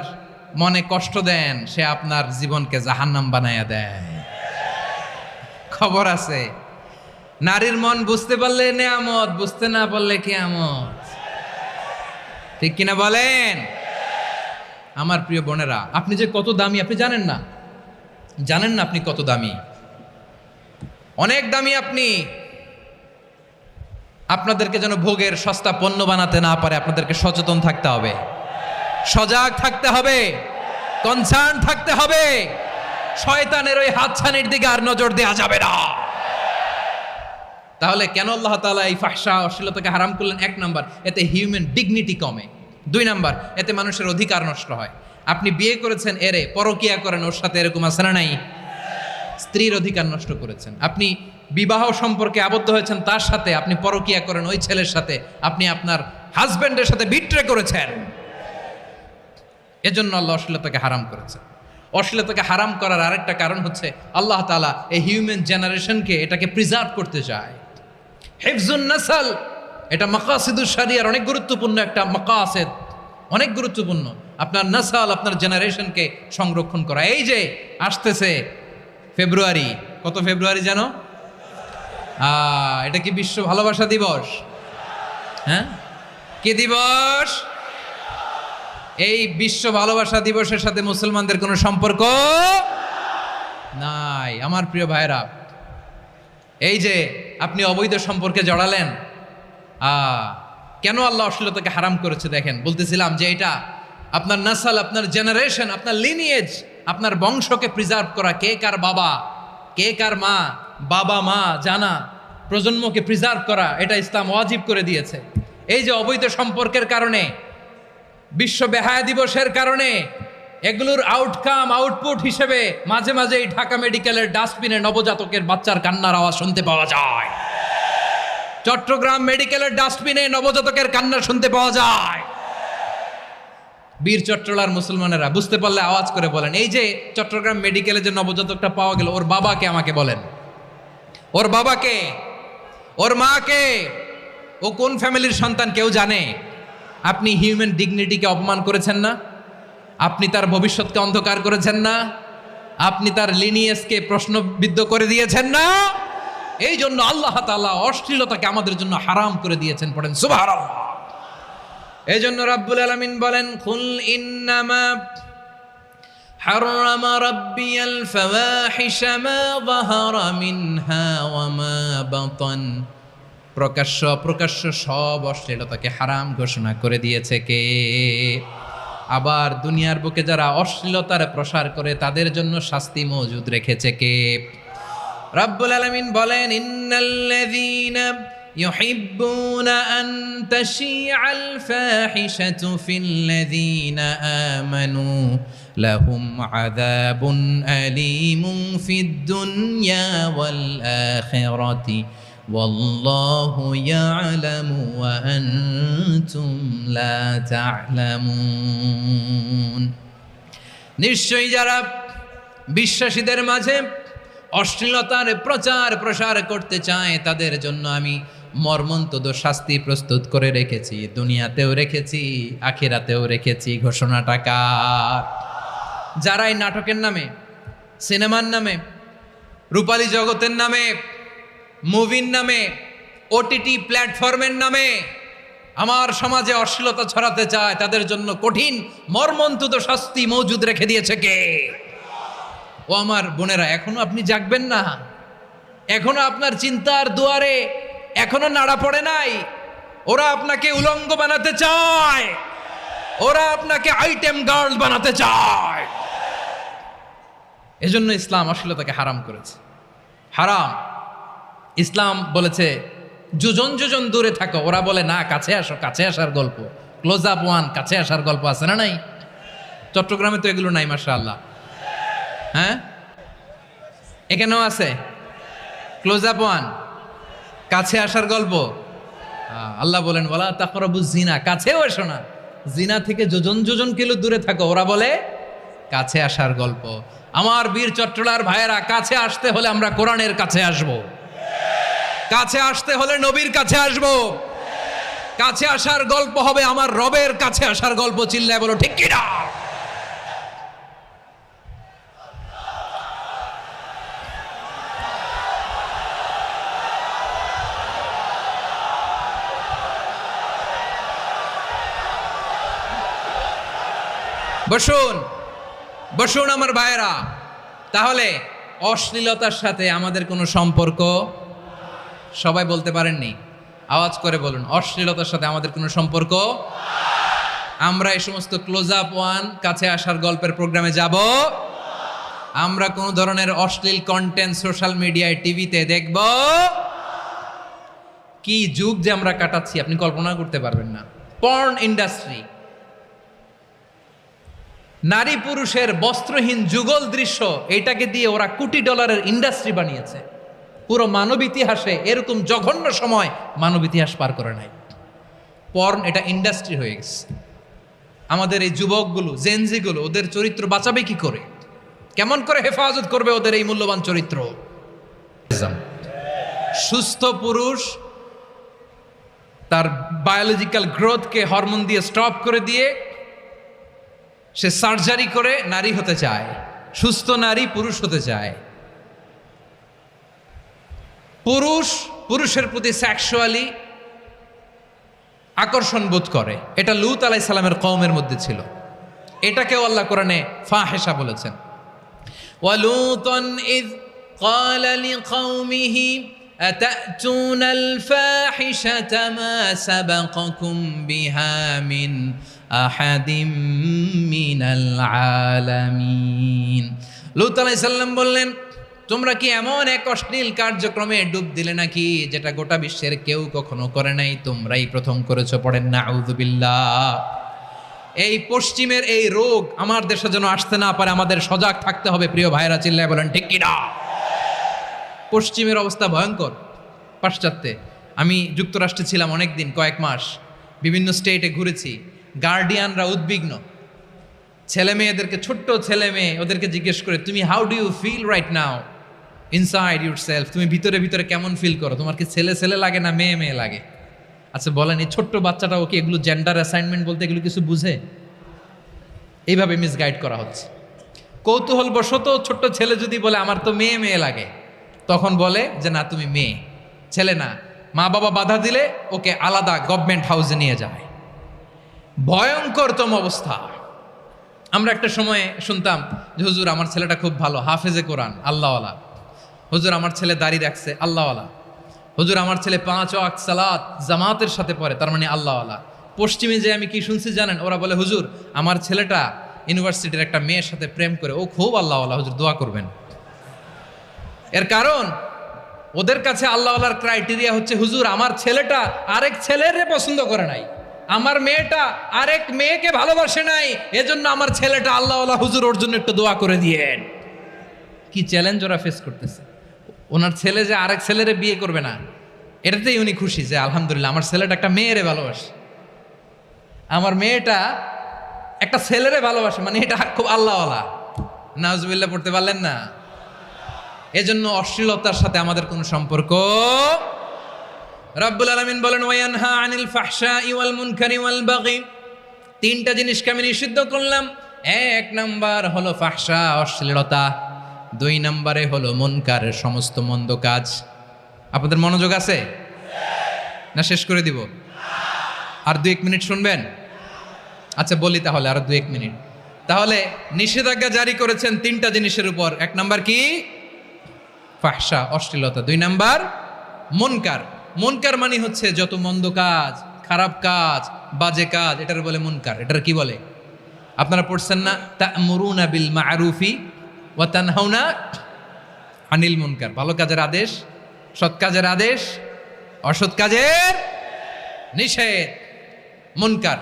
মনে কষ্ট দেন, সে আপনার জীবনকে জাহান্নাম বানায়া দেয়। খবর আছে, নারীর মন বুঝতে পারলে নেয়ামত, বুঝতে না পারলে কিয়ামত। ঠিক কিনা বলেন? আমার প্রিয় বোনেরা, আপনি যে কত দামি আপনি জানেন না। জানেন না আপনি কত দামি, অনেক দামি আপনি। আপনাদেরকে যেন ভোগের সস্তা পণ্য বানাতে না পারে, আপনাদেরকে সচেতন থাকতে হবে, সজাগ থাকতে হবে, কনসার্ন থাকতে হবে। শয়তানের ওই হাতছানির দিকে আর নজর দেওয়া যাবে না। তাহলে কেন আল্লাহ তাআলা এই ফাহশা অশ্লীলতাকে হারাম করলেন? 1 নাম্বার, এতে হিউম্যান ডিগনিটি কমে। 2 নাম্বার, এতে মানুষের অধিকার নষ্ট হয়। আপনি বিয়ে করেছেন, এরে পরকিয়া করেন, ওর সাথে এরকম আছে না নাই? স্ত্রীর অধিকার নষ্ট করেছেন। আপনি বিবাহ সম্পর্কে আবদ্ধ হয়েছেন তার সাথে, আপনি পরকিয়া করেন ওই ছেলের সাথে, আপনি আপনার হাজবেন্ডের সাথে বিট্রে করেছেন। এজন্য আল্লাহ অশ্লীলতাকে হারাম করেছেন। অশ্লীলতাকে হারাম করার আরেকটা কারণ হচ্ছে আল্লাহ তাআলা এই হিউম্যান জেনারেশনকে এটাকে প্রিজার্ভ করতে চায়। হিফজুন নাসল, এটা মাকাসিদুশ শরিয়ার অনেক গুরুত্বপূর্ণ একটা মাকাসিদ, অনেক গুরুত্বপূর্ণ। আপনার নাসাল, আপনার জেনারেশনকে সংরক্ষণ করা। এই যে আসতেছে ফেব্রুয়ারি, কত ফেব্রুয়ারি জানো? এটা কি বিশ্ব ভালোবাসা দিবস? হ্যাঁ, কি দিবস? এই বিশ্ব ভালোবাসা দিবসের সাথে মুসলমানদের কোনো সম্পর্ক নাই। আমার প্রিয় ভাইরা, এই যে আপনি অবৈধ সম্পর্কে জড়ালেন, কেন আল্লাহ অশ্লীলতাকে হারাম করেছে দেখেন। বলতেছিলাম যে এটা আপনার নাসাল, আপনার জেনারেশন, আপনার লিনিয়েজ, আপনার বংশকে প্রিজার্ভ করা। কে কার বাবা, কে কার মা, বাবা মা জানা, প্রজন্মকে প্রিজার্ভ করা, এটা ইসলাম ওয়াজিব করে দিয়েছে। এই যে অবৈধ সম্পর্কের কারণে, বিশ্ব বেহায়া দিবসের কারণে, এগুলোর আউটকাম, আউটপুট হিসেবে মাঝে মাঝে এই ঢাকা মেডিকেলের ডাস্টবিনে নবজাতকের বাচ্চার কান্নার আওয়াজ শুনতে পাওয়া যায়। চট্টগ্রাম মেডিকেলের ডাস্টবিনে নবজাতকের কান্না শুনতে পাওয়া যায়। বীর চট্টলার মুসলমানেরা বুঝতে পারলে আওয়াজ করে বলেন, এই যে চট্টগ্রাম মেডিকেলে যে নবজাতকটা পাওয়া গেল, ওর বাবাকে আমাকে বলেন। ওর বাবাকে, ওর মাকে, ও কোন ফ্যামিলির সন্তান কেউ জানে? আপনি হিউম্যান ডিগনিটিকে অপমান করেছেন না? আপনি তার ভবিষ্যৎকে অন্ধকার করেছেন না? আপনি তার লিনিয়েজকে প্রশ্নবিদ্ধ করে দিয়েছেন না? এই জন্য আল্লাহ তাআলা অশ্লীলতাকে আমাদের জন্য হারাম করে দিয়েছেন। পড়েন সুবহানাল্লাহ। এই জন্য রাব্বুল আলামিন বলেন, কুল ইন্নামা হারামা রাব্বিয়াল ফাওয়াহিশা মা যাহারা মিনহা ওয়া মা বাতান। প্রকাশ্য অপ্রকাশ্য সব অশ্লীলতাকে হারাম ঘোষণা করে দিয়েছে কে? আবার দুনিয়ার বুকে যারা অশ্লীলতার প্রসার করে তাদের জন্য শাস্তি মজুদ রেখেছে কে? রাব্বুল আলামিন বলেন, ইন্নাল্লাযীনা ইউহিব্বুনা আন তাশিআল ফাহিশাতু ফিল্লাযীনা আমানু লাহুম আযাবুন আলীমুন ফিদ দুনিয়া ওয়াল আখিরাতি ওয়াল্লাহু ইয়ালামু ওয়া আনতুম লা তা'লামুন। নিশ্চয়ই যারা বিশ্বাসীদের মাঝে অশ্লীলতার প্রচার প্রসার করতে চায় তাদের জন্য আমি মর্মন্তুদ শাস্তি প্রস্তুত করে রেখেছি, দুনিয়াতেও রেখেছি, আখিরাতেও রেখেছি। ঘোষণাটা কার? যারা এই নাটকের নামে, সিনেমার নামে, রূপালী জগতের নামে, মুভির নামে, ওটিটি প্ল্যাটফর্মের নামে আমার সমাজে অশ্লীলতা ছড়াতে চায়, তাদের জন্য কঠিন মর্মন্তুদ শাস্তি মজুদ রেখে দিয়েছে কে? ও আমার বোনেরা, এখনো আপনি জাগবেন না? এখনো আপনার চিন্তার দুয়ারে এখনো নাড়া পড়ে নাই? ওরা আপনাকে উলঙ্গ বানাতে চায়, ওরা আপনাকে আইটেম গার্ল বানাতে চায়। এজন্য ইসলাম অশ্লীলতাকে হারাম করেছে। হারাম। ইসলাম বলেছে যোজন যোজন দূরে থাকো, ওরা বলে না কাছে আসো, কাছে আসার গল্প, ক্লোজ আপ ওয়ান, কাছে আসার গল্প আছে না নাই? চট্টগ্রামে তো এগুলো নাই মাশাআল্লাহ। হ্যাঁ, এখানেও আছে ক্লোজ আপ ওয়ান, কাছে আসার গল্প। আল্লাহ বলেন ওয়ালা তাকরাবুজ জিনা, কাছেও এসো না, জিনা থেকে যোজন যোজন কিলো দূরে থাকো, ওরা বলে কাছে আসার গল্প। আমার বীর চট্টলার ভাইয়েরা, কাছে আসতে হলে আমরা কোরআনের কাছে আসব, কাছে আসতে হলে নবীর কাছে আসব, কাছে আসার গল্প হবে আমার রবের কাছে আসার গল্প। চিল্লায় বলো ঠিক কিনা? বসুন বসুন আমার ভাইয়েরা। তাহলে অশ্লীলতার সাথে আমাদের কোনো সম্পর্ক? সবাই বলতে পারেননি, আওয়াজ করে বলুন, অশ্লীলতার সাথে আমাদের কোনো সম্পর্ক? আমরা এই সমস্ত ক্লোজ আপ ওয়ান, কাছে আসার গল্পের প্রোগ্রামে যাব? আমরা কোন ধরনের অশ্লীল কন্টেন্ট সোশ্যাল মিডিয়ায়, টিভিতে দেখব? কি যুগ যে আমরা কাটাচ্ছি আপনি কল্পনা করতে পারবেন না। পর্ন ইন্ডাস্ট্রি, নারী পুরুষের বস্ত্রহীন যুগল দৃশ্য, এটাকে দিয়ে ওরা কোটি ডলারের ইন্ডাস্ট্রি বানিয়েছে। পুরো মানব ইতিহাসে এরকম জঘন্য সময় মানব ইতিহাস পার করে নাই। পর্ন এটা ইন্ডাস্ট্রি হয়ে গেছে। আমাদের এই যুবকগুলো, জেনজিগুলো, ওদের চরিত্র বাঁচাবে কি করে? কেমন করে হেফাজত করবে ওদের এই মূল্যবান চরিত্র? সুস্থ পুরুষ তার বায়োলজিক্যাল গ্রোথকে হরমোন দিয়ে স্টপ করে দিয়ে সে সার্জারি করে নারী হতে চায়, সুস্থ নারী পুরুষ হতে চায়। পুরুষ পুরুষের প্রতি সেক্সুয়ালি আকর্ষণ বোধ করে। এটা লূত আলাইহিস সালামের কওমের মধ্যে ছিল। এটাকেও আল্লাহ কোরআনে ফাহিশা বলেছেন। ওয়ালুতান ইয ক্বালা লিকাওমিহি আতাতুনাল ফাহিশাতা মা সাবাকাকুম বিহা মিন আহাদিম মিনাল আলামিন। লূত আলাইহিস সালাম বললেন, তোমরা কি এমন এক অশ্লীল কার্যক্রমে ডুব দিলে নাকি যেটা গোটা বিশ্বের কেউ কখনো করে নাই? তোমরাই প্রথম করেছো। পড়েন নাউযুবিল্লাহ। এই পশ্চিমের এই রোগ আমার দেশে যেন আসতে না পারে, আমাদের সজাগ থাকতে হবে। প্রিয় ভাইরা, চিল্লায় বলেন ঠিক কিনা? পশ্চিমের অবস্থা ভয়ঙ্কর। পাশ্চাত্যে আমি যুক্তরাষ্ট্রে ছিলাম অনেকদিন, কয়েক মাস, বিভিন্ন স্টেটে ঘুরেছি। গার্ডিয়ানরা উদ্বিগ্ন, ছেলে মেয়েদেরকে, ছোট্ট ছেলে মেয়ে, ওদেরকে জিজ্ঞেস করে, তুমি how do you feel right now inside yourself? তুমি ভিতরে ভিতরে কেমন ফিল করো? তোমার কি ছেলে ছেলে লাগে না মেয়ে মেয়ে লাগে? আচ্ছা বলেন, এই ছোট্ট বাচ্চাটা ওকে এগুলো জেন্ডার অ্যাসাইনমেন্ট বলতে এগুলো কিছু বুঝে? এইভাবে মিসগাইড করা হচ্ছে। কৌতূহল বশত ছোট্ট ছেলে যদি বলে আমার তো মেয়ে মেয়ে লাগে, তখন বলে যে না তুমি মেয়ে, ছেলে না। মা বাবা বাধা দিলে ওকে আলাদা গভর্নমেন্ট হাউসে নিয়ে যায়। ভয়ঙ্করতম অবস্থা। আমরা একটা সময়ে শুনতাম যে হুজুর আমার ছেলেটা খুব ভালো, হাফেজে কোরআন, আল্লাহওয়ালা। হুজুর আমার ছেলে দাড়ি রাখছে, আল্লাহওয়ালা। হুজুর আমার ছেলে 5 ওয়াক্ত সালাত জামাতের সাথে পড়ে, তার মানে আল্লাহওয়ালা। পশ্চিমে যে আমি কি শুনছি জানেন? ওরা বলে হুজুর আমার ছেলেটা ইউনিভার্সিটির একটা মেয়ের সাথে প্রেম করে, ও খুব আল্লাহওয়ালা, হুজুর দোয়া করবেন। এর কারণ ওদের কাছে আল্লাহওয়ালার ক্রাইটেরিয়া হচ্ছে হুজুর আমার ছেলেটা আরেক ছেলের পছন্দ করে নাই, আমার মেয়েটা আরেক মেয়েকে ভালোবাসে নাই, এজন্য আমার ছেলেটা আল্লাহওয়ালা, হুজুর ওর জন্য একটু দোয়া করে দিয়েন। কি চ্যালেঞ্জ ওরা ফেস করতেছে। ওনার ছেলে যে আরেক ছেলেরে বিয়ে করবে না, এটাতেই উনি খুশি যে আলহামদুলিল্লাহ আমার ছেলেটা একটা মেয়েরে ভালোবাসে, আমার মেয়েটা একটা ছেলেরে ভালোবাসে, মানে এটা খুব আল্লাহওয়ালা। নাউজুবিল্লাহ পড়তে পারলেন না? এজন্য অশ্লীলতার সাথে আমাদের কোনো সম্পর্ক। রাব্বুল আলামিন বলেন ওয়ায়ানহা আনিল ফাহশাই ওয়াল মুনকারি ওয়াল বাগি, তিনটা জিনিসকে আমি নিষিদ্ধ করলাম। এক নাম্বার হলো ফাহশা, অশ্লীলতা। দুই নম্বরে হলো মুনকার, সমস্ত মন্দ কাজ। আপনাদের মনোযোগ আছে না? শেষ করে দিব? আর 2-1 মিনিট শুনবেন? আচ্ছা বলি তাহলে, আর 2-1 মিনিট। তাহলে নিষেধাজ্ঞা জারি করেছেন তিনটা জিনিসের উপর। এক নাম্বার কি? ফাহশা, অশ্লীলতা। 2 নাম্বার মুনকার। মুনকার মানে হচ্ছে যত মন্দ কাজ, খারাপ কাজ, বাজে কাজ, এটার বলে মুনকার। এটার কি বলে? আপনারা পড়ছেন না, তা'মুরুনা বিল মা'রুফি ওয়া তানহাউনা আনিল মুনকার। ভালো কাজের আদেশ, সৎ কাজের আদেশ, অসৎ কাজের নিষেধ। মুনকার,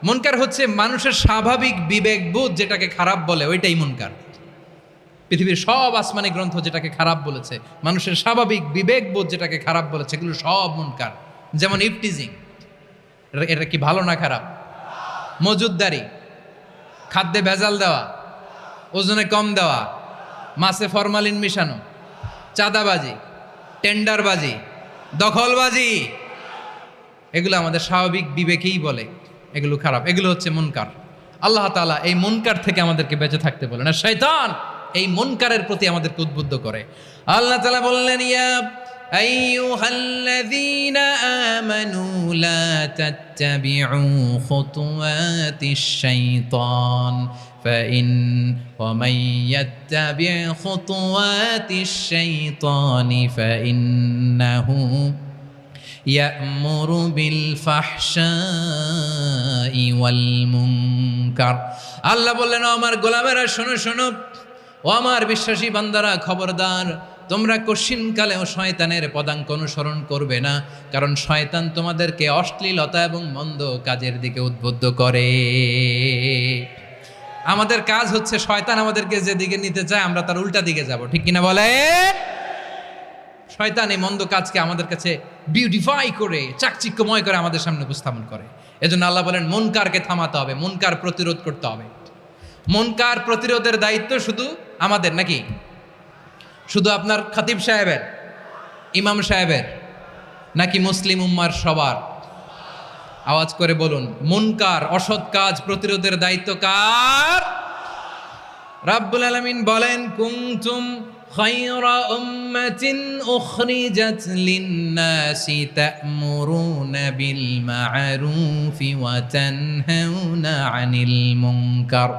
মুনকার হচ্ছে মানুষের স্বাভাবিক বিবেকবোধ যেটাকে খারাপ বলে, ওইটাই মুনকার। পৃথিবীর সব আসমানি গ্রন্থ যেটাকে খারাপ বলেছে, মানুষের স্বাভাবিক বিবেকবোধ যেটাকে খারাপ বলেছে, এগুলো সব মুনকার। যেমন ইফটিজিং, এটা কি ভালো না খারাপ? মজুদদারি, খাদ্যে ভেজাল দেওয়া, ওজনে কম দেওয়া, মাছে ফরমালিন মিশানো, চাঁদাবাজি, টেন্ডারবাজি, দখলবাজি, এগুলো আমাদের স্বাভাবিক বিবেকেই বলে এগুলো খারাপ, এগুলো হচ্ছে মুনকার। আল্লাহ তাআলা এই মুনকার থেকে আমাদেরকে বেঁচে থাকতে বলেন, আর শয়তান এই মুনকারের প্রতি আমাদেরকে উদ্বুদ্ধ করে। আল্লাহ তাআলা বললেন, ইয়া আইয়ুহাল্লাযীনা আমানু লা তাত্তাবিউ খুতুওয়াতিশ শাইতান ومن يتبع خطوات الشيطان فإنه يأمر بالفحشاء والمنكر। আল্লাহ বললেন, আমার গোলামেরা শোনো শোনো, ও আমার বিশ্বাসী বান্দারা খবরদার, তোমরা কশিনকালেও শয়তানের পদাঙ্ক অনুসরণ করবে না, কারণ শয়তান তোমাদেরকে অশ্লীলতা এবং মন্দ কাজের দিকে উদ্বুদ্ধ করে। আমাদের কাজ হচ্ছে শয়তান আমাদেরকে যেদিকে নিতে চায় আমরা তার উল্টা দিকে যাব, ঠিক কিনা বলে? শয়তান এই মন্দ কাজকে আমাদের কাছে বিউটিফাই করে, চাকচিক্যময় করে আমাদের সামনে উপস্থাপন করে। এজন্য আল্লাহ বলেন মুনকারকে থামাতে হবে, মুনকার প্রতিরোধ করতে হবে। মুনকার প্রতিরোধের দায়িত্ব শুধু আমাদের নাকি? শুধু আপনার খতিব সাহেবের, ইমাম সাহেবের, নাকি মুসলিম উম্মার সবার? আওয়াজ করে বলুন, মুনকার, অসৎ কাজ প্রতিরোধের দায়িত্ব কার? রাব্বুল আলামিন বলেন, কুনতুম খায়রা উম্মাতিন উখরিজাত লিন-নাসি তা'মুরুনা বিল মা'রুফি ওয়া তানহাউনা আনিল মুনকার।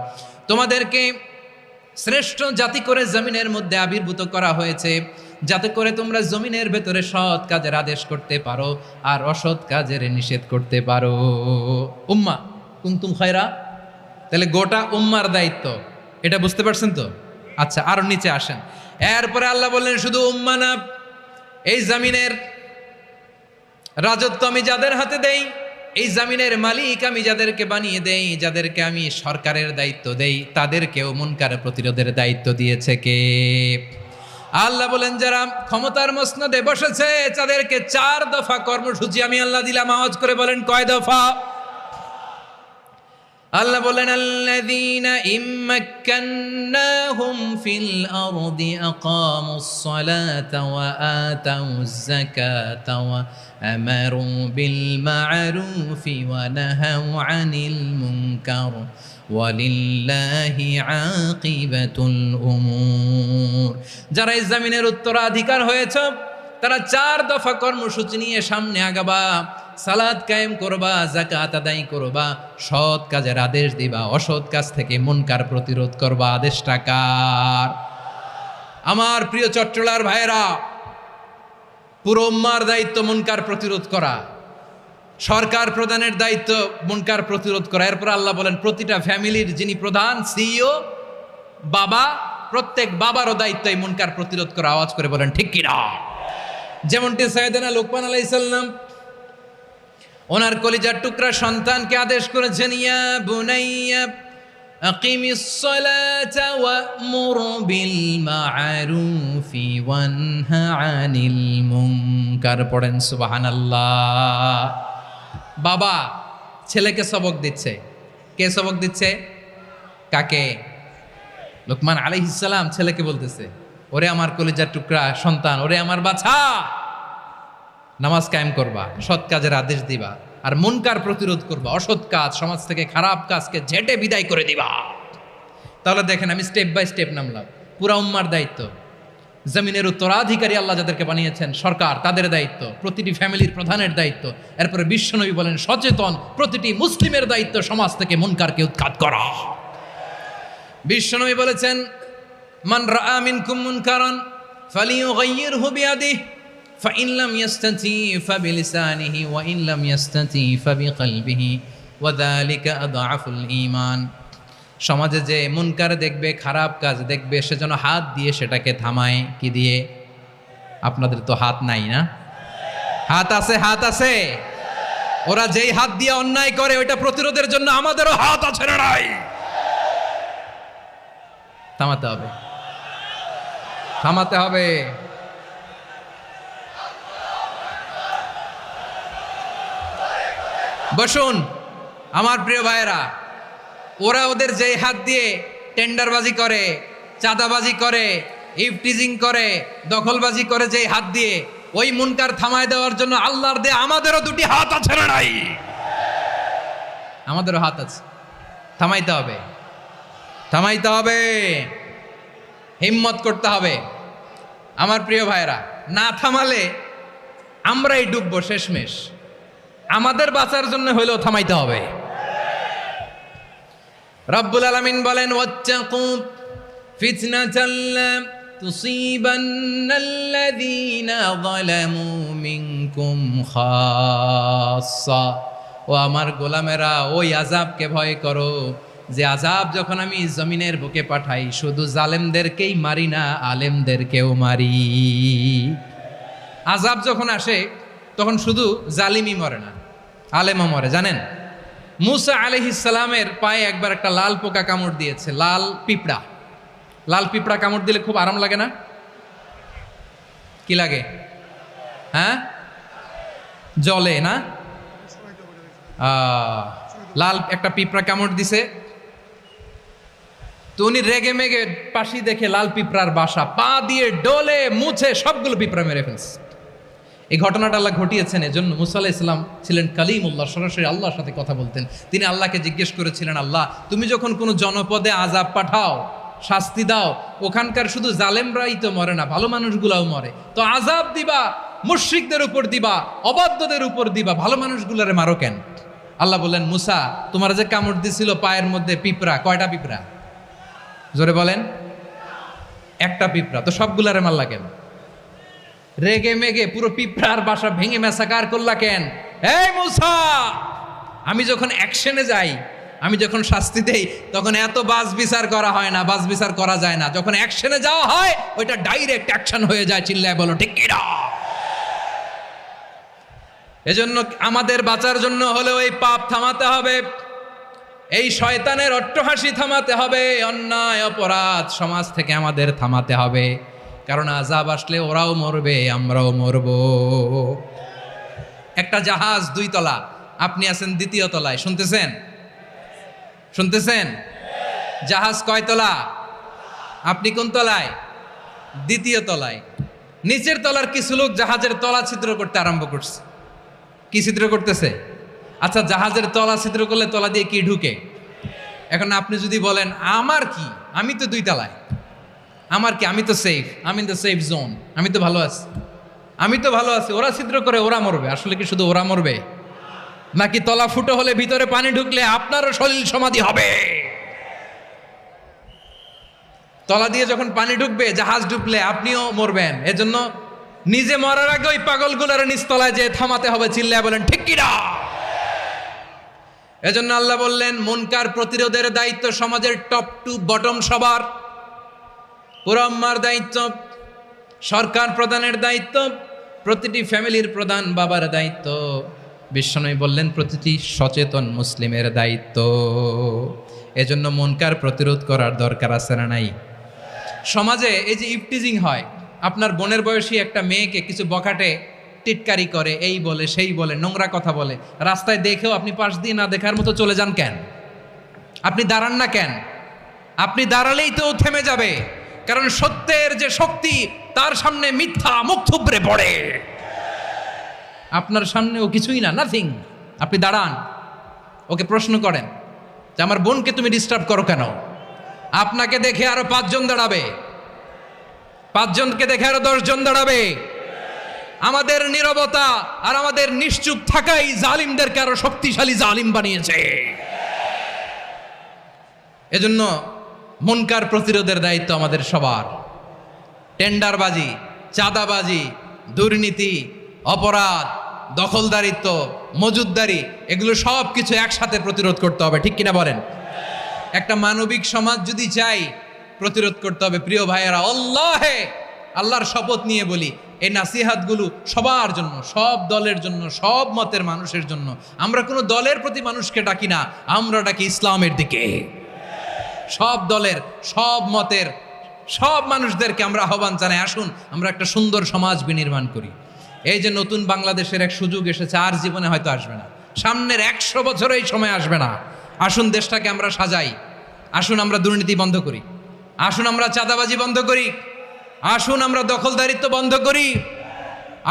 তোমাদেরকে শ্রেষ্ঠ জাতি করে জমিনের মধ্যে আবির্ভূত করা হয়েছে, যাতে করে তোমরা জমিনের ভেতরে সৎ কাজের আদেশ করতে পারো আর অসৎ কাজের নিষেধ করতে পারো। উম্মাহ কুনতুম খায়রা, তাহলে গোটা উম্মার দায়িত্ব, এটা বুঝতে পারছেন তো? আচ্ছা, আরো নিচে আসেন। এরপরে আল্লাহ বললেন, শুধু উম্মাহ না, এই জমিনের রাজত্ব আমি যাদের হাতে দেই, এই জমিনের মালিক আমি যাদেরকে বানিয়ে দেই, যাদেরকে আমি সরকারের দায়িত্ব দেই, তাদেরকেও মুনকার প্রতিরোধের দায়িত্ব দিয়েছে কে? আল্লাহ বলেন, যারা ক্ষমতার মসনদে বসেছে তাদেরকে 4 দফা কর্মসূচি আমি আল্লাহ দিলাম। আওয়াজ করে বলেন, কয় দফা? আল্লাহ বলেন, আল্লাযীনা ইম্মাক্কান্নাহুম ফিল আরদি আকামুস সালাতা ওয়া আতাউজ যাকাতা ওয়া আমারু বিল মা'রুফি ওয়া নাহাউ আনিল মুনকার ওয়ালিল্লাহি আকিবাতুল উমুর। যারা এই জমিনের উত্তরাধিকার হয়েছে তারা 4 দফা কর্মসূচি নিয়ে সামনে আগাবা। সালাত কায়েম করবা, যাকাত আদায় করবা, সৎ কাজের আদেশ দিবা, অসৎ কাজ থেকে মুনকার প্রতিরোধ করবা। আদেশটা কার? আমার প্রিয় চট্টলার ভাইয়েরা, পুরো উম্মার দায়িত্ব মুনকার প্রতিরোধ করা, সরকার প্রধানের দায়িত্ব মুনকার প্রতিরোধ করা। এরপর আল্লাহ বলেন, প্রতিটা ফ্যামিলির যিনি প্রধান সিইও বাবা, প্রত্যেক বাবারও দায়িত্ব এই মুনকার প্রতিরোধ করা। আওয়াজ করে বলেন ঠিক কিনা? যেমনটি সাইয়েদনা লোকমান আলাইহিস সালাম ওনার কলিজার টুকরা সন্তানকে আদেশ করেছেন, ইয়া বুনাইয়া আকিমিস সালাতা ওয়া'মুর বিল মা'রুফি ওয়ানহা আনিল মুনকার। পড়েন সুবহানাল্লাহ। বাবা ছেলেকে সবক দিচ্ছে। কে সবক দিচ্ছে? কাকে? লোকমান আলাইহিস সালাম ছেলেকে বলতেছে, ওরে আমার কলিজার টুকরা সন্তান, ওরে আমার বাছা, নামাজ কায়েম করবা, সৎ কাজের আদেশ দিবা, আর মুনকার প্রতিরোধ করবা, অসৎ কাজ সমাজ থেকে খারাপ কাজকে ঝেঁটে বিদায় করে দিবা। তাহলে দেখেন আমি স্টেপ বাই স্টেপ নামলাম। পুরা উম্মার দায়িত্ব, জমিনের উত্তরাধিকারী আল্লাহ যাদেরকে বানিয়েছেন সরকার, তাদের দায়িত্ব, প্রতিটি ফ্যামিলির প্রধানের দায়িত্ব। এরপরে বিশ্বনবী বলেন সচেতন প্রতিটি মুসলিমের দায়িত্ব সমাজ থেকে মুনকারকে উৎখাত করা। বিশ্বনবী বলেছেন মান রাআ মিনকুম মুনকারান ফালিয়ুগাইয়িরহু বিয়াদিহি ফাইন লাম ইয়াস্তাতি ফাবিলিসানিহি ওয়া ইন লাম ইয়াস্তাতি ফাবিকলবিহি ওয়া যালিকা আযআফুল ঈমান। সমাজে যে মুনকার দেখবে, খারাপ কাজ দেখবে, সে যেন হাত দিয়ে সেটাকে থামায়। কি দিয়ে? আপনাদের তো হাত নাই না? হাত আছে, হাত আছে। ওরা যেই হাত দিয়ে অন্যায় করে ওইটা প্রতিরোধের জন্য আমাদেরও হাত আছে না নাই? থামাতে হবে, থামাতে হবে। বসুন আমার প্রিয় ভাইয়েরা, ওরা ওদের যে হাত দিয়ে টেন্ডারবাজি করে, চাঁদাবাজি করে, ইফটিজিং করে, দখলবাজি করে, যে হাত দিয়ে, ওই মুনকার থামায় দেওয়ার জন্য আল্লাহর দেয়া আমাদেরও দুটি হাত আছে না নাই? আমাদেরও হাত আছে, থামাইতে হবে, থামাইতে হবে, হিম্মত করতে হবে। আমার প্রিয় ভাইয়েরা, না থামালে আমরাই ডুববো শেষমেশ। আমাদের বাঁচার জন্য হইলেও থামাইতে হবে। রব্বুল আলামিন বলেন ওয়াত্তাকু ফিতনাতাল লা তুসিবান্নাল্লাযীনা যালামু মিনকুম খাসসা। ও আমার গোলামেরা, ওই আযাবকে ভয় করো যে আযাব যখন আমি জমিনের বুকে পাঠাই শুধু জালেমদেরকেই মারি না, আলেমদেরকেও মারি। আযাব যখন আসে তখন শুধু জালিমই মরে না, আলেমও মরে। জানেন মুসা আলাইহিস সালামের পায়ে একবার একটা লাল পোকা কামড় দিয়েছে, লাল পিঁপড়া। লাল পিঁপড়া কামড় দিলে খুব আরাম লাগে না? কি লাগে? হ্যাঁ, জলে না? লাল একটা পিঁপড়া কামড় দিছে, তো উনি রেগে মেগে পাশি দেখে লাল পিঁপড়ার বাসা, পা দিয়ে ডলে মুছে সবগুলো পিঁপড়া মেরে ফেলছে। এই ঘটনাটা আল্লাহ ঘটিয়েছেন এজন্য মুসা আলাইহিস সালাম ছিলেন কালিমুল্লাহ, সরাসরি আল্লাহর সাথে কথা বলতেন। তিনি আল্লাহকে জিজ্ঞেস করেছিলেন, আল্লাহ তুমি যখন কোনো জনপদে আযাব পাঠাও, শাস্তি দাও, ওখানকার শুধু জালেমরাই তো মরে না, ভালো মানুষগুলাও মরে, তো আযাব দিবা মুশরিকদের উপর দিবা, অবাধ্যদের উপর দিবা, ভালো মানুষগুলারে মারো কেন? আল্লাহ বললেন, মুসা তোমার যে কামড় দিছিল পায়ের মধ্যে পিঁপড়া, কয়টা পিঁপড়া? জোরে বলেন। একটা পিঁপড়া, তো সবগুলারে মারলা কেন? রেগে মেগে পুরো পিঁপড়ার বাসা ভেঙে ম্যাসাকার করলা কেন? এই মুসা, আমি যখন অ্যাকশনে যাই, আমি যখন শাস্তি দেই, তখন এত বাস বিচার করা হয় না, বাস বিচার করা যায় না। যখন অ্যাকশনে যাওয়া হয় ওইটা ডাইরেক্ট অ্যাকশন হয়ে যায়। চিল্লায় বলো ঠিক কিনা? এজন্য আমাদের বাঁচার জন্য হলেও এই পাপ থামাতে হবে, এই শয়তানের অট্টহাসি থামাতে হবে, অন্যায় অপরাধ সমাজ থেকে আমাদের থামাতে হবে। কারণ আযাব আসলে ওরাও মরবে, আমরাও মরব। একটা জাহাজ 2 তলা, আপনি আছেন 2য় তলায়, শুনতেছেন? শুনতেছেন? জাহাজ কয় তলা? আপনি কোন তলায়? 2য় তলায়। নিচের তলার কিছু লোক জাহাজের তলা ছিদ্র করতে আরম্ভ করছে। কি ছিদ্র করতেছে? আচ্ছা, জাহাজের তলা ছিদ্র করলে তলা দিয়ে কি ঢুকে? এখন আপনি যদি বলেন আমার কি, আমি তো 2 তলায়, আমার কি, আমি তো সেফ, আমি ইন দ্য সেফ জোন, আমি তো ভালো আছি, আমি তো ভালো আছি, ওরা ছিদ্র করে ওরা মরবে। আসলে কি শুধু ওরা মরবে? নাকি তলা ফুটো হলে ভিতরে পানি ঢুকলে আপনারও সলিল সমাধি হবে? তলা দিয়ে যখন পানি ঢুকবে, জাহাজ ঢুকলে আপনিও মরবেন। এজন্য নিজে মরার আগে ওই পাগলগুলোর নিচতলায় যে থামাতে হবে। চিল্লায় বলেন ঠিক কিনা? এজন্য আল্লাহ বললেন মুনকার প্রতিরোধের দায়িত্ব সমাজের টপ টু বটম সবার। পুরো উম্মার দায়িত্ব, সরকার প্রধানের দায়িত্ব, প্রতিটি ফ্যামিলির প্রধান বাবার দায়িত্ব। বিশ্বনবী বললেন প্রতিটি সচেতন মুসলিমের দায়িত্ব। এজন্য মুনকার প্রতিরোধ করার দরকার আছে না নাই? সমাজে এই যে ইফটিজিং হয়, আপনার বোনের বয়সী একটা মেয়েকে কিছু বখাটে টিটকারি করে, এই বলে সেই বলে, নোংরা কথা বলে, রাস্তায় দেখেও আপনি পাশ দিয়ে না দেখার মতো চলে যান কেন? আপনি দাঁড়ান না কেন? আপনি দাঁড়ালেই তো থেমে যাবে। কারণ সত্যের যে শক্তি, তার সামনে মিথ্যা মুখ থুবড়ে পড়ে। আপনার সামনে ও কিছুই না, নাথিং। আপনি দাঁড়ান, ওকে প্রশ্ন করেন যে আমার বোনকে তুমি ডিস্টার্ব করো কেন? আপনাকে দেখে আরো 5 জন দাঁড়াবে, 5 জনকে দেখে আরো 10 জন দাঁড়াবে। আমাদের নীরবতা আর আমাদের নিশ্চুপ থাকাই জালিমদেরকে আরো শক্তিশালী জালিম বানিয়েছে। এজন্য মুনকার প্রতিরোধের দায়িত্ব আমাদের সবার। টেন্ডারবাজি, চাঁদাবাজি, দুর্নীতি, অপরাধ, দখলদারিত্ব, মজুদদারি, এগুলো সব কিছু একসাথে প্রতিরোধ করতে হবে, ঠিক কিনা বলেন? একটা মানবিক সমাজ যদি চাই, প্রতিরোধ করতে হবে। প্রিয় ভাইয়েরা, আল্লাহর শপথ নিয়ে বলি, এই নাসিহাতগুলো সবার জন্য, সব দলের জন্য, সব মতের মানুষের জন্য। আমরা কোনো দলের প্রতি মানুষকে ডাকি না, আমরা ডাকি ইসলামের দিকে। সব দলের, সব মতের, সব মানুষদেরকে আমরা আহ্বান জানাই, আসুন আমরা একটা সুন্দর সমাজ বিনির্মাণ করি। এই যে নতুন বাংলাদেশের এক সুযোগ এসেছে, আর জীবনে হয়তো আসবে না, সামনের 100 বছর এই সময় আসবে না। আসুন দেশটাকে আমরা সাজাই, আসুন আমরা দুর্নীতি বন্ধ করি, আসুন আমরা চাঁদাবাজি বন্ধ করি, আসুন আমরা দখলদারিত্ব বন্ধ করি,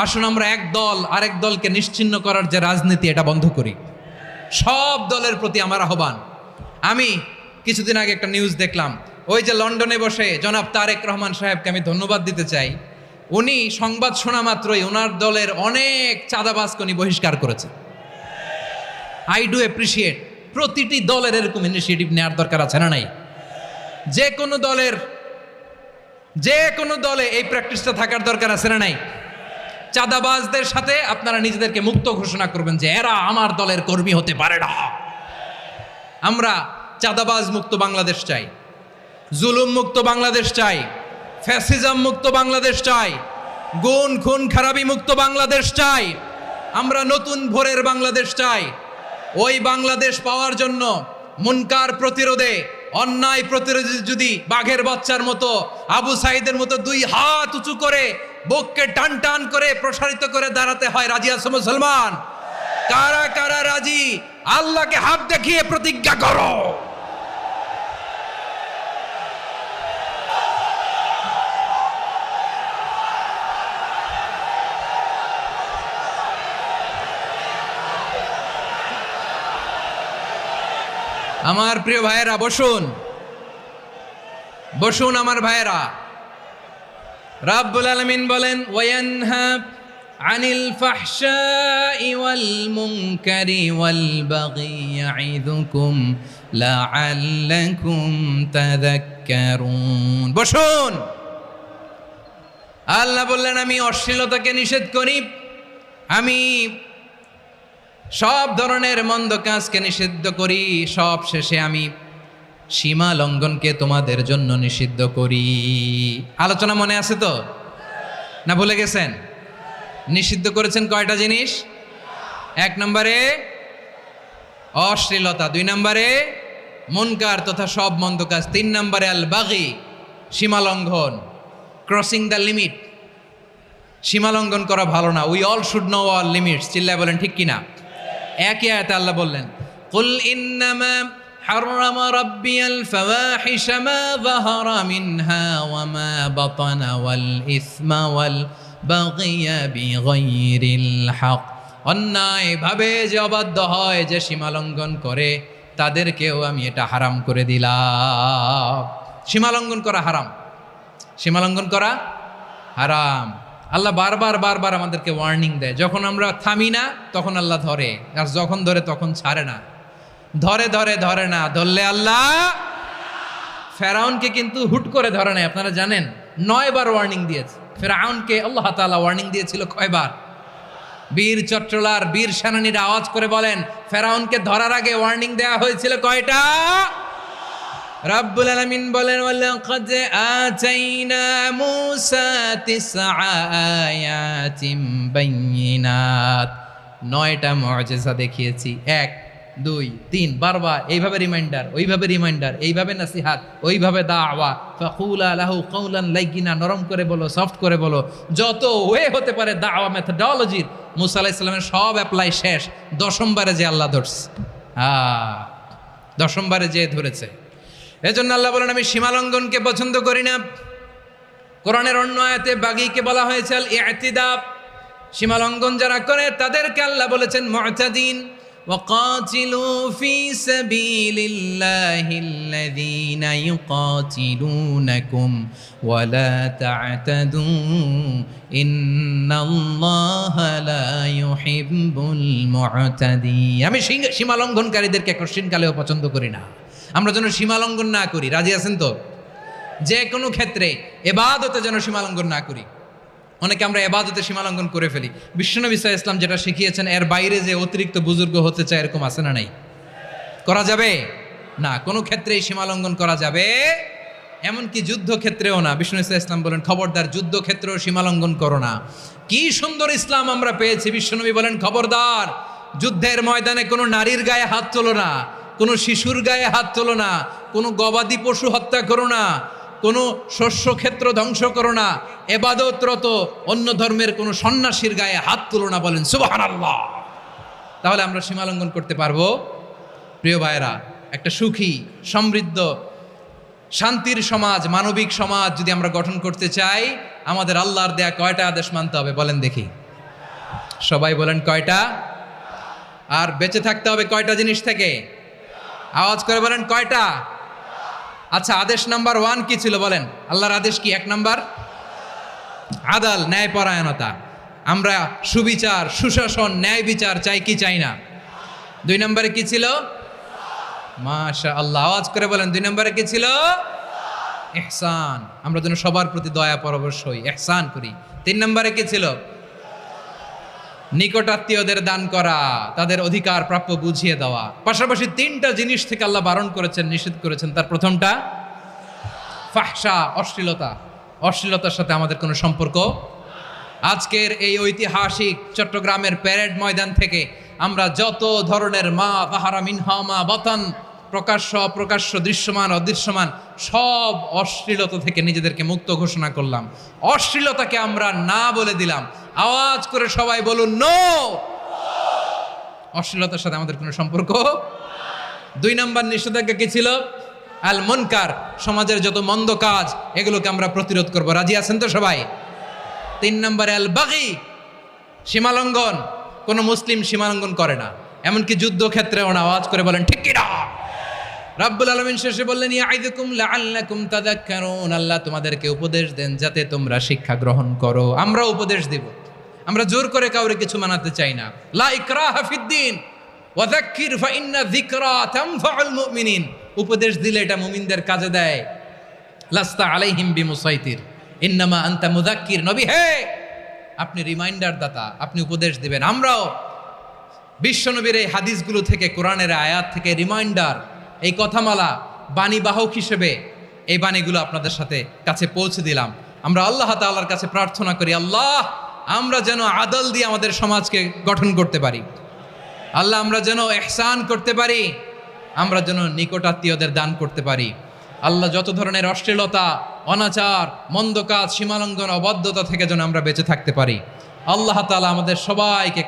আসুন আমরা এক দল আরেক দলকে নিশ্চিহ্ন করার যে রাজনীতি, এটা বন্ধ করি। সব দলের প্রতি আমার আহ্বান। আমি কিছুদিন আগে একটা নিউজ দেখলাম, ওই যে লন্ডনে বসে জনাব তারেক রহমান সাহেবকে আমি ধন্যবাদ দিতে চাই। উনি সংবাদ শোনা মাত্রই ওনার দলের অনেক চাঁদাবাজকে উনি বহিষ্কার করেছে। I do appreciate. প্রতিটি দলের এরকম ইনিশিয়েটিভ নেওয়ার দরকার আছে না নাই? যে কোনো দলে এই প্র্যাকটিসটা থাকার দরকার আছে না নাই? চাঁদাবাজদের সাথে আপনারা নিজেদেরকে মুক্ত ঘোষণা করবেন যে এরা আমার দলের কর্মী হতে পারে না। আমরা চাঁদাবাজ মুক্ত বাংলাদেশ চাই, জুলুম মুক্ত বাংলাদেশ চাই, ফ্যাসিজম মুক্ত বাংলাদেশ চাই, গুণ খুন খারাপি মুক্ত বাংলাদেশ চাই। আমরা নতুন ভোরের বাংলাদেশ চাই। ওই বাংলাদেশ পাওয়ার জন্য মুনকার প্রতিরোধে, অন্যায় প্রতিরোধে যদি বাঘের বাচ্চার মতো, আবু সাইদের মতো 2 হাত উঁচু করে, বুককে টান টান করে প্রসারিত করে দাঁড়াতে হয়, রাজি আছো মুসলমান? কারা কারা রাজি? আল্লাহকে হাত দেখিয়ে প্রতিজ্ঞা করো। আমার প্রিয় ভাইয়েরা, বসুন বসুন আমার ভাইয়েরা। রাব্বুল আলামিন বলেন, ওয়ায়ানহা আনিল ফাহশাই ওয়াল মুনকারি ওয়াল বাগি ইয়াইদুকুম লাআল্লাকুম তাযাক্কারুন। বসুন। আল্লাহ বললেন, আমি অশ্লীলতাকে নিষেধ করি, আমি সব ধরনের মন্দ কাজকে নিষিদ্ধ করি, সব শেষে আমি সীমা লঙ্ঘনকে তোমাদের জন্য নিষিদ্ধ করি। আলোচনা মনে আছে তো, না ভুলে গেছেন? নিষিদ্ধ করেছেন কয়টা জিনিস? 1 নম্বরে অশ্লীলতা, 2 নম্বরে মুনকার তথা সব মন্দ কাজ, 3 নম্বরে আল বাগি, সীমা লঙ্ঘন, ক্রসিং দ্য লিমিট। সীমা লঙ্ঘন করা ভালো না। We all should know all limits. চিল্লায় বলেন ঠিক কিনা? একই আয়াতে আল্লাহ বললেন, কুল ইন্নামা হাররামা রাব্বিয়াল ফাওয়াহিশা মা যাহারা মিনহা ওয়া মা বাতানা ওয়াল ইসমা ওয়াল বাগিয়া বিগাইরিল হক। অন্যায় ভাবে যে অবাধ্য হয়, যে সীমা লঙ্ঘন করে, তাদেরকেও আমি এটা হারাম করে দিলাম। সীমা লঙ্ঘন করা হারাম, সীমা লঙ্ঘন করা হারাম। আল্লাহ বারবার আমাদেরকে ওয়ার্নিং দেয়। যখন আমরা থামি না তখন আল্লাহ ধরে, আর যখন ধরে তখন ছাড়ে না। ধরে না, ধরলে আল্লাহ। ফেরাউনকে কিন্তু হুট করে ধরে নাই, আপনারা জানেন 9 বার ওয়ার্নিং দিয়েছে। ফেরাউনকে আল্লাহ তাআলা ওয়ার্নিং দিয়েছিল কয়বার? বীর চট্টলার বীর সেনানীরা আওয়াজ করে বলেন, ফেরাউনকে ধরার আগে ওয়ার্নিং দেওয়া হয়েছিল কয়টা? রাব্বুল আলামিন বলেন, ওয়ালাকাদ আতাইনা মূসা 9 আয়াতিন বাইয়িনাত। 9টা মুআজিজা দেখিয়েছি। 1 2 3 বারবার এইভাবে রিমাইন্ডার, ওইভাবে রিমাইন্ডার, এইভাবে নাসিহাত, ওইভাবে দাওয়া। ফাকুলা লাহু কাওলান লাইয়িনা, নরম করে বলো, সফট করে বলো, যত ওয়ে হতে পারে দাওয়া মেথোডোলজির। মূসা আলাইহিস সালামের সব অ্যাপ্লাই শেষ। 10ম বারে যে আল্লাহ ধরছে, 10ম বারে যে ধরেছে। এজন্য আল্লাহ বলেন, আমি সীমালঙ্ঘনকে পছন্দ করি না। কোরআনের অন্য আয়াতে বাগীকে বলা হয়েছে আল ইতিদা, সীমা লঙ্ঘন যারা করে তাদেরকে আল্লাহ বলেছেন মুতাদিন। وقاتلوا في سبيل الله الذين يقاتلونكم ولا تعتدوا إن الله لا يحب المعتدين। আমি সীমা লঙ্ঘনকারীদেরকে কোশ্চিন কালেও পছন্দ করি না। আমরা যেন সীমা লঙ্ঘন না করি, রাজি আছেন তো? যে কোনো ক্ষেত্রে ইবাদতে যেন সীমা লঙ্ঘন না করি। অনেকে আমরা ইবাদতে সীমা লঙ্ঘন করে ফেলি। বিশ্বনবী সাল্লাল্লাহু আলাইহি ওয়াসাল্লাম যেটা শিখিয়েছেন এর বাইরে যে অতিরিক্ত বুজুর্গ হতে চায় এরকম আছে না নাই? করা যাবে না, কোনো ক্ষেত্রেই সীমা লঙ্ঘন করা যাবে, এমনকি যুদ্ধক্ষেত্রেও না। বিষ্ণু ইসলাম বলেন খবরদার যুদ্ধক্ষেত্রেও সীমা লঙ্ঘন করো না। কি সুন্দর ইসলাম আমরা পেয়েছি। বিশ্বনবী বলেন খবরদার যুদ্ধের ময়দানে কোনো নারীর গায়ে হাত তোলো না, কোনো শিশুর গায়ে হাত তোলো না, কোনো গবাদি পশু হত্যা করো না, কোনো শস্য ক্ষেত্র ধ্বংস করো না, ইবাদতরত অন্য ধর্মের কোনো সন্ন্যাসীর গায়ে হাত তুলো না। বলেন সুবহানাল্লাহ। তাহলে আমরা সীমা লঙ্ঘন করতে পারবো? প্রিয় ভাইরা, একটা সুখী সমৃদ্ধ শান্তির সমাজ, মানবিক সমাজ যদি আমরা গঠন করতে চাই, আমাদের আল্লাহর দেয়া কয়টা আদেশ মানতে হবে বলেন দেখি? সবাই বলেন কয়টা? আর বেঁচে থাকতে হবে কয়টা জিনিস থেকে? আওয়াজ করে বলেন কয়টা? আচ্ছা, আদেশ নাম্বার 1 কি ছিল বলেন? আল্লাহর আদেশ কি? 1 নাম্বার আদাল, ন্যায়পরায়ণতা। আমরা সুবিচার, সুশাসন, ন্যায় বিচার চাই কি চাই না? 2 নম্বরে কি ছিল? মাশাআল্লাহ, আওয়াজ করে বলেন 2 নম্বরে কি ছিল? ইহসান। আমরা যেন সবার প্রতি দয়া পরবশ হই, ইহসান করি। 3 নম্বরে কি ছিল? নিকটাত্মীয়দের দান করা, তাদের অধিকার প্রাপ্য বুঝিয়ে দেওয়া। পাশাপাশি 3টা জিনিস থেকে আল্লাহ বারণ করেছেন, নিষেধ করেছেন। তার প্রথমটা ফাহশা, অশ্লীলতা। অশ্লীলতার সাথে আমাদের কোনো সম্পর্ক। আজকের এই ঐতিহাসিক চট্টগ্রামের প্যারেড ময়দান থেকে আমরা যত ধরনের মা তাহারা মিনহা মা বাতান, প্রকাশ্য অপ্রকাশ্য, দৃশ্যমান অদৃশ্যমান, সব অশ্লীলতা থেকে নিজেদেরকে মুক্ত ঘোষণা করলাম। অশ্লীলতাকে আমরা না বলে দিলাম। আওয়াজ করে সবাই বলুন নো। অশ্লীলতার সাথে আমাদের কোনো সম্পর্ক। 2 নম্বর নিষেধাজ্ঞা কি ছিল? আল মুনকার, সমাজের যত মন্দ কাজ এগুলোকে আমরা প্রতিরোধ করব। রাজি আছেন তো সবাই? 3 নম্বরে আল বাগি, সীমালঙ্ঘন। কোন মুসলিম সীমালঙ্ঘন করে না, এমনকি যুদ্ধক্ষেত্রেও না। আওয়াজ করে বলেন ঠিক কিনা? রাব্বুল আলামিন শেষে বললেন ইয়াইদুকুম লাআল্লাকুম তাযাক্কারুন। আল্লাহ তোমাদেরকে উপদেশ দেন যাতে তোমরা শিক্ষা গ্রহণ করো। আমরা উপদেশ দেব, আমরা জোর করে কাউরে কিছু মানাতে চাই না। লা ইকরাহা ফিদ্দিন ওয়া যাক্কির ফাইন্না যিকরা তানফাউল মুমিনিন। উপদেশ দিলে এটা মুমিনদের কাজে দেয়। লাস্তা আলাইহিম বিমুসাইতির ইন্নামা আনতা মুযাক্কির। নবী হে, আপনি রিমাইন্ডার দাতা, আপনি উপদেশ দিবেন। আমরাও বিশ্বনবীর এই হাদিসগুলো থেকে, কোরআনের আয়াত থেকে রিমাইন্ডার, এই কথামালা, বাণীবাহক হিসেবে এই বাণীগুলো আপনাদের সাথে কাছে পৌঁছে দিলাম। আমরা আল্লাহ তাআলার কাছে প্রার্থনা করি, আল্লাহ আমরা যেন আদল দিয়ে আমাদের সমাজকে গঠন করতে পারি। আল্লাহ আমরা যেন ইহসান করতে পারি, আমরা যেন নিকটাত্মীয়দের দান করতে পারি। আল্লাহ যত ধরনের অশ্লীলতা, অনাচার, মন্দ কাজ, সীমালঙ্ঘন, অবাধ্যতা থেকে যেন আমরা বেঁচে থাকতে পারি। আল্লাহ তাআলা আমাদের সবাইকে